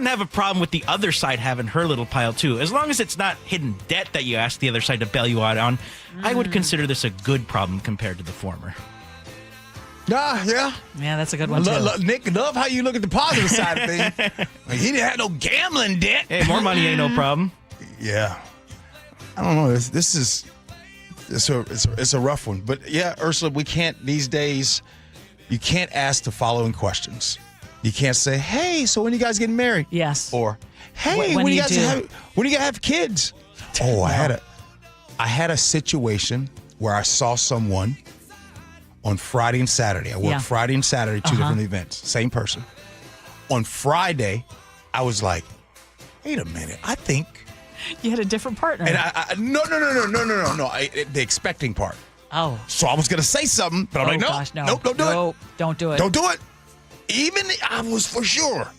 wouldn't have a problem with the other side having her little pile too. As long as it's not hidden debt that you ask the other side to bail you out on, I would consider this a good problem compared to the former. Yeah, that's a good one too. Nick, love how you look at the positive side of things. Like, he didn't have no gambling debt. Hey, more money ain't no problem. Yeah, I don't know. It's a rough one, but yeah, Ursula, we can't these days. You can't ask the following questions. You can't say, "Hey, so when you guys getting married?" Yes. Or, "Hey, when you guys have kids?" Oh, I had a situation where I saw someone on Friday and Saturday. I worked Friday and Saturday, two different events. Same person. On Friday, I was like, wait a minute. I think you had a different partner. And no. The expecting part. Oh. So I was going to say something, but I'm like, no. Gosh, no. Nope, don't do it. Don't do it. Don't do it. Even I was for sure.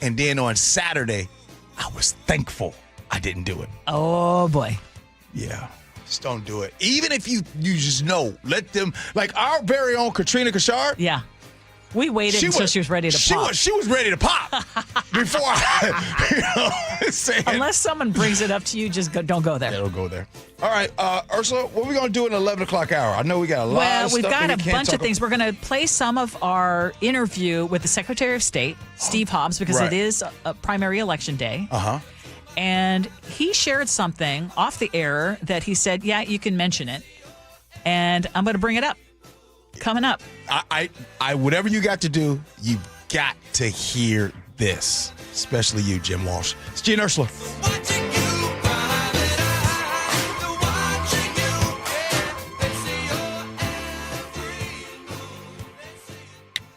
And then on Saturday, I was thankful I didn't do it. Oh, boy. Yeah. Just don't do it. Even if you just know, let them, like our very own Katrina Kashar. Yeah. We waited until she was ready to pop. She was ready to pop before Unless someone brings it up to you, just don't go there. Yeah, don't go there. All right, Ursula, what are we going to do in the 11 o'clock hour? I know we got a lot of stuff. We've got a bunch of things. We're going to play some of our interview with the Secretary of State, Steve Hobbs, because it is a primary election day. Uh-huh. And he shared something off the air that he said, yeah, you can mention it. And I'm going to bring it up. Coming up. I whatever you got to do, you got to hear this. Especially you, Jim Walsh. It's Gee and Ursula.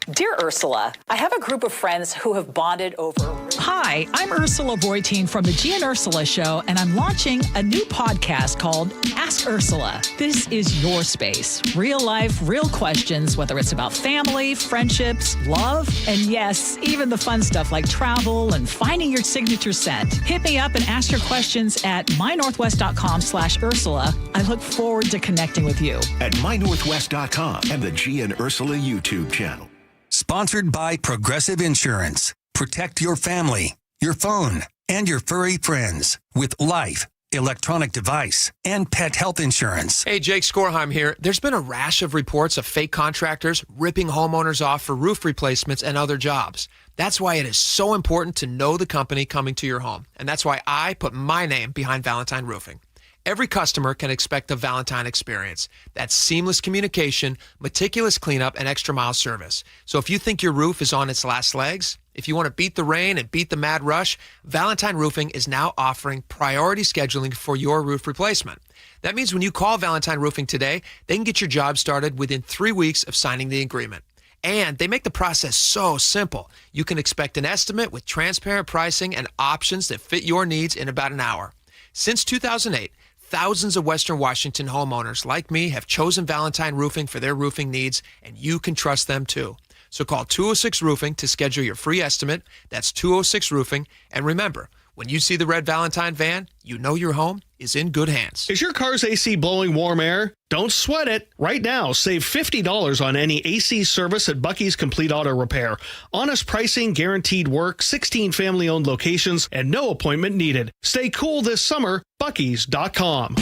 Dear Ursula, I have a group of friends who have bonded over... Hi, I'm Ursula Reutin from the Gee and Ursula Show, and I'm launching a new podcast called Ask Ursula. This is your space. Real life, real questions, whether it's about family, friendships, love, and yes, even the fun stuff like travel and finding your signature scent. Hit me up and ask your questions at mynorthwest.com/Ursula. I look forward to connecting with you. At mynorthwest.com and the Gee and Ursula YouTube channel. Sponsored by Progressive Insurance. Protect your family, your phone, and your furry friends with life, electronic device, and pet health insurance. Hey, Jake Skorheim here. There's been a rash of reports of fake contractors ripping homeowners off for roof replacements and other jobs. That's why it is so important to know the company coming to your home. And that's why I put my name behind Valentine Roofing. Every customer can expect a Valentine experience. That's seamless communication, meticulous cleanup, and extra mile service. So if you think your roof is on its last legs, if you want to beat the rain and beat the mad rush, Valentine Roofing is now offering priority scheduling for your roof replacement. That means when you call Valentine Roofing today, they can get your job started within 3 weeks of signing the agreement. And they make the process so simple. You can expect an estimate with transparent pricing and options that fit your needs in about an hour. Since 2008, thousands of Western Washington homeowners like me have chosen Valentine Roofing for their roofing needs, and you can trust them too. So call 206 Roofing to schedule your free estimate. That's 206 Roofing. And remember, when you see the red Valentine van, you know your home is in good hands. Is your car's AC blowing warm air? Don't sweat it. Right now, save $50 on any AC service at Bucky's Complete Auto Repair. Honest pricing, guaranteed work, 16 family-owned locations, and no appointment needed. Stay cool this summer. Bucky's.com.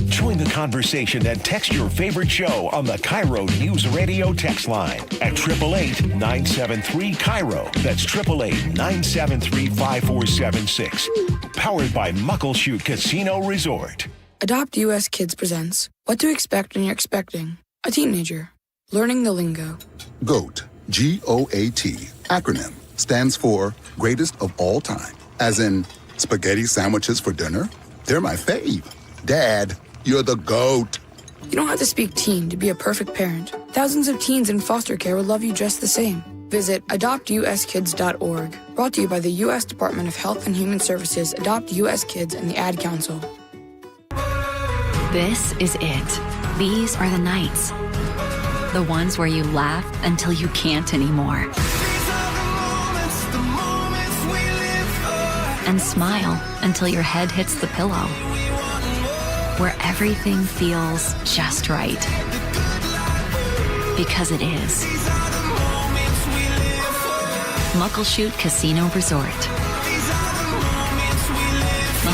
Join the conversation and text your favorite show on the KIRO Newsradio text line at 888-973-KIRO. That's 888-973-5476. Powered by Muckleshoot Casino Resort. Adopt US Kids presents What to Expect When You're Expecting a Teenager. Learning the lingo. GOAT, G-O-A-T, acronym, stands for Greatest of All Time. As in, spaghetti sandwiches for dinner? They're my fave. Dad, you're the GOAT. You don't have to speak teen to be a perfect parent. Thousands of teens in foster care would love you just the same. Visit adoptuskids.org. Brought to you by the U.S. Department of Health and Human Services, Adopt U.S. Kids, and the Ad Council. This is it. These are the nights. The ones where you laugh until you can't anymore. And smile until your head hits the pillow. Where everything feels just right. Because it is. Muckleshoot Casino Resort.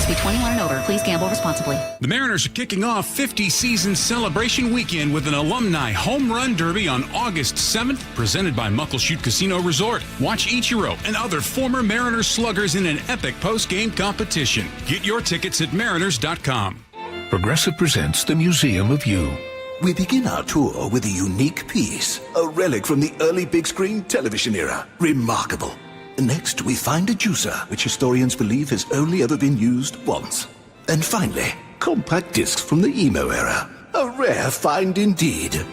Must be 21 and over. Please gamble responsibly. The Mariners are kicking off 50-season celebration weekend with an alumni home run derby on August 7th, presented by Muckleshoot Casino Resort. Watch Ichiro and other former Mariners sluggers in an epic post-game competition. Get your tickets at mariners.com. Progressive presents the Museum of You. We begin our tour with a unique piece, a relic from the early big screen television era. Remarkable. Next, we find a juicer, which historians believe has only ever been used once. And finally, compact discs from the emo era. A rare find indeed.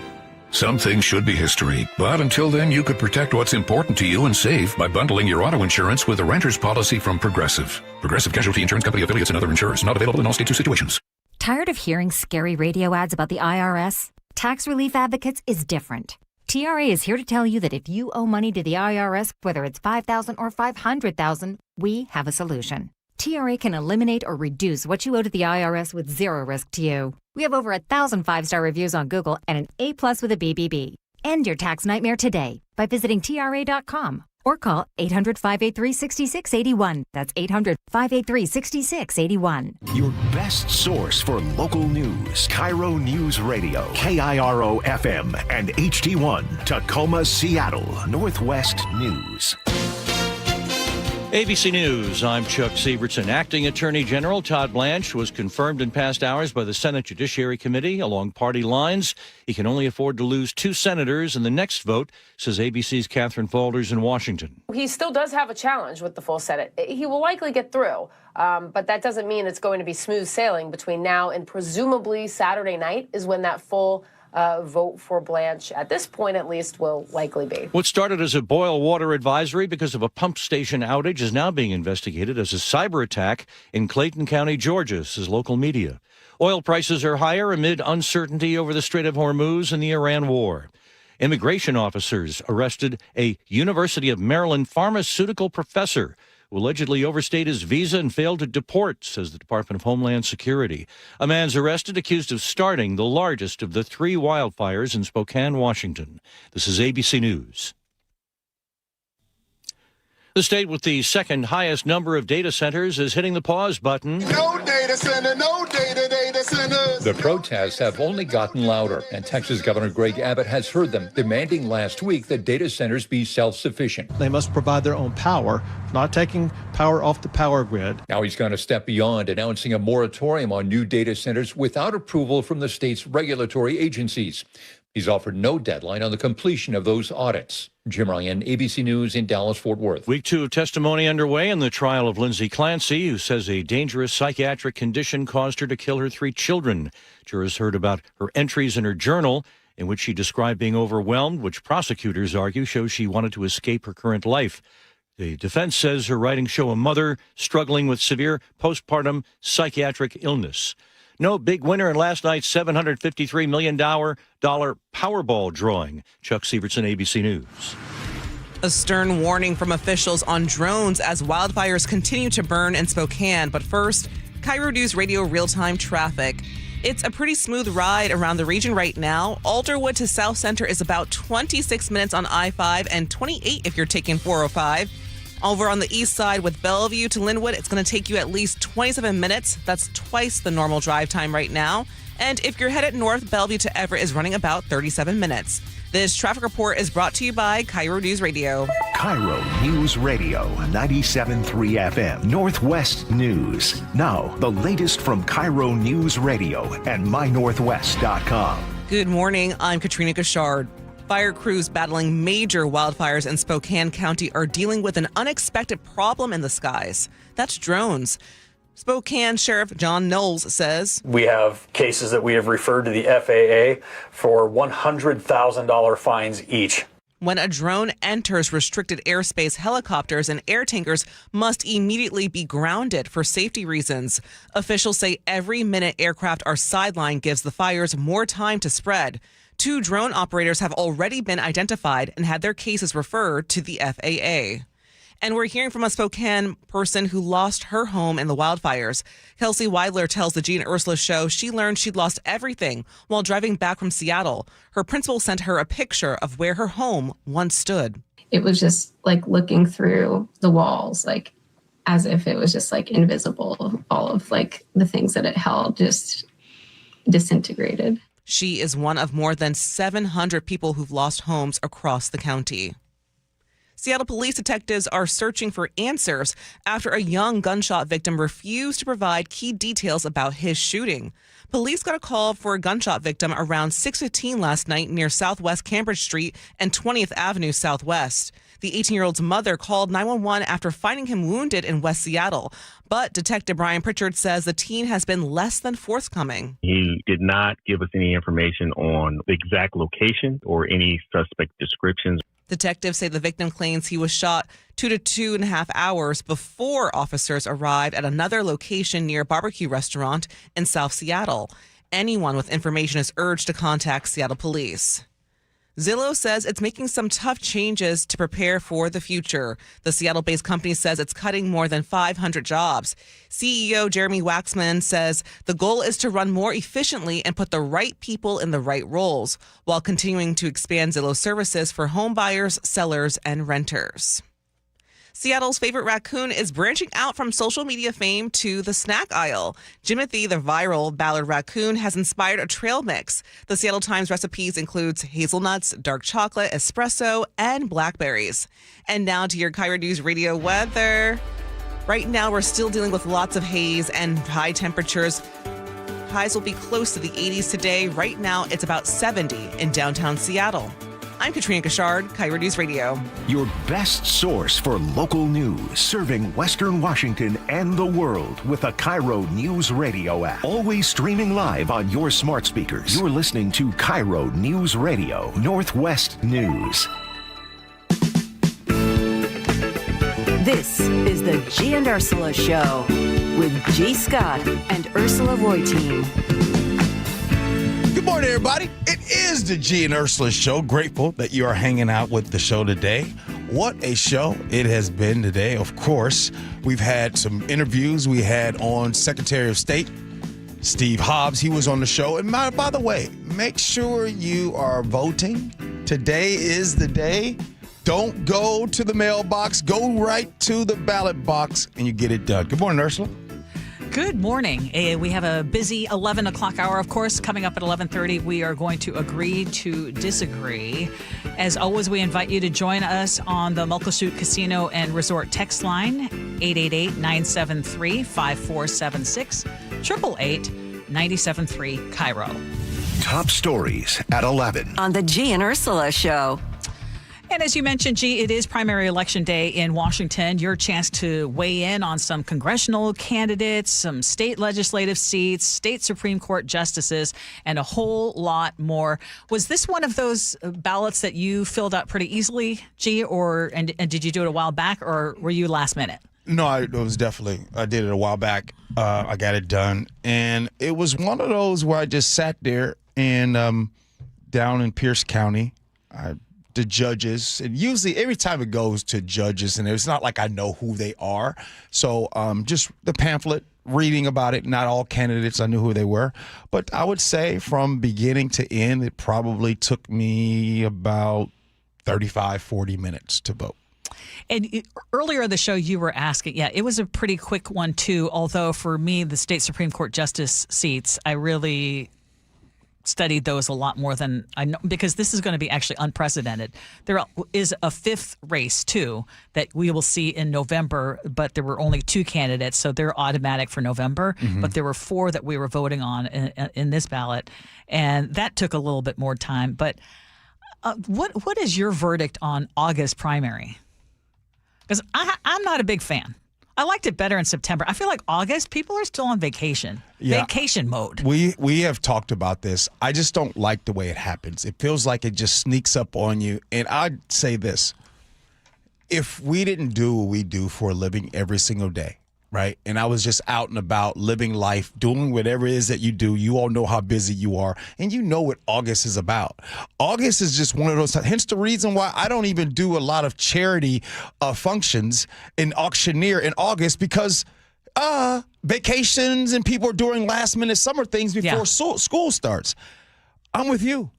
Some things should be history, but until then, you could protect what's important to you and save by bundling your auto insurance with a renter's policy from Progressive. Progressive Casualty Insurance Company affiliates and other insurers. Not available in all states or situations. Tired of hearing scary radio ads about the IRS? Tax Relief Advocates is different. TRA is here to tell you that if you owe money to the IRS, whether it's $5,000 or $500,000, we have a solution. TRA can eliminate or reduce what you owe to the IRS with zero risk to you. We have over 1,000 5-star reviews on Google and an A+ with a BBB. End your tax nightmare today by visiting TRA.com or call 800-583-6681. That's 800-583-6681. Your best source for local news. KIRO News Radio. KIRO FM and HD1. Tacoma, Seattle. Northwest News. ABC News, I'm Chuck Sievertson. Acting Attorney General Todd Blanche was confirmed in past hours by the Senate Judiciary Committee along party lines. He can only afford to lose 2 senators in the next vote, says ABC's Catherine Faulders in Washington. He still does have a challenge with the full Senate. He will likely get through, but that doesn't mean it's going to be smooth sailing between now and presumably Saturday night is when that full vote for Blanche, at this point at least, will likely be. What started as a boil water advisory because of a pump station outage is now being investigated as a cyber attack in Clayton County, Georgia, says local media. Oil prices are higher amid uncertainty over the Strait of Hormuz and the Iran war. Immigration officers arrested a University of Maryland pharmaceutical professor who allegedly overstayed his visa and failed to deport, says the Department of Homeland Security. A man's arrested accused of starting the largest of the 3 wildfires in Spokane, Washington. This is ABC News. The state with the second highest number of data centers is hitting the pause button. No data center, no data centers. The protests have only gotten louder, and Texas Governor Greg Abbott has heard them, demanding last week that data centers be self-sufficient. They must provide their own power, not taking power off the power grid. Now he's gone a step beyond, announcing a moratorium on new data centers without approval from the state's regulatory agencies. He's offered no deadline on the completion of those audits. Jim Ryan, ABC News in Dallas-Fort Worth. Week 2 of testimony underway in the trial of Lindsay Clancy, who says a dangerous psychiatric condition caused her to kill her 3 children. Jurors heard about her entries in her journal, in which she described being overwhelmed, which prosecutors argue shows she wanted to escape her current life. The defense says her writings show a mother struggling with severe postpartum psychiatric illness. No big winner in last night's $753 million Powerball drawing. Chuck Sievertson, ABC News. A stern warning from officials on drones as wildfires continue to burn in Spokane. But first, KIRO Newsradio real-time traffic. It's a pretty smooth ride around the region right now. Alderwood to South Center is about 26 minutes on I-5 and 28 if you're taking 405. Over on the east side with Bellevue to Linwood, it's going to take you at least 27 minutes. That's twice the normal drive time right now. And if you're headed north, Bellevue to Everett is running about 37 minutes. This traffic report is brought to you by KIRO News Radio. KIRO News Radio, 97.3 FM, Northwest News. Now, the latest from KIRO News Radio and mynorthwest.com. Good morning. I'm Katrina Gashard. Fire crews battling major wildfires in Spokane County are dealing with an unexpected problem in the skies. That's drones. Spokane Sheriff John Knowles says, we have cases that we have referred to the FAA for $100,000 fines each. When a drone enters restricted airspace, helicopters and air tankers must immediately be grounded for safety reasons. Officials say every minute aircraft are sidelined gives the fires more time to spread. 2 drone operators have already been identified and had their cases referred to the FAA. And we're hearing from a Spokane person who lost her home in the wildfires. Kelsey Weidler tells the Gee Ursula Show she learned she'd lost everything while driving back from Seattle. Her principal sent her a picture of where her home once stood. It was just like looking through the walls. Like as if it was just like invisible. All of like the things that it held just disintegrated. She is one of more than 700 people who've lost homes across the county. Seattle police detectives are searching for answers after a young gunshot victim refused to provide key details about his shooting. Police got a call for a gunshot victim around 6:15 last night near Southwest Cambridge Street and 20th Avenue Southwest. The 18-year-old's mother called 911 after finding him wounded in West Seattle. But Detective Brian Pritchard says the teen has been less than forthcoming. He did not give us any information on the exact location or any suspect descriptions. Detectives say the victim claims he was shot 2 to 2.5 hours before officers arrived at another location near a barbecue restaurant in South Seattle. Anyone with information is urged to contact Seattle police. Zillow says it's making some tough changes to prepare for the future. The Seattle-based company says it's cutting more than 500 jobs. CEO Jeremy Waxman says the goal is to run more efficiently and put the right people in the right roles, while continuing to expand Zillow services for home buyers, sellers, and renters. Seattle's favorite raccoon is branching out from social media fame to the snack aisle. Jimothy, the viral Ballard raccoon, has inspired a trail mix. The Seattle Times recipes includes hazelnuts, dark chocolate, espresso, and blackberries. And now to your KIRO News Radio weather. Right now, we're still dealing with lots of haze and high temperatures. Highs will be close to the 80s today. Right now, it's about 70 in downtown Seattle. I'm Katrina Gashard, KIRO News Radio. Your best source for local news, serving Western Washington and the world with a KIRO Newsradio app. Always streaming live on your smart speakers. You're listening to KIRO Newsradio, Northwest News. This is the Gee and Ursula Show with G. Scott and Ursula Reutin. Good morning, everybody. It is the Gee and Ursula Show. Grateful that you are hanging out with the show today. What a show it has been today. Of course, we've had some interviews. We had on Secretary of State Steve Hobbs. He was on the show. And by the way, make sure you are voting. Today is the day. Don't go to the mailbox. Go right to the ballot box and you get it done. Good morning, Ursula. Good morning. We have a busy 11 o'clock hour, of course. Coming up at 11:30, we are going to agree to disagree. As always, we invite you to join us on the Muckleshoot Casino and Resort text line, 888-973-5476, 888-973-KIRO. Top stories at 11. On the Gee and Ursula Show. And as you mentioned, G, it is primary election day in Washington. Your chance to weigh in on some congressional candidates, some state legislative seats, state Supreme Court justices, and a whole lot more. Was this one of those ballots that you filled out pretty easily, G, and did you do it a while back, or were you last minute? No, I did it a while back. I got it done. And it was one of those where I just sat there and down in Pierce County, the judges, and usually every time it goes to judges, and it's not like I know who they are. So just the pamphlet, reading about it, not all candidates, I knew who they were. But I would say from beginning to end, it probably took me about 35, 40 minutes to vote. And earlier in the show, you were asking, it was a pretty quick one, too. Although for me, the state Supreme Court justice seats, I really studied those a lot more than I know, because this is going to be actually unprecedented. There is a fifth race, too, that we will see in November, but there were only 2 candidates, so they're automatic for November. Mm-hmm. But there were 4 that we were voting on in this ballot, and that took a little bit more time. But what is your verdict on August primary? Because I'm not a big fan. I liked it better in September. I feel like August, people are still on vacation. Yeah. Vacation mode. We have talked about this. I just don't like the way it happens. It feels like it just sneaks up on you. And I'd say this. If we didn't do what we do for a living every single day, right? And I was just out and about living life, doing whatever it is that you do. You all know how busy you are, and you know what August is about. August is just one of those, hence the reason why I don't even do a lot of charity functions in auctioneer in August, because vacations and people are doing last minute summer things before school starts. I'm with you.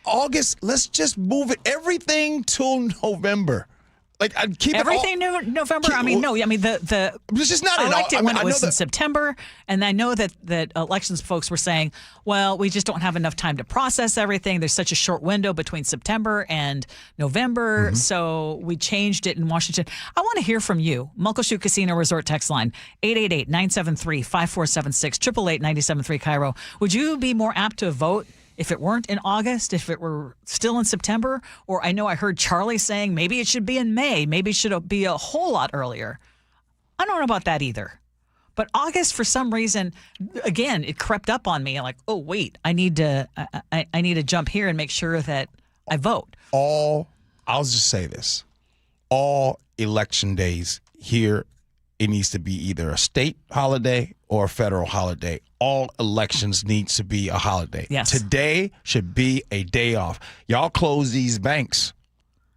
August, let's just move it, everything till November. Like, I'd keep everything November. The it's just not. I liked it when it was in September, and I know that elections folks were saying, well, we just don't have enough time to process everything. There's such a short window between September and November, so we changed it in Washington. I want to hear from you. Muckleshoot Casino Resort text line 888-973-5476 888-973 KIRO. Would you be more apt to vote if it weren't in August, if it were still in September? Or I know I heard Charlie saying maybe it should be in May, maybe it should be a whole lot earlier. I don't know about that either. But August, for some reason, again, it crept up on me. I'm like, oh, wait, I need to jump here and make sure that I vote. I'll just say this. All election days here, it needs to be either a state holiday or a federal holiday. All elections needs to be a holiday. Yes. Today should be a day off. Y'all close these banks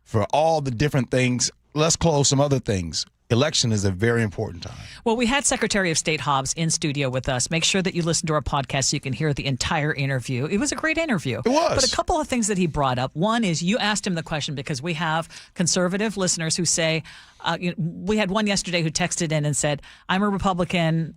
for all the different things. Let's close some other things. Election is a very important time. Well, we had Secretary of State Hobbs in studio with us. Make sure that you listen to our podcast so you can hear the entire interview. It was a great interview. It was. But a couple of things that he brought up. One is you asked him the question because we have conservative listeners who say, we had one yesterday who texted in and said, I'm a Republican.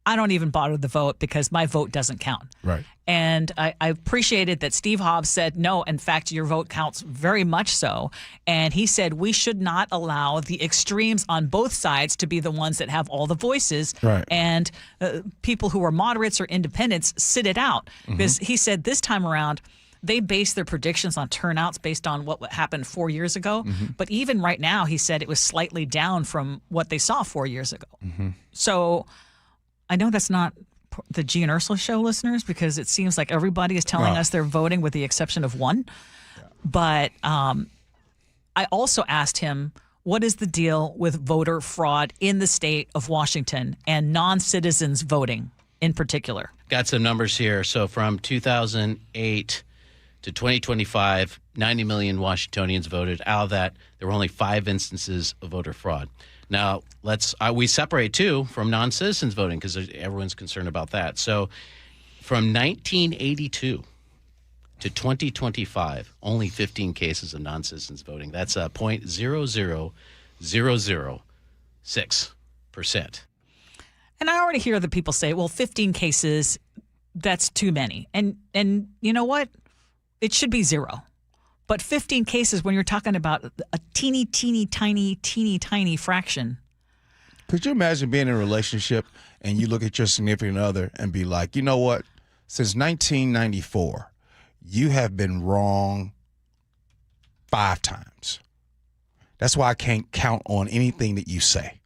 I don't even bother to vote because my vote doesn't count. Right. And I appreciated that Steve Hobbs said, no, in fact, your vote counts very much so. And he said we should not allow the extremes on both sides to be the ones that have all the voices. Right. And people who are moderates or independents sit it out. Because he said this time around, they base their predictions on turnouts based on what happened 4 years ago. But even right now, he said it was slightly down from what they saw 4 years ago. So I know that's not the Gee and Ursula Show listeners because it seems like everybody is telling us they're voting with the exception of one. Yeah. But I also asked him, what is the deal with voter fraud in the state of Washington and non-citizens voting in particular? Got some numbers here. So from 2008 to 2025, 90 million Washingtonians voted. Out of that, there were only 5 instances of voter fraud. Now, we separate, too, from non-citizens voting because everyone's concerned about that. So from 1982 to 2025, only 15 cases of non-citizens voting. That's 0.00006%. And I already hear the people say, well, 15 cases, that's too many. And you know what? It should be 0. But 15 cases when you're talking about a teeny tiny fraction. Could you imagine being in a relationship and you look at your significant other and be like, you know what? Since 1994, you have been wrong 5 times. That's why I can't count on anything that you say.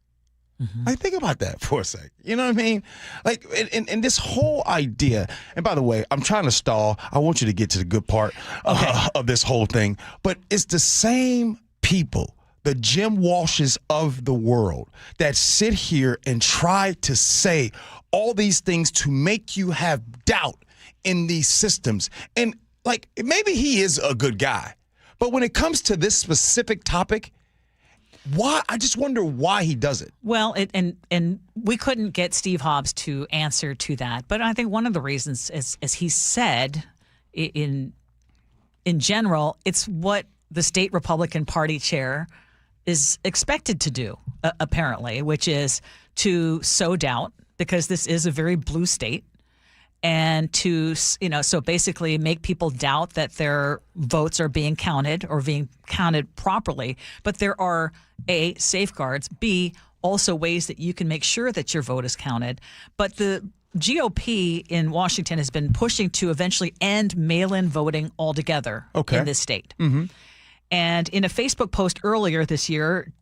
Like, think about that for a sec. You know what I mean? Like, and this whole idea, and by the way, I'm trying to stall. I want you to get to the good part of this whole thing. But it's the same people, the Jim Walshes of the world, that sit here and try to say all these things to make you have doubt in these systems. And, like, maybe he is a good guy. But when it comes to this specific topic, why? I just wonder why he does it. Well, and we couldn't get Steve Hobbs to answer to that, but I think one of the reasons, as he said, in general, it's what the state Republican Party chair is expected to do, apparently, which is to sow doubt because this is a very blue state, and to so basically make people doubt that their votes are being counted or being counted properly. But there are A, safeguards, B, also ways that you can make sure that your vote is counted. But the GOP in Washington has been pushing to eventually end mail-in voting altogether in this state. And in a Facebook post earlier this year,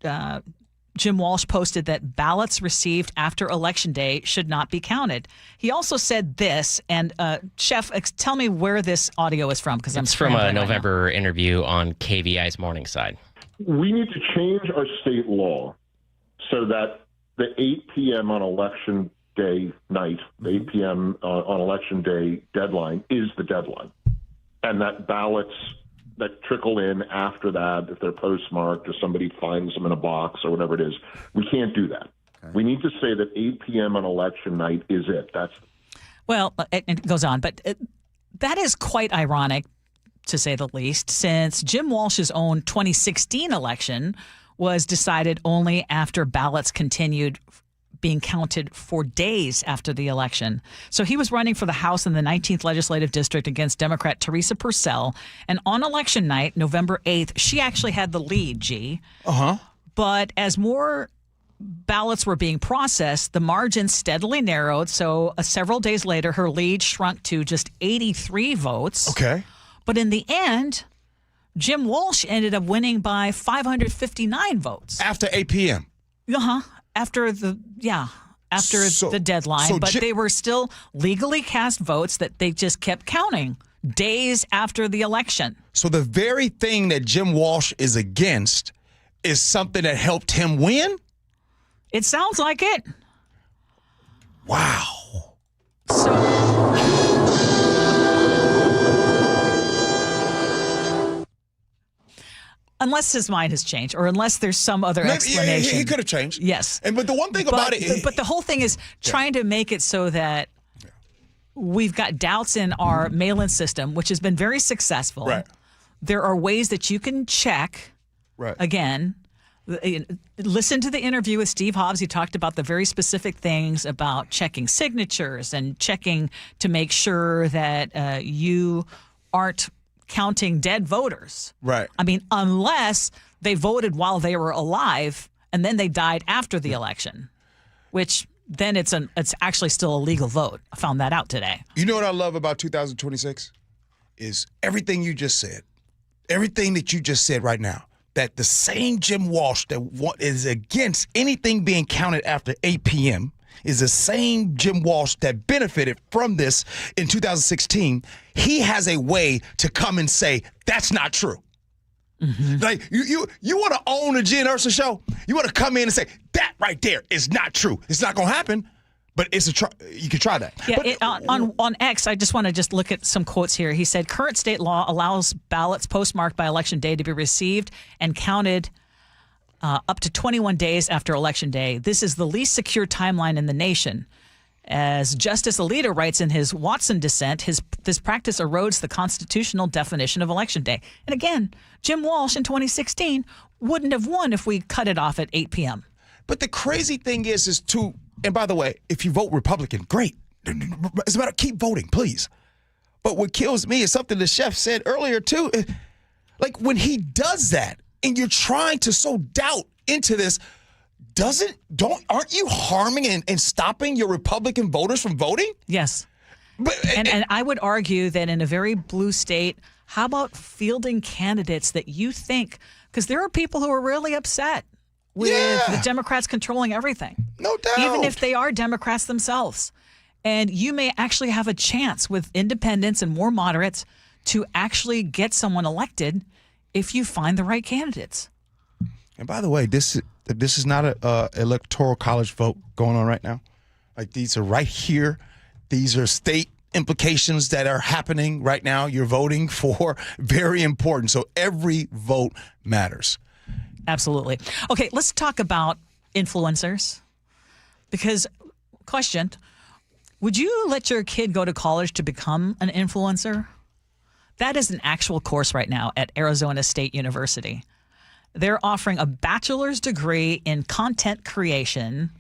Jim Walsh posted that ballots received after Election Day should not be counted. He also said this, and Chef, tell me where this audio is from, because I'm scrambling. It's from a November interview on KVI's Morning Side. We need to change our state law so that the 8 p.m. on Election Day night, the 8 p.m. On Election Day deadline is the deadline, and that ballots that trickle in after that, if they're postmarked or somebody finds them in a box or whatever it is, we can't do that. Okay. We need to say that 8 p.m. on election night is it. Well, it goes on, but that is quite ironic, to say the least, since Jim Walsh's own 2016 election was decided only after ballots continued being counted for days after the election. So he was running for the House in the 19th Legislative District against Democrat Teresa Purcell. And on election night, November 8th, she actually had the lead, G. Uh-huh. But as more ballots were being processed, the margin steadily narrowed. So several days later, her lead shrunk to just 83 votes. Okay. But in the end, Jim Walsh ended up winning by 559 votes. After 8 p.m. Uh-huh. After the deadline. But they were still legally cast votes that they just kept counting days after the election. So the very thing that Jim Walsh is against is something that helped him win? It sounds like it. Wow. Unless his mind has changed, or unless there's some other explanation. Yeah, he could have changed. Yes. But the one thing about it... But the whole thing is trying to make it so that we've got doubts in our mail-in system, which has been very successful. Right. There are ways that you can check, again, listen to the interview with Steve Hobbs. He talked about the very specific things about checking signatures and checking to make sure that you aren't counting dead voters. Right. I mean, unless they voted while they were alive and then they died after the election, which then it's actually still a legal vote. I found that out today. You know what I love about 2026? Is everything you just said. Everything that you just said right now. That the same Jim Walsh that is against anything being counted after 8 p.m. is the same Jim Walsh that benefited from this in 2016. He has a way to come and say, that's not true. Mm-hmm. Like, you want to own the Gee and Ursula Show? You want to come in and say, that right there is not true. It's not going to happen, but it's you can try that. Yeah, on X, I just want to look at some quotes here. He said, current state law allows ballots postmarked by election day to be received and counted up to 21 days after Election Day. This is the least secure timeline in the nation. As Justice Alito writes in his Watson dissent, this practice erodes the constitutional definition of Election Day. And again, Jim Walsh in 2016 wouldn't have won if we cut it off at 8 p.m. But the crazy thing is and by the way, if you vote Republican, great. It's a matter of keep voting, please. But what kills me is something the chef said earlier, too. Like, when he does that, and you're trying to sow doubt into this, aren't you harming and stopping your Republican voters from voting? Yes. And I would argue that in a very blue state, how about fielding candidates that you think, because there are people who are really upset with the Democrats controlling everything. No doubt. Even if they are Democrats themselves. And you may actually have a chance with independents and more moderates to actually get someone elected if you find the right candidates. And by the way, this is not a electoral college vote going on right now. Like, these are right here. These are state implications that are happening right now. You're voting for, very important. So every vote matters. Absolutely. Okay, let's talk about influencers. Because, question, would you let your kid go to college to become an influencer? That is an actual course right now at Arizona State University. They're offering a bachelor's degree in content creation.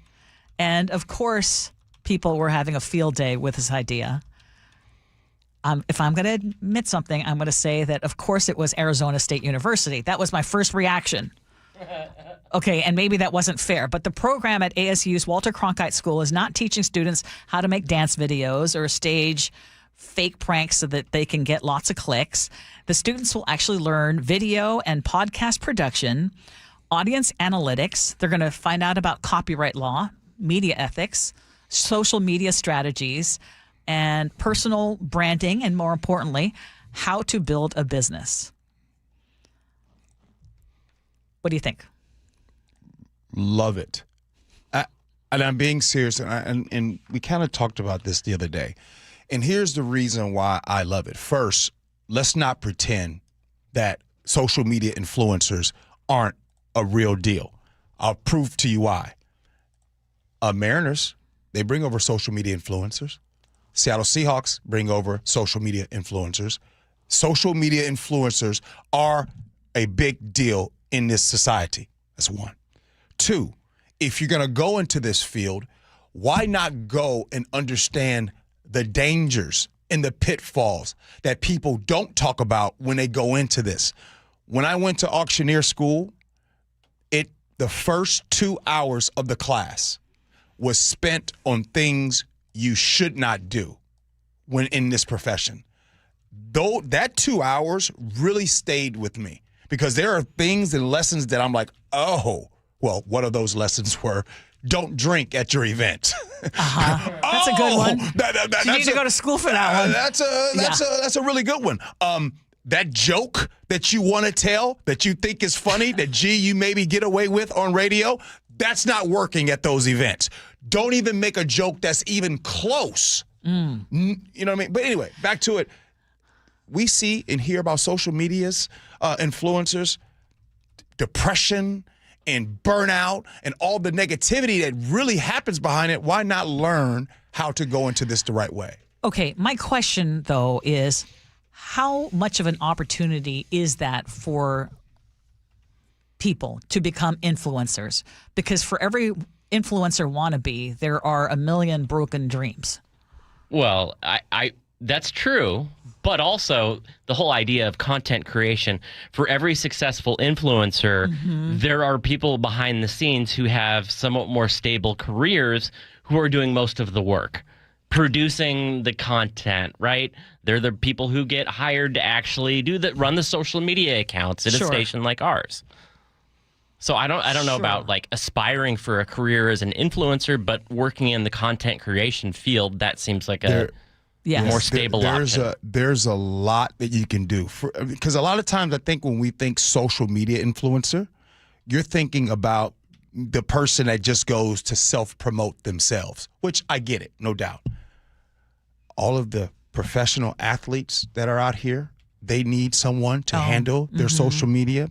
And of course, people were having a field day with this idea. If I'm going to admit something, I'm going to say that, of course, it was Arizona State University. That was my first reaction. Okay, and maybe that wasn't fair, but the program at ASU's Walter Cronkite School is not teaching students how to make dance videos or stage fake pranks so that they can get lots of clicks. The students will actually learn video and podcast production, audience analytics. They're going to find out about copyright law, media ethics, social media strategies, and personal branding, and more importantly, how to build a business. What do you think? Love it. And I'm being serious, and we kind of talked about this the other day. And here's the reason why I love it. First, let's not pretend that social media influencers aren't a real deal. I'll prove to you why. Mariners, they bring over social media influencers. Seattle Seahawks bring over social media influencers. Social media influencers are a big deal in this society. That's one. Two, if you're going to go into this field, why not go and understand the dangers and the pitfalls that people don't talk about when they go into this? When I went to auctioneer school, the first 2 hours of the class was spent on things you should not do when in this profession. Though that 2 hours really stayed with me because there are things and lessons that I'm like, oh, well, one of those lessons were don't drink at your event. That's a good one. You need to go to school for that one. That's a really good one. That joke that you want to tell, that you think is funny, that, gee, you maybe get away with on radio, that's not working at those events. Don't even make a joke that's even close. You know what I mean? But anyway, back to it. We see and hear about social media's influencers, depression and burnout and all the negativity that really happens behind it. Why not learn how to go into this the right way? Okay, my question, though, is how much of an opportunity is that for people to become influencers? Because for every influencer wannabe, there are a million broken dreams. Well, I that's true, but also the whole idea of content creation. For every successful influencer, there are people behind the scenes who have somewhat more stable careers who are doing most of the work, producing the content, right? They're the people who get hired to actually run the social media accounts at a station like ours. So I don't know about like aspiring for a career as an influencer, but working in the content creation field, that seems like a more stable option. There's a lot that you can do because a lot of times I think when we think social media influencer, you're thinking about the person that just goes to self-promote themselves, which I get it, no doubt. All of the professional athletes that are out here, they need someone to handle their social media.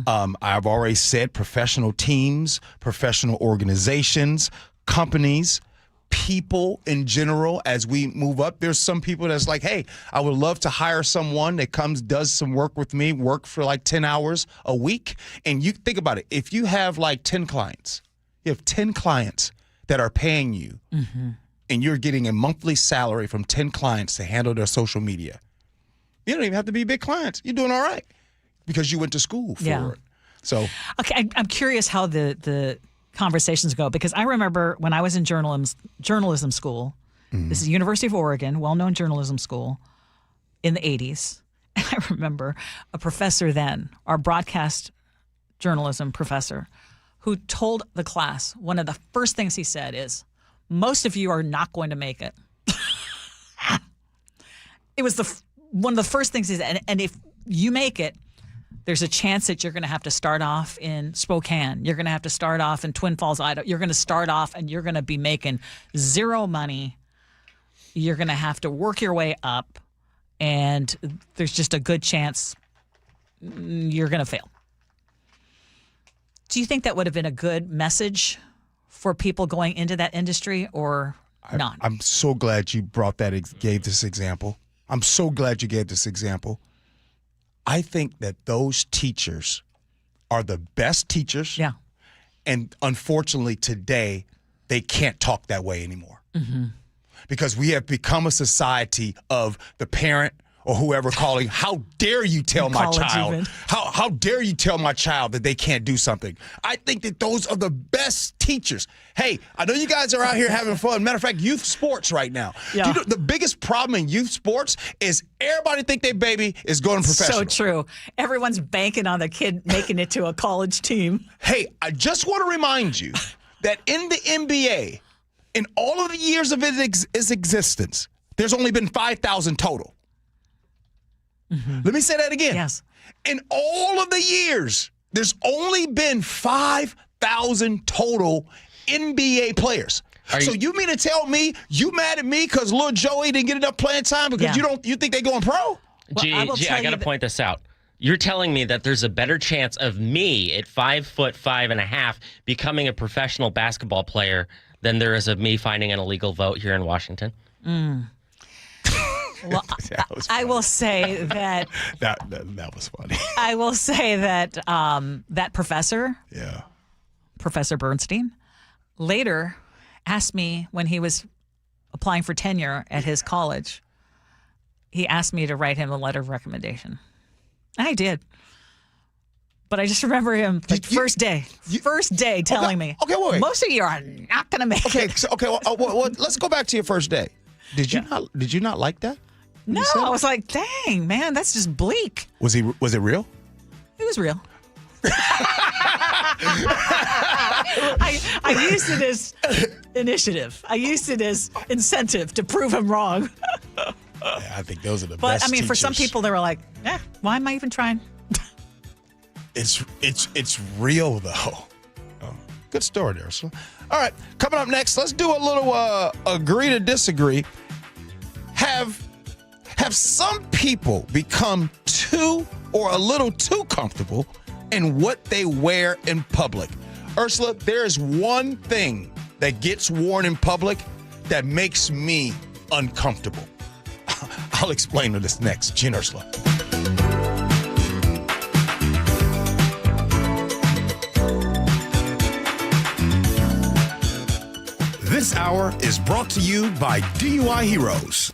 I've already said professional teams, professional organizations, companies, people in general. As we move up, there's some people that's like, hey, I would love to hire someone that comes, does some work with me, work for like 10 hours a week. And you think about it. If you have like 10 clients, you have 10 clients that are paying you and you're getting a monthly salary from 10 clients to handle their social media. You don't even have to be big clients. You're doing all right because you went to school for it. So, okay, I'm curious how the conversations go because I remember when I was in journalism school. This is University of Oregon, well-known journalism school in the 80s. And I remember a professor then, our broadcast journalism professor, who told the class one of the first things he said is, "Most of you are not going to make it." It was one of the first things he said. And if you make it, there's a chance that you're going to have to start off in Spokane. You're going to have to start off in Twin Falls, Idaho. You're going to start off and you're going to be making zero money. You're going to have to work your way up. And there's just a good chance you're going to fail. Do you think that would have been a good message for people going into that industry or not? I'm so glad you gave this example. I'm so glad you gave this example. I think that those teachers are the best teachers. Yeah. And unfortunately today, they can't talk that way anymore. Because we have become a society of the parent or whoever calling, how dare you tell my child? How dare you tell my child that they can't do something? I think that those are the best teachers. Hey, I know you guys are out here having fun. Matter of fact, youth sports right now. Yeah. Do you know, the biggest problem in youth sports is everybody think their baby is going professional. So true. Everyone's banking on the kid making it to a college team. Hey, I just want to remind you that in the NBA, in all of the years of its existence, there's only been 5,000 total. Let me say that again. Yes. In all of the years, there's only been 5,000 total NBA players. So you mean to tell me you mad at me because little Joey didn't get enough playing time because you think they going pro? Gee, I got to point this out. You're telling me that there's a better chance of me at 5'5.5" becoming a professional basketball player than there is of me finding an illegal vote here in Washington? Well, I will say that that was funny. I will say that that professor, Professor Bernstein, later asked me when he was applying for tenure at his college, he asked me to write him a letter of recommendation. And I did. But I just remember him first day telling me, okay, wait. Most of you are not going to make it. Well, let's go back to your first day. Did you not like that? No, I was like, dang, man, that's just bleak. Was it real? It was real. I used it as initiative. I used it as incentive to prove him wrong. I think those are the best But I mean, for teachers. some people, they were like, why am I even trying? It's real though. Oh, good story there, Ursula. All right, coming up next, let's do a little agree to disagree. Have some people become too or a little too comfortable in what they wear in public? Ursula, there's one thing that gets worn in public that makes me uncomfortable. I'll explain to this next. Gee and Ursula. This hour is brought to you by DUI Heroes.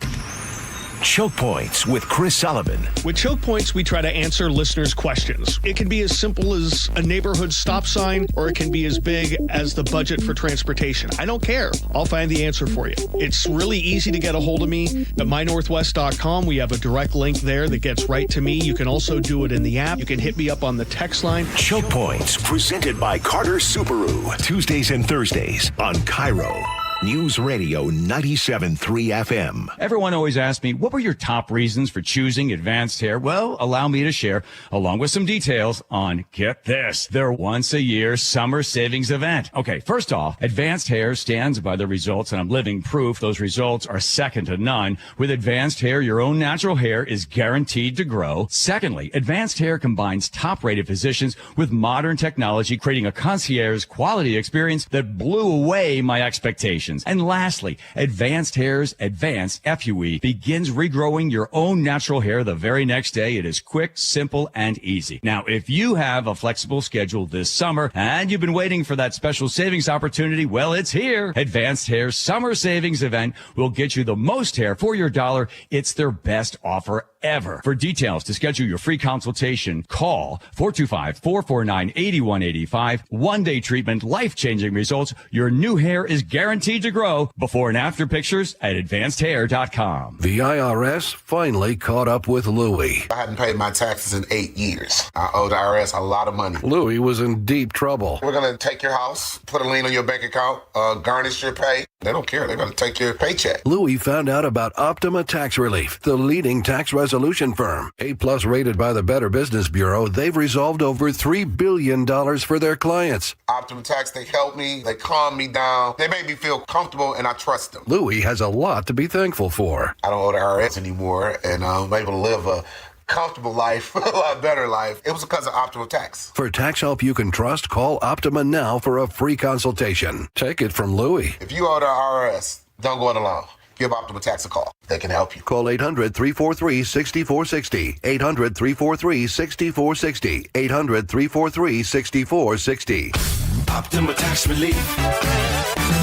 Choke Points with Chris Sullivan. With Choke Points, we try to answer listeners' questions. It can be as simple as a neighborhood stop sign, or it can be as big as the budget for transportation. I don't care. I'll find the answer for you. It's really easy to get a hold of me at mynorthwest.com. We have a direct link there that gets right to me. You can also do it in the app. You can hit me up on the text line. Choke Points, presented by Carter Subaru. Tuesdays and Thursdays on KIRO Newsradio 97.3 FM. Everyone always asks me, what were your top reasons for choosing Advanced Hair? Well, allow me to share, along with some details on, get this, their once-a-year summer savings event. Okay, first off, Advanced Hair stands by the results, and I'm living proof those results are second to none. With Advanced Hair, your own natural hair is guaranteed to grow. Secondly, Advanced Hair combines top-rated physicians with modern technology, creating a concierge quality experience that blew away my expectations. And lastly, Advanced Hair's Advanced FUE begins regrowing your own natural hair the very next day. It is quick, simple, and easy. Now, if you have a flexible schedule this summer and you've been waiting for that special savings opportunity, well, it's here. Advanced Hair's Summer Savings Event will get you the most hair for your dollar. It's their best offer ever. For details to schedule your free consultation, call 425-449-8185. One-day treatment, life-changing results. Your new hair is guaranteed to grow. Before and after pictures at advancedhair.com. The IRS finally caught up with Louie. I hadn't paid my taxes in 8 years. I owe the IRS a lot of money. Louie was in deep trouble. We're going to take your house, put a lien on your bank account, garnish your pay. They don't care. They're going to take your paycheck. Louie found out about Optima Tax Relief, the leading tax resolution firm. A-plus rated by the Better Business Bureau, they've resolved over $3 billion for their clients. Optima Tax, they help me. They calm me down. They make me feel comfortable, and I trust them. Louie has a lot to be thankful for. I don't owe the IRS anymore, and I'm able to live a comfortable life, a lot better life. It was because of Optima Tax. For tax help you can trust, call Optima now for a free consultation. Take it from Louie. If you owe the IRS, don't go it alone. Give Optima Tax a call. They can help you. Call 800-343-6460. 800-343-6460. 800-343-6460. Optima Tax Relief.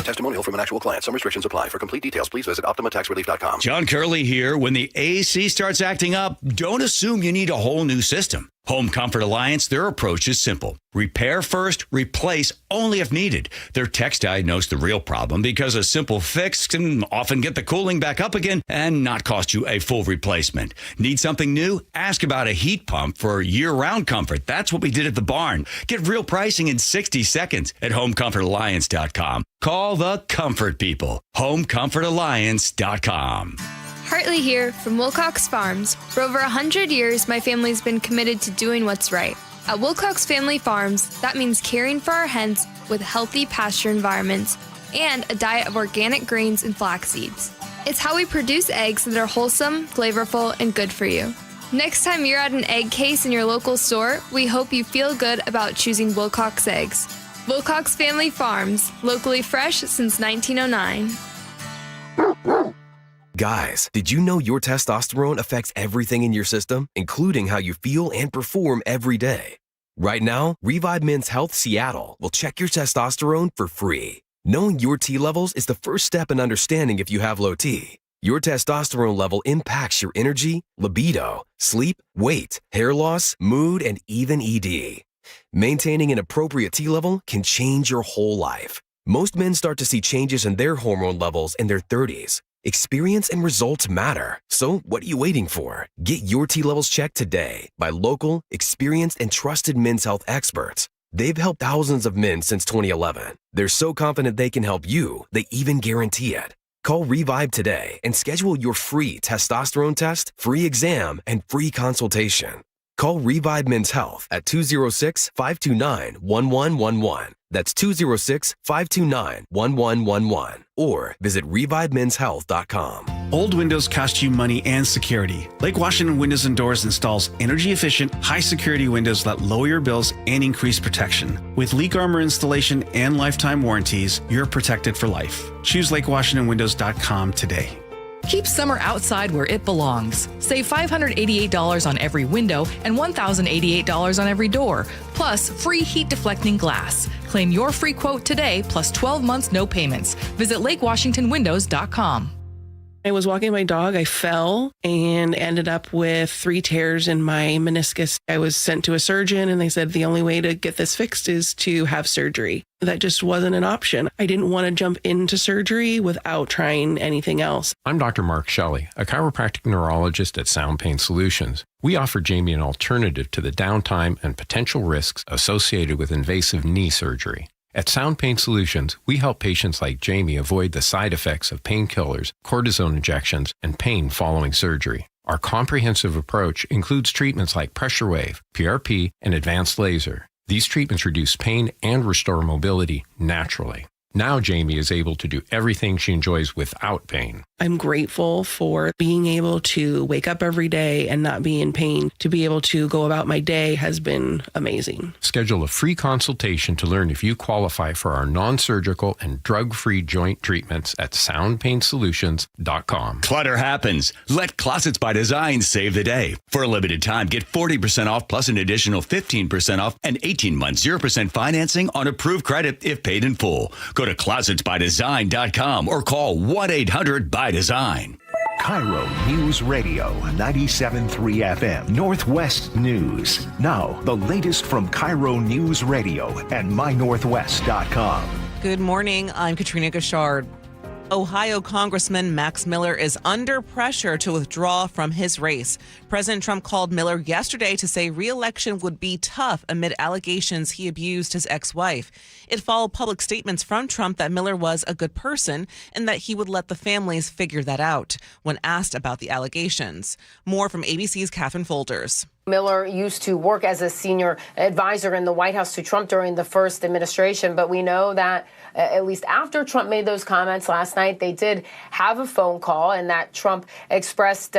Testimonial from an actual client. Some restrictions apply. For complete details, please visit OptimaTaxRelief.com. John Curley here. When the AC starts acting up, don't assume you need a whole new system. Home Comfort Alliance, their approach is simple. Repair first, replace only if needed. Their techs diagnose the real problem because a simple fix can often get the cooling back up again and not cost you a full replacement. Need something new? Ask about a heat pump for year-round comfort. That's what we did at the barn. Get real pricing in 60 seconds at HomeComfortAlliance.com. Call the comfort people. HomeComfortAlliance.com. Hartley here from Wilcox Farms. For over 100 years, my family's been committed to doing what's right. At Wilcox Family Farms, that means caring for our hens with healthy pasture environments and a diet of organic grains and flax seeds. It's how we produce eggs that are wholesome, flavorful, and good for you. Next time you're at an egg case in your local store, we hope you feel good about choosing Wilcox eggs. Wilcox Family Farms, locally fresh since 1909. Guys, did you know your testosterone affects everything in your system, including how you feel and perform every day? Right now, Revive Men's Health Seattle will check your testosterone for free. Knowing your T levels is the first step in understanding if you have low T. Your testosterone level impacts your energy, libido, sleep, weight, hair loss, mood, and even ED. Maintaining an appropriate T level can change your whole life. Most men start to see changes in their hormone levels in their 30s. Experience and results matter. So what are you waiting for? Get your T levels checked today by local, experienced, and trusted men's health experts. They've helped thousands of men since 2011. They're so confident they can help you, they even guarantee it. Call Revive today and schedule your free testosterone test, free exam, and free consultation. Call Revive Men's Health at 206-529-1111. That's 206-529-1111. Or visit revivemenshealth.com. Old windows cost you money and security. Lake Washington Windows and Doors installs energy-efficient, high-security windows that lower your bills and increase protection. With leak armor installation and lifetime warranties, you're protected for life. Choose LakeWashingtonWindows.com today. Keep summer outside where it belongs. Save $588 on every window and $1,088 on every door, plus free heat deflecting glass. Claim your free quote today, plus 12 months no payments. Visit LakeWashingtonWindows.com. I was walking my dog, I fell and ended up with 3 tears in my meniscus. I was sent to a surgeon and they said the only way to get this fixed is to have surgery. That just wasn't an option. I didn't want to jump into surgery without trying anything else. I'm Dr. Mark Shelley, a chiropractic neurologist at Sound Pain Solutions. We offer Jamie an alternative to the downtime and potential risks associated with invasive knee surgery. At Sound Pain Solutions, we help patients like Jamie avoid the side effects of painkillers, cortisone injections, and pain following surgery. Our comprehensive approach includes treatments like pressure wave, PRP, and advanced laser. These treatments reduce pain and restore mobility naturally. Now Jamie is able to do everything she enjoys without pain. I'm grateful for being able to wake up every day and not be in pain. To be able to go about my day has been amazing. Schedule a free consultation to learn if you qualify for our non-surgical and drug-free joint treatments at soundpainsolutions.com. Clutter happens. Let Closets by Design save the day. For a limited time, get 40% off plus an additional 15% off and 18 months 0% financing on approved credit if paid in full. Go to closetsbydesign.com or call 1-800-BY-DESIGN. KIRO News Radio 97.3 FM Northwest News. Now, the latest from KIRO News Radio and mynorthwest.com. Good morning. I'm Katrina Gashard. Ohio Congressman Max Miller is under pressure to withdraw from his race. President Trump called Miller yesterday to say re-election would be tough amid allegations he abused his ex-wife. It followed public statements from Trump that Miller was a good person and that he would let the families figure that out when asked about the allegations. More from ABC's Catherine Folders. Miller used to work as a senior advisor in the White House to Trump during the first administration, but we know that at least after Trump made those comments last night, they did have a phone call and that Trump expressed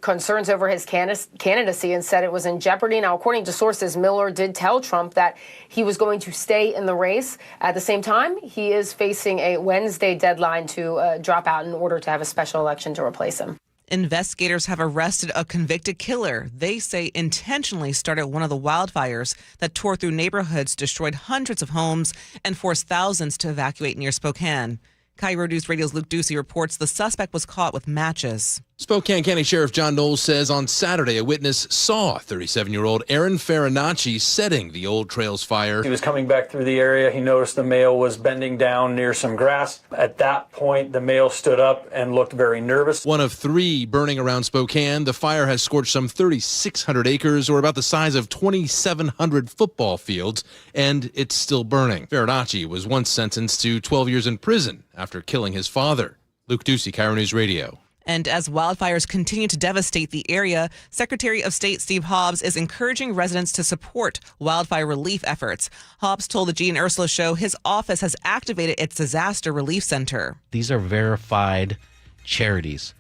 concerns over his candidacy and said it was in jeopardy. Now, according to sources, Miller did tell Trump that he was going to stay in the race. At the same time, he is facing a Wednesday deadline to drop out in order to have a special election to replace him. Investigators have arrested a convicted killer. They say intentionally started one of the wildfires that tore through neighborhoods, destroyed hundreds of homes, and forced thousands to evacuate near Spokane. KIRO News Radio's Luke Ducey reports the suspect was caught with matches. Spokane County Sheriff John Knowles says on Saturday a witness saw 37-year-old Aaron Farinacci setting the Old Trails fire. He was coming back through the area. He noticed the male was bending down near some grass. At that point, the male stood up and looked very nervous. One of 3 burning around Spokane. The fire has scorched some 3,600 acres, or about the size of 2,700 football fields, and it's still burning. Farinacci was once sentenced to 12 years in prison after killing his father. Luke Ducey, KIRO News Radio. And as wildfires continue to devastate the area, Secretary of State Steve Hobbs is encouraging residents to support wildfire relief efforts. Hobbs told the Gee and Ursula Show his office has activated its disaster relief center. These are verified charities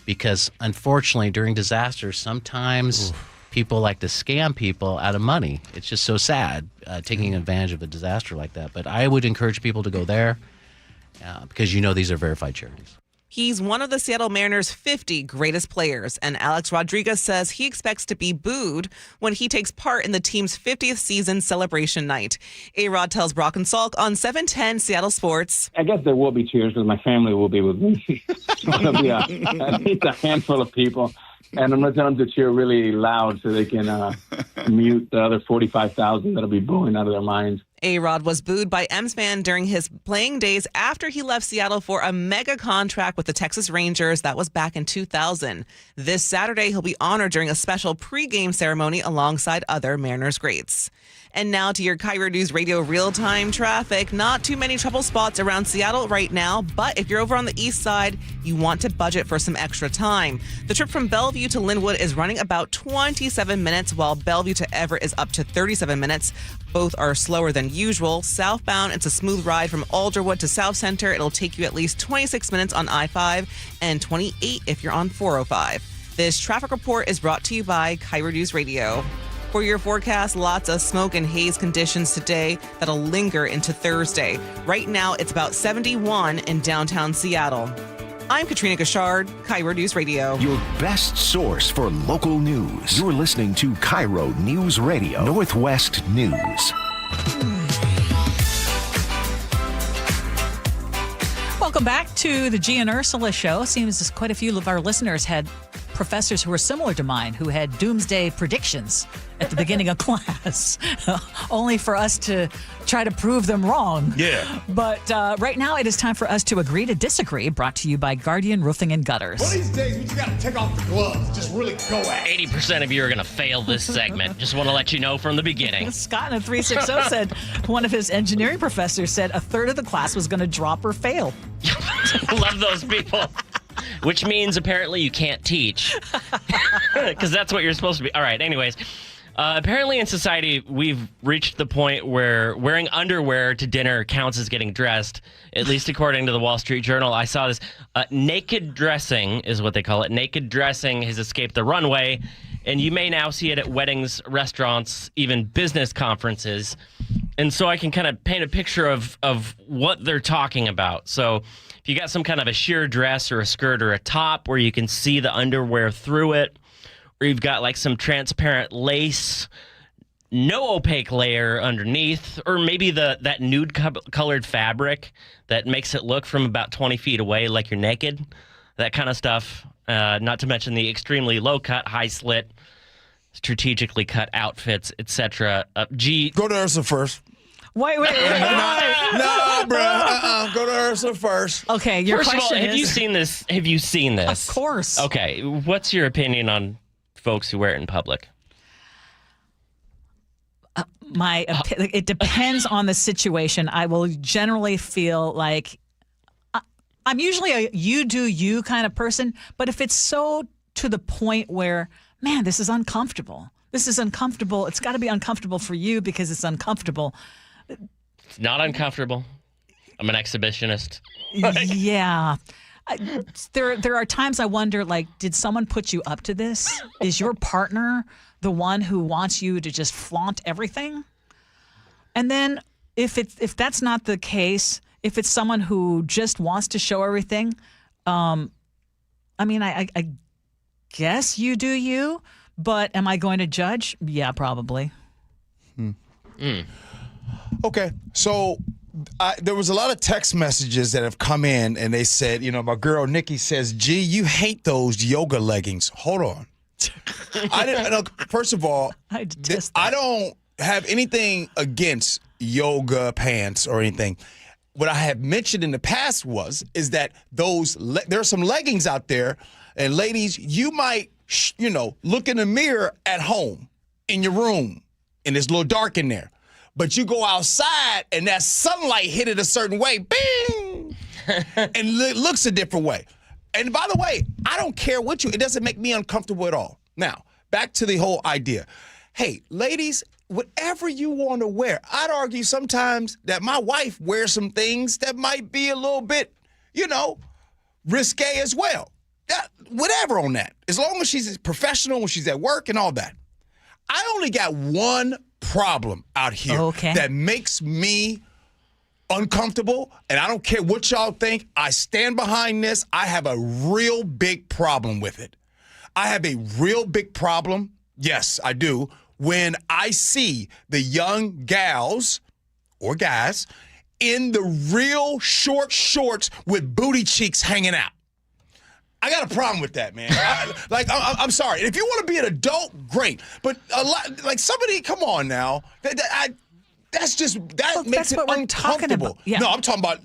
because, unfortunately, during disasters, sometimes people like to scam people out of money. It's just so sad taking advantage of a disaster like that. But I would encourage people to go there because these are verified charities. He's one of the Seattle Mariners' 50 greatest players, and Alex Rodriguez says he expects to be booed when he takes part in the team's 50th season celebration night. A-Rod tells Brock and Salk on 710 Seattle Sports. I guess there will be cheers because my family will be with me. So there'll be at least a handful of people. And I'm going to tell them to cheer really loud so they can mute the other 45,000 that'll be booing out of their minds. A-Rod was booed by M's fan during his playing days after he left Seattle for a mega contract with the Texas Rangers. That was back in 2000. This Saturday, he'll be honored during a special pregame ceremony alongside other Mariners greats. And now to your KIRO Newsradio real-time traffic. Not too many trouble spots around Seattle right now, but if you're over on the east side, you want to budget for some extra time. The trip from Bellevue to Linwood is running about 27 minutes, while Bellevue to Everett is up to 37 minutes. Both are slower than usual. Southbound, it's a smooth ride from Alderwood to South Center. It'll take you at least 26 minutes on I-5 and 28 if you're on 405. This traffic report is brought to you by KIRO Newsradio. For your forecast, lots of smoke and haze conditions today that'll linger into Thursday. Right now, it's about 71 in downtown Seattle. I'm Katrina Gashard, KIRO Newsradio. Your best source for local news. You're listening to KIRO Newsradio, Northwest News. Welcome back to the Gee and Ursula Show. Seems as quite a few of our listeners had professors who were similar to mine who had doomsday predictions at the beginning of class, only for us to try to prove them wrong. Yeah. But right now it is time for us to agree to disagree, brought to you by Guardian Roofing and Gutters. One of these days, we just got to take off the gloves. Just really go at it. 80% of you are going to fail this segment. Just want to let you know from the beginning. Scott in a 360 said one of his engineering professors said a third of the class was going to drop or fail. Love those people. Which means apparently you can't teach. Because that's what you're supposed to be. All right, anyways. Apparently in society, we've reached the point where wearing underwear to dinner counts as getting dressed, at least according to the Wall Street Journal. I saw this. Naked dressing is what they call it. Naked dressing has escaped the runway, and you may now see it at weddings, restaurants, even business conferences. And so I can kind of paint a picture of what they're talking about. So if you got some kind of a sheer dress or a skirt or a top where you can see the underwear through it, or you've got like some transparent lace, no opaque layer underneath, or maybe that nude colored fabric that makes it look from about 20 feet away like you're naked, that kind of stuff. Not to mention the extremely low cut, high slit, strategically cut outfits, etc. Go to Ursula first. Wait. No, bro. Go to Ursula first. Okay, your First question of all, have is... you seen this? Have you seen this? Of course. Okay, what's your opinion on folks who wear it in public? It depends on the situation. I will generally feel like I'm usually a you do you kind of person, but if it's so to the point where, man, this is uncomfortable. This is uncomfortable. It's got to be uncomfortable for you because it's uncomfortable. It's not uncomfortable. I'm an exhibitionist. Yeah. There are times I wonder, like, did someone put you up to this? Is your partner the one who wants you to just flaunt everything? And then if that's not the case, if it's someone who just wants to show everything, I mean, I guess you do you, but am I going to judge? Yeah, probably. Okay, so there was a lot of text messages that have come in, and they said, my girl Nikki says, "Gee, you hate those yoga leggings." Hold on. First of all, I don't have anything against yoga pants or anything. What I have mentioned in the past is that there are some leggings out there, and ladies, you might, look in the mirror at home in your room, and it's a little dark in there. But you go outside, and that sunlight hit it a certain way, bing, and it looks a different way. And by the way, I don't care what it doesn't make me uncomfortable at all. Now, back to the whole idea. Hey, ladies, whatever you want to wear. I'd argue sometimes that my wife wears some things that might be a little bit, risque as well. Whatever on that. As long as she's professional when she's at work and all that. I only got one problem out here that makes me uncomfortable, and I don't care what y'all think. I stand behind this. I have a real big problem with it. I have a real big problem, yes, I do, when I see the young gals or guys in the real short shorts with booty cheeks hanging out. I got a problem with that, man. I'm sorry. If you want to be an adult, great. But somebody, come on now. That's makes it uncomfortable. Yeah. No, I'm talking about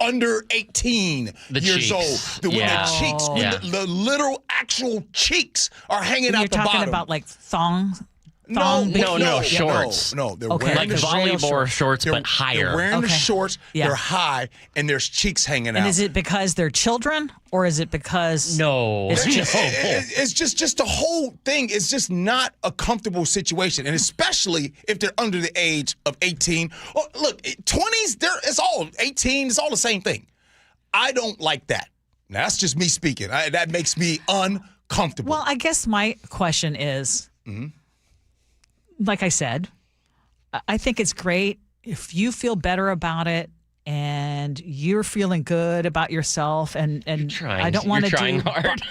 under 18 The years cheeks. old. When the cheeks, when the literal actual cheeks are hanging out the bottom. You're talking about like thongs? No, shorts. No, they're Okay. wearing Like the volleyball shorts, but higher. They're wearing the Okay. shorts, Yeah. they're high, and there's cheeks hanging out. And is it because they're children, or is it because No. it's just It's just the whole thing is just not a comfortable situation, and especially if they're under the age of 18. Oh, look, 20s, it's all 18. It's all the same thing. I don't like that. Now that's just me speaking. That makes me uncomfortable. Well, I guess my question is, like I said, I think it's great if you feel better about it and you're feeling good about yourself. And I don't want to trying hard.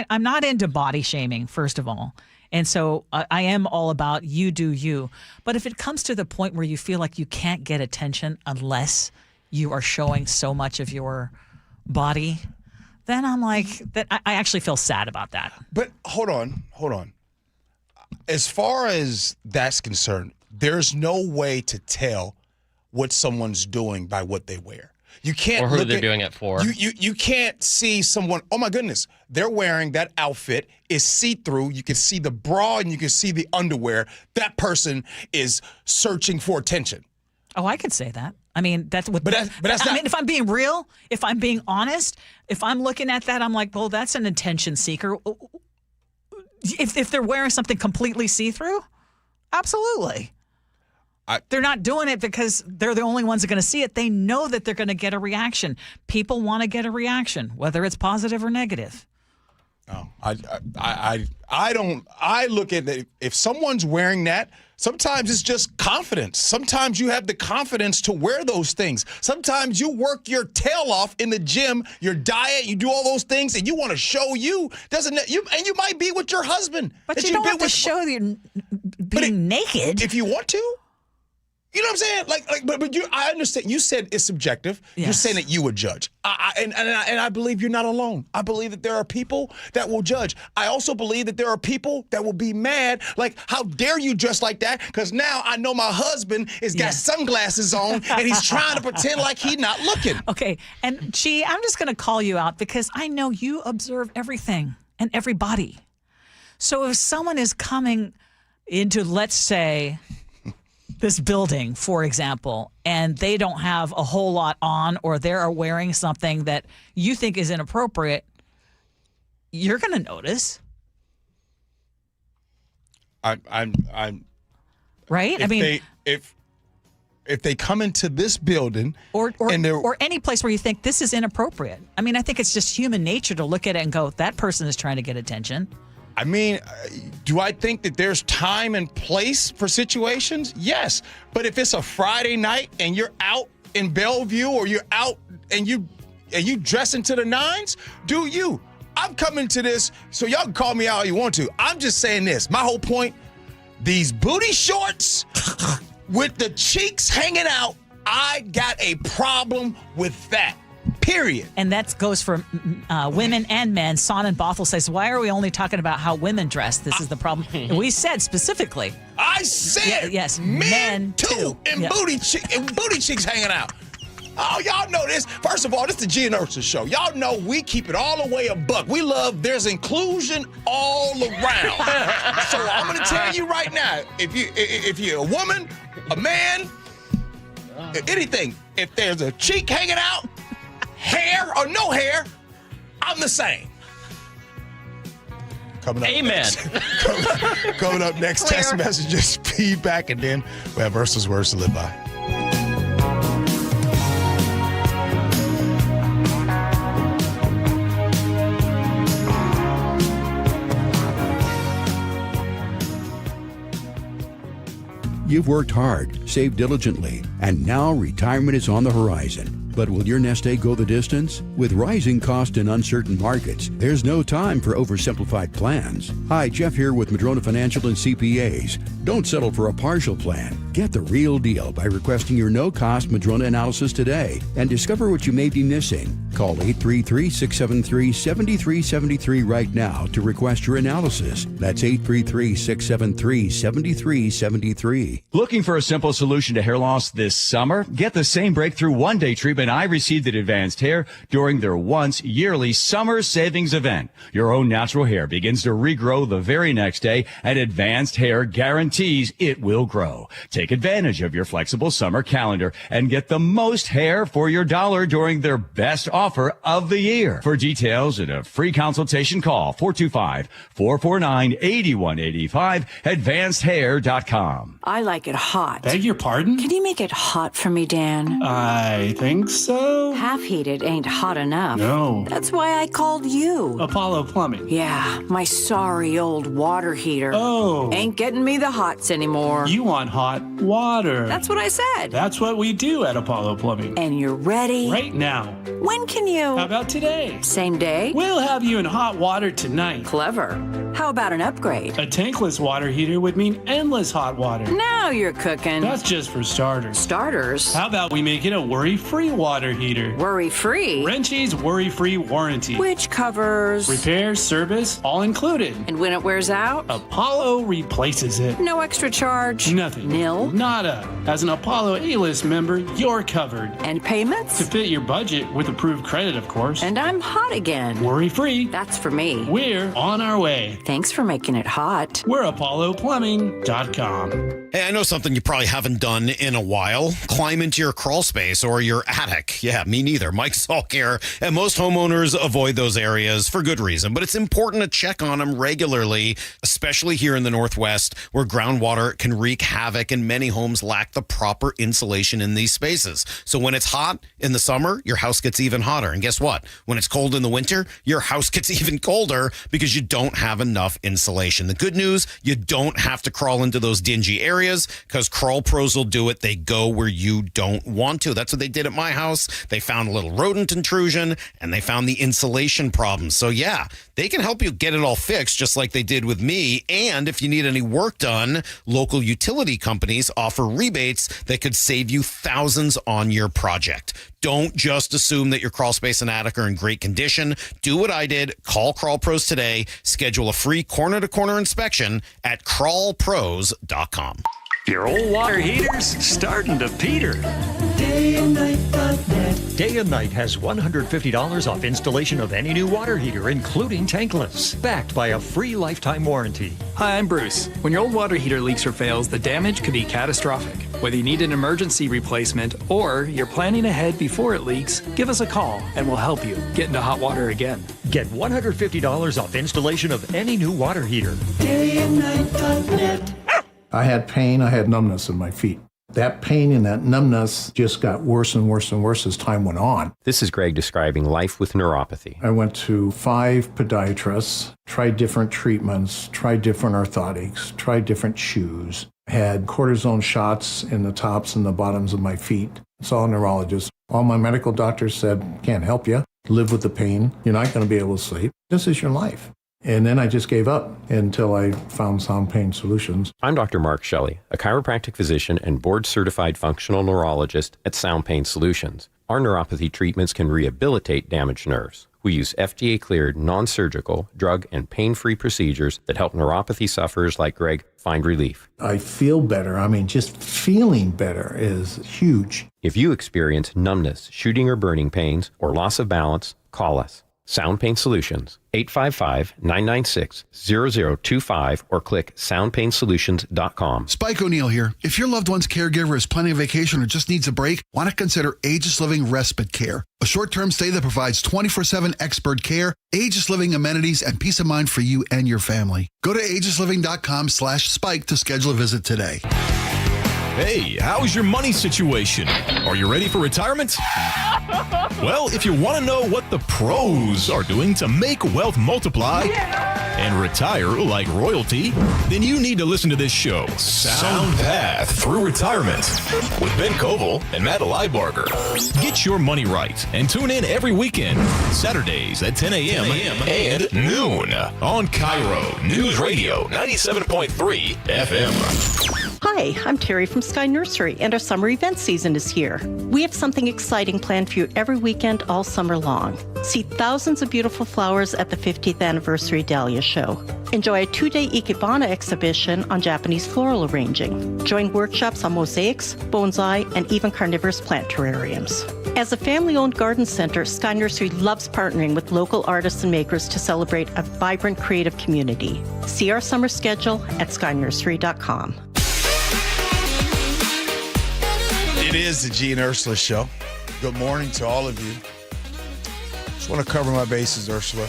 I'm not into body shaming, first of all. And so I am all about you do you. But if it comes to the point where you feel like you can't get attention unless you are showing so much of your body, then I'm like, that I actually feel sad about that. But hold on. As far as that's concerned, there's no way to tell what someone's doing by what they wear. You can't Or who look they're at- doing it for. You can't see someone, oh my goodness, they're wearing that outfit, is see-through, you can see the bra and you can see the underwear. That person is searching for attention. Oh, I could say that. I mean, that's what. But that's I not- mean, if I'm being real, if I'm being honest, if I'm looking at that, I'm like, well, that's an attention seeker. If they're wearing something completely see-through, absolutely. They're not doing it because they're the only ones that are going to see it. They know that they're going to get a reaction. People want to get a reaction, whether it's positive or negative. No, I don't. I look at it. If someone's wearing that, sometimes it's just confidence. Sometimes you have the confidence to wear those things. Sometimes you work your tail off in the gym, your diet, you do all those things, and you want to show you. And you might be with your husband, But that you you've don't been have to with- show you're being naked. if you want to. You know what I'm saying? But I understand. You said it's subjective. You're Yes. saying that you would judge. And I believe you're not alone. I believe that there are people that will judge. I also believe that there are people that will be mad. Like, how dare you dress like that? Because now I know my husband has got sunglasses on and he's trying to pretend like he's not looking. Okay, and Gee, I'm just going to call you out because I know you observe everything and everybody. So if someone is coming into, let's say, this building, for example, and they don't have a whole lot on, or they're wearing something that you think is inappropriate, you're going to notice. I'm right. I mean, if they come into this building or any place where you think this is inappropriate. I mean, I think it's just human nature to look at it and go, that person is trying to get attention. I mean, do I think that there's time and place for situations? Yes. But if it's a Friday night and you're out in Bellevue or you're out and you dressing to the nines, do you? I'm coming to this, so y'all can call me out all you want to. I'm just saying this. My whole point, these booty shorts with the cheeks hanging out, I got a problem with that. Period. And that goes for women and men. Son and Bothell says, why are we only talking about how women dress? This is the problem. And we said specifically. I said yes, men too. And booty cheeks hanging out. Oh, y'all know this. First of all, this is the Gee and Ursula Show. Y'all know we keep it all the way a buck. We love there's inclusion all around. So I'm going to tell you right now, if you're a woman, a man, anything, if there's a cheek hanging out, hair or no hair, I'm the same. Coming up Amen. Coming up next, text messages, feedback, and then we have Ursula's words to live by. You've worked hard, saved diligently, and now retirement is on the horizon. But will your nest egg go the distance? With rising cost and uncertain markets, there's no time for oversimplified plans. Hi, Jeff here with Madrona Financial and CPAs. Don't settle for a partial plan. Get the real deal by requesting your no-cost Madrona analysis today and discover what you may be missing. Call 833-673-7373 right now to request your analysis. That's 833-673-7373. Looking for a simple solution to hair loss this summer? Get the same breakthrough one-day treatment I received at Advanced Hair during their once-yearly summer savings event. Your own natural hair begins to regrow the very next day, and Advanced Hair guarantees it will grow. Take advantage of your flexible summer calendar and get the most hair for your dollar during their best offer of the year. For details and a free consultation, call 425-449-8185, advancedhair.com. I like it hot. Beg your pardon? Can you make it hot for me, Dan? I think so. Half heated ain't hot enough. No. That's why I called you. Apollo Plumbing. Yeah, my sorry old water heater. Oh. Ain't getting me the hots anymore. You want hot water. That's what I said. That's what we do at Apollo Plumbing. And you're ready? Right now. When can you? How about today? Same day? We'll have you in hot water tonight. Clever. How about an upgrade? A tankless water heater would mean endless hot water. Now you're cooking. That's just for starters. Starters? How about we make it a worry-free water heater? Worry-free? Wrenchie's worry-free warranty. Which covers? Repair, service, all included. And when it wears out? Apollo replaces it. No extra charge? Nothing. Nil? Nada. As an Apollo A-list member, you're covered. And payments? To fit your budget with approved credit, of course. And I'm hot again. Worry-free. That's for me. We're on our way. Thanks for making it hot. We're ApolloPlumbing.com. Hey, I know something you probably haven't done in a while. Climb into your crawl space or your attic. Yeah, me neither. Mike Salk here. And most homeowners avoid those areas for good reason. But it's important to check on them regularly, especially here in the Northwest, where groundwater can wreak havoc and many homes lack the proper insulation in these spaces. So when it's hot in the summer, your house gets even hotter. And guess what? When it's cold in the winter, your house gets even colder because you don't have enough insulation. The good news, you don't have to crawl into those dingy areas because Crawl Pros will do it. They go where you don't want to. That's what they did at my house. They found a little rodent intrusion and they found the insulation problems. So yeah, they can help you get it all fixed just like they did with me. And if you need any work done, local utility companies offer rebates that could save you thousands on your project. Don't just assume that your crawl space and attic are in great condition. Do what I did. Call Crawl Pros today. Schedule a free corner-to-corner inspection at crawlpros.com. Your old water heater's starting to peter. DayandNight.net. Day and Night has $150 off installation of any new water heater, including tankless, backed by a free lifetime warranty. Hi, I'm Bruce. When your old water heater leaks or fails, the damage could be catastrophic. Whether you need an emergency replacement or you're planning ahead before it leaks, give us a call and we'll help you get into hot water again. Get $150 off installation of any new water heater. DayandNight.net. I had pain, I had numbness in my feet. That pain and that numbness just got worse and worse and worse as time went on. This is Greg describing life with neuropathy. I went to 5 podiatrists, tried different treatments, tried different orthotics, tried different shoes, had cortisone shots in the tops and the bottoms of my feet. Saw a neurologist. All my medical doctors said, can't help you. Live with the pain. You're not going to be able to sleep. This is your life. And then I just gave up until I found Sound Pain Solutions. I'm Dr. Mark Shelley, a chiropractic physician and board-certified functional neurologist at Sound Pain Solutions. Our neuropathy treatments can rehabilitate damaged nerves. We use FDA-cleared, non-surgical, drug and pain-free procedures that help neuropathy sufferers like Greg find relief. I feel better. I mean, just feeling better is huge. If you experience numbness, shooting or burning pains, or loss of balance, call us. Sound Pain Solutions, 855-996-0025 or click soundpainsolutions.com. Spike O'Neill here. If your loved one's caregiver is planning a vacation or just needs a break, want to consider Aegis Living Respite Care, a short-term stay that provides 24/7 expert care, Aegis Living amenities, and peace of mind for you and your family. Go to aegisliving.com/spike to schedule a visit today. Hey, how's your money situation? Are you ready for retirement? Well, if you want to know what the pros are doing to make wealth multiply and retire like royalty, then you need to listen to this show, Sound Path Through Retirement, with Ben Koval and Matt Liebarger. Get your money right and tune in every weekend, Saturdays at 10 a.m. and noon on KIRO Newsradio 97.3 FM. Hi, I'm Terry from Sky Nursery, and our summer event season is here. We have something exciting planned for you every weekend all summer long. See thousands of beautiful flowers at the 50th Anniversary Dahlia Show. Enjoy a 2-day Ikebana exhibition on Japanese floral arranging. Join workshops on mosaics, bonsai, and even carnivorous plant terrariums. As a family-owned garden center, Sky Nursery loves partnering with local artists and makers to celebrate a vibrant creative community. See our summer schedule at skynursery.com. It is the Gee and Ursula Show. Good morning to all of you. Just want to cover my bases, Ursula.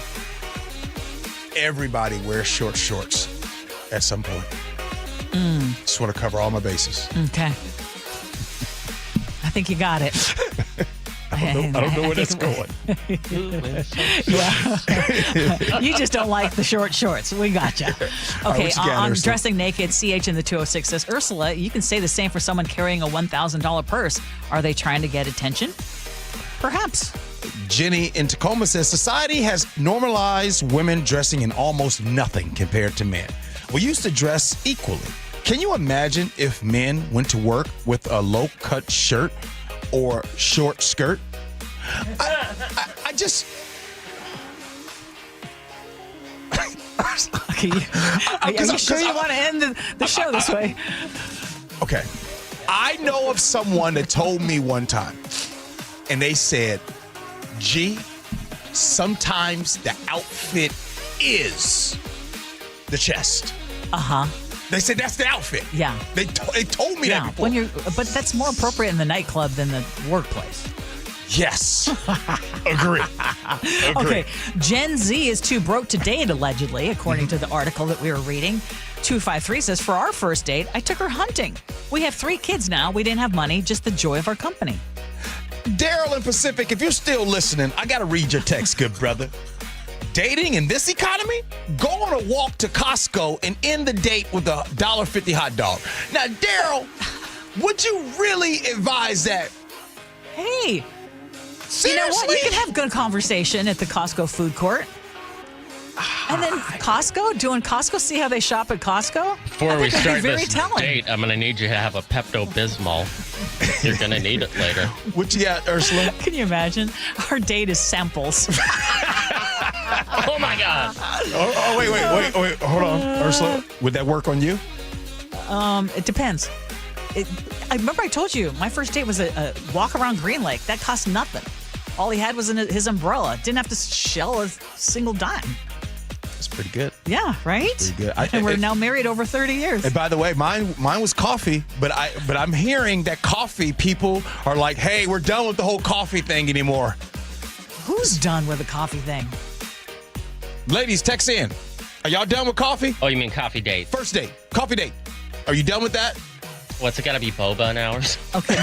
Everybody wears short shorts at some point. Just want to cover all my bases. Okay. I think you got it. I don't know where that's going. Yeah. You just don't like the short shorts. We gotcha. Okay, on Dressing Naked, CH in the 206 says, Ursula, you can say the same for someone carrying a $1,000 purse. Are they trying to get attention? Perhaps. Jenny in Tacoma says, society has normalized women dressing in almost nothing compared to men. We used to dress equally. Can you imagine if men went to work with a low-cut shirt or short skirt? I just... Okay, are you sure you want to end the show this way? Okay. I know of someone that told me one time, and they said, Gee, sometimes the outfit is the chest. Uh-huh. They said that's the outfit. Yeah. They told me that before. But that's more appropriate in the nightclub than the workplace. Yes. Agree. Okay. Gen Z is too broke to date, allegedly, according to the article that we were reading. 253 says, for our first date, I took her hunting. We have 3 kids now. We didn't have money, just the joy of our company. Daryl in Pacific, if you're still listening, I got to read your text, good brother. Dating in this economy? Go on a walk to Costco and end the date with a $1.50 hot dog. Now, Daryl, would you really advise that? Hey, seriously? You know what? You can have good conversation at the Costco food court. And then doing Costco, see how they shop at Costco? Before we start this date, I'm going to need you to have a Pepto-Bismol. You're going to need it later. What you got, Ursula? Can you imagine? Our date is samples. Oh, my God. Oh, wait. Hold on. Ursula, would that work on you? It depends. I remember I told you, my first date was a walk around Green Lake. That cost nothing. All he had was his umbrella. Didn't have to shell a single dime. That's pretty good. Yeah, right? Pretty good. And we're now married over 30 years. And by the way, mine was coffee, but I'm hearing that coffee people are like, hey, we're done with the whole coffee thing anymore. Who's done with the coffee thing? Ladies, text in. Are y'all done with coffee? Oh, you mean coffee date? First date. Coffee date. Are you done with that? What's it got to be boba in ours? Okay.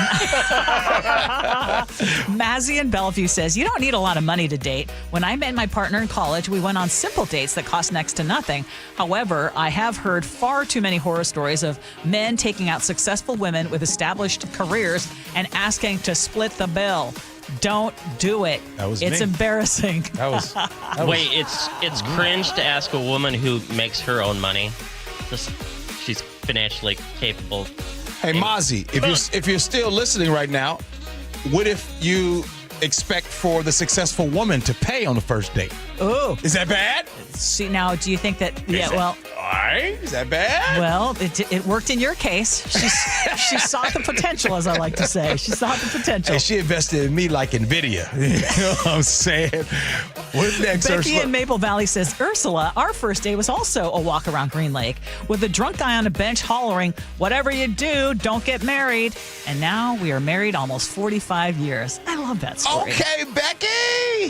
Mazzy in Bellevue says, you don't need a lot of money to date. When I met my partner in college, we went on simple dates that cost next to nothing. However, I have heard far too many horror stories of men taking out successful women with established careers and asking to split the bill. Don't do it. It's me. Embarrassing. Wait, it's cringe to ask a woman who makes her own money. She's financially capable. Hey, Mozzie, if you're still listening right now, what if you expect for the successful woman to pay on the first date? Oh. Is that bad? See, now, do you think that, all right, is that bad? Well, it worked in your case. She saw the potential, as I like to say. She saw the potential. Hey, she invested in me like NVIDIA. You know what I'm saying? What's next, Becky Ursula? in Maple Valley says, Ursula, our first day was also a walk around Green Lake with a drunk guy on a bench hollering, whatever you do, don't get married. And now we are married almost 45 years. I love that story. Okay, Becky.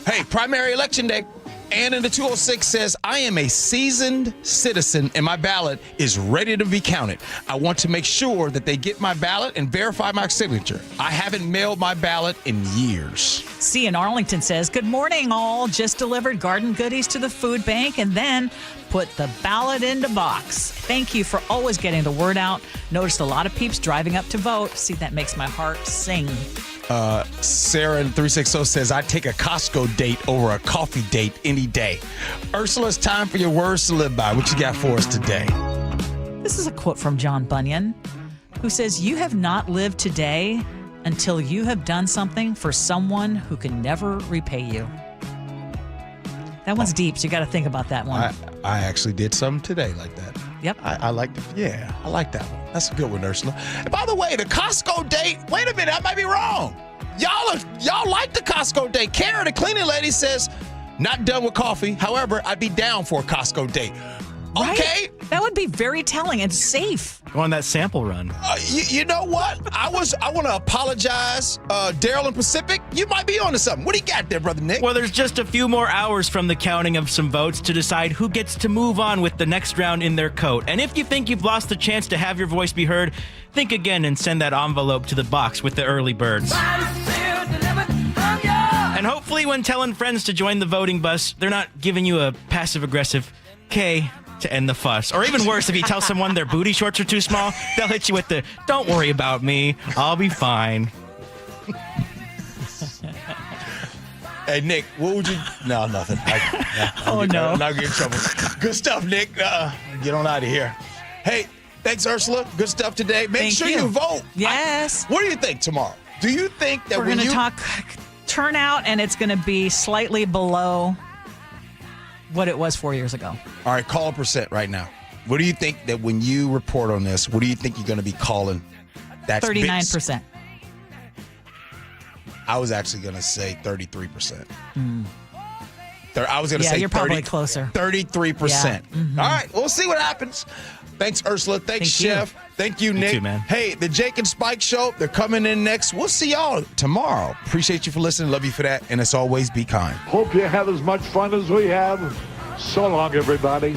Hey, primary election day. And in the 206 says, I am a seasoned citizen and my ballot is ready to be counted. I want to make sure that they get my ballot and verify my signature. I haven't mailed my ballot in years. C in Arlington says, good morning, all. Just delivered garden goodies to the food bank and then put the ballot into box. Thank you for always getting the word out. Noticed a lot of peeps driving up to vote. See, that makes my heart sing. Sarah in 360 says, I take a Costco date over a coffee date any day. Ursula, it's time for your words to live by. What you got for us today? This is a quote from John Bunyan, who says, you have not lived today until you have done something for someone who can never repay you. That one's deep, so you got to think about that one. I actually did something today like that. Yep. I like I like that one. That's a good one, Ursula. And by the way, the Costco date, wait a minute, I might be wrong. Y'all like the Costco date. Kara, the cleaning lady, says, not done with coffee. However, I'd be down for a Costco date. Right? Okay. That would be very telling and safe. Go on that sample run. You know what? I want to apologize. Daryl and Pacific, you might be onto something. What do you got there, Brother Nick? Well, there's just a few more hours from the counting of some votes to decide who gets to move on with the next round in their coat. And if you think you've lost the chance to have your voice be heard, think again and send that envelope to the box with the early birds. And hopefully when telling friends to join the voting bus, they're not giving you a passive-aggressive K to end the fuss. Or even worse, if you tell someone their booty shorts are too small, they'll hit you with the, don't worry about me, I'll be fine. Hey, Nick, what would you... No, nothing. I'll get in trouble. Good stuff, Nick. Get on out of here. Hey, thanks, Ursula. Good stuff today. Make sure you vote. Yes. What do you think tomorrow? Do you think that we're going to talk turnout, and it's going to be slightly below what it was 4 years ago? All right, call a percent right now. What do you think that when you report on this, what do you think you're going to be calling? That's 39%. I was actually going to say 33%. I was going to say you're probably closer. 33%. Yeah. Mm-hmm. All right, we'll see what happens. Thanks, Ursula. Thanks, Chef. Thank you, Nick. You too, man. Hey, the Jake and Spike Show, they're coming in next. We'll see y'all tomorrow. Appreciate you for listening. Love you for that. And as always, be kind. Hope you have as much fun as we have. So long, everybody.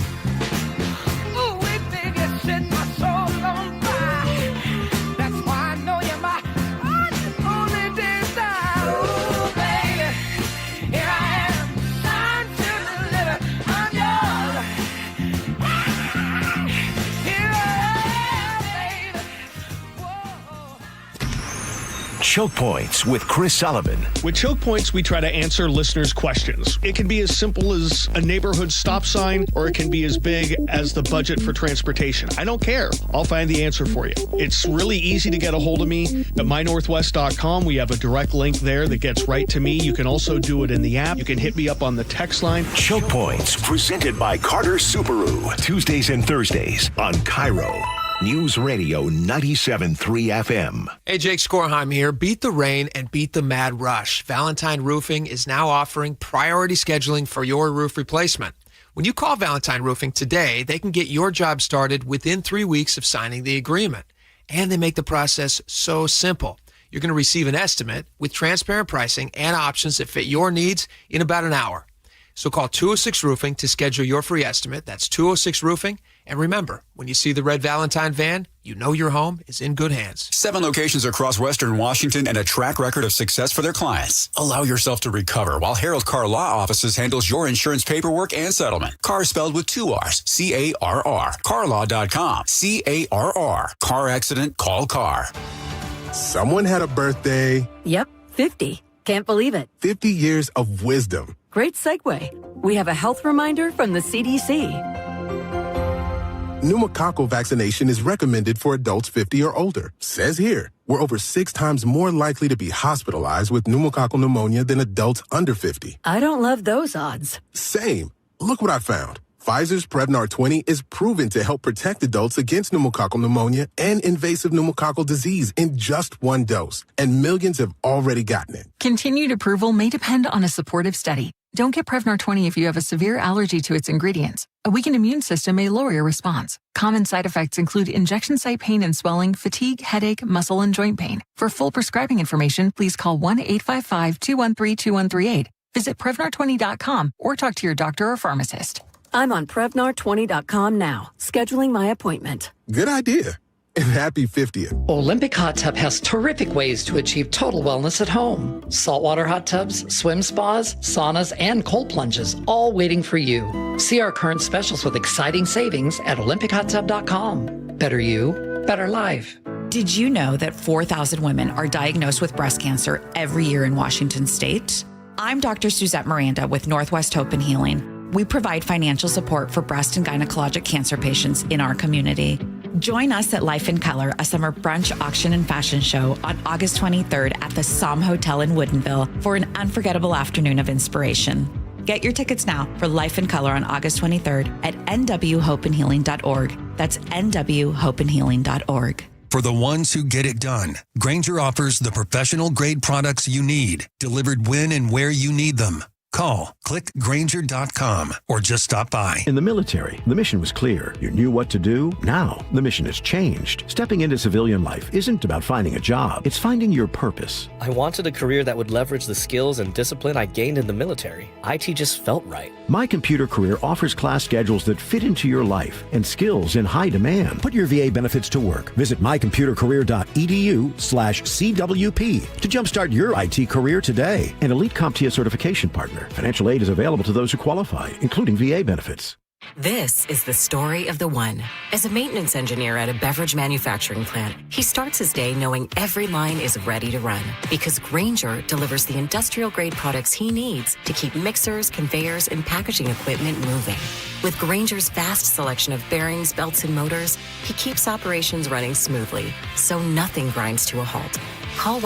Choke Points with Chris Sullivan. With Choke Points, we try to answer listeners' questions. It can be as simple as a neighborhood stop sign, or it can be as big as the budget for transportation. I don't care. I'll find the answer for you. It's really easy to get a hold of me at mynorthwest.com. We have a direct link there that gets right to me. You can also do it in the app. You can hit me up on the text line. Choke Points, presented by Carter Subaru. Tuesdays and Thursdays on KIRO Newsradio 97.3 FM. Hey, Jake Skorheim here. Beat the rain and beat the mad rush. Valentine Roofing is now offering priority scheduling for your roof replacement. When you call Valentine Roofing today, they can get your job started within 3 weeks of signing the agreement. And they make the process so simple. You're going to receive an estimate with transparent pricing and options that fit your needs in about an hour. So call 206 Roofing to schedule your free estimate. That's 206 Roofing. And remember, when you see the red Valentine van, you know your home is in good hands. 7 locations across Western Washington and a track record of success for their clients. Allow yourself to recover while Harold Carr Law Offices handles your insurance paperwork and settlement. Carr spelled with 2 R's. C-A-R-R. CarLaw.com. C-A-R-R. Car accident, call Carr. Someone had a birthday. Yep, 50. Can't believe it. 50 years of wisdom. Great segue. We have a health reminder from the CDC. Pneumococcal vaccination is recommended for adults 50 or older. Says here, we're over 6 times more likely to be hospitalized with pneumococcal pneumonia than adults under 50. I don't love those odds. Same. Look what I found. Pfizer's Prevnar 20 is proven to help protect adults against pneumococcal pneumonia and invasive pneumococcal disease in just 1 dose, and millions have already gotten it. Continued approval may depend on a supportive study. Don't get Prevnar 20 if you have a severe allergy to its ingredients. A weakened immune system may lower your response. Common side effects include injection site pain and swelling, fatigue, headache, muscle, and joint pain. For full prescribing information, please call 1-855-213-2138 Visit Prevnar20.com or talk to your doctor or pharmacist. I'm on Prevnar20.com now, scheduling my appointment. Good idea. And happy 50th. Olympic Hot Tub has terrific ways to achieve total wellness at home. Saltwater hot tubs, swim spas, saunas, and cold plunges, all waiting for you. See our current specials with exciting savings at OlympicHotTub.com. Better you, better life. Did you know that 4,000 women are diagnosed with breast cancer every year in Washington state? I'm Dr. Suzette Miranda with Northwest Hope and Healing. We provide financial support for breast and gynecologic cancer patients in our community. Join us at Life in Color, a summer brunch, auction, and fashion show on August 23rd at the Somme Hotel in Woodinville for an unforgettable afternoon of inspiration. Get your tickets now for Life in Color on August 23rd at nwhopeandhealing.org. That's nwhopeandhealing.org. For the ones who get it done, Grainger offers the professional-grade products you need, delivered when and where you need them. Call, click Grainger.com, or just stop by. In the military, the mission was clear. You knew what to do. Now, the mission has changed. Stepping into civilian life isn't about finding a job. It's finding your purpose. I wanted a career that would leverage the skills and discipline I gained in the military. IT just felt right. My Computer Career offers class schedules that fit into your life and skills in high demand. Put your VA benefits to work. Visit mycomputercareer.edu/CWP to jumpstart your IT career today. An Elite CompTIA certification partner. Financial aid is available to those who qualify, including VA benefits. This is the story of the one. As a maintenance engineer at a beverage manufacturing plant, he starts his day knowing every line is ready to run because Grainger delivers the industrial-grade products he needs to keep mixers, conveyors, and packaging equipment moving. With Grainger's vast selection of bearings, belts, and motors, he keeps operations running smoothly, so nothing grinds to a halt. Call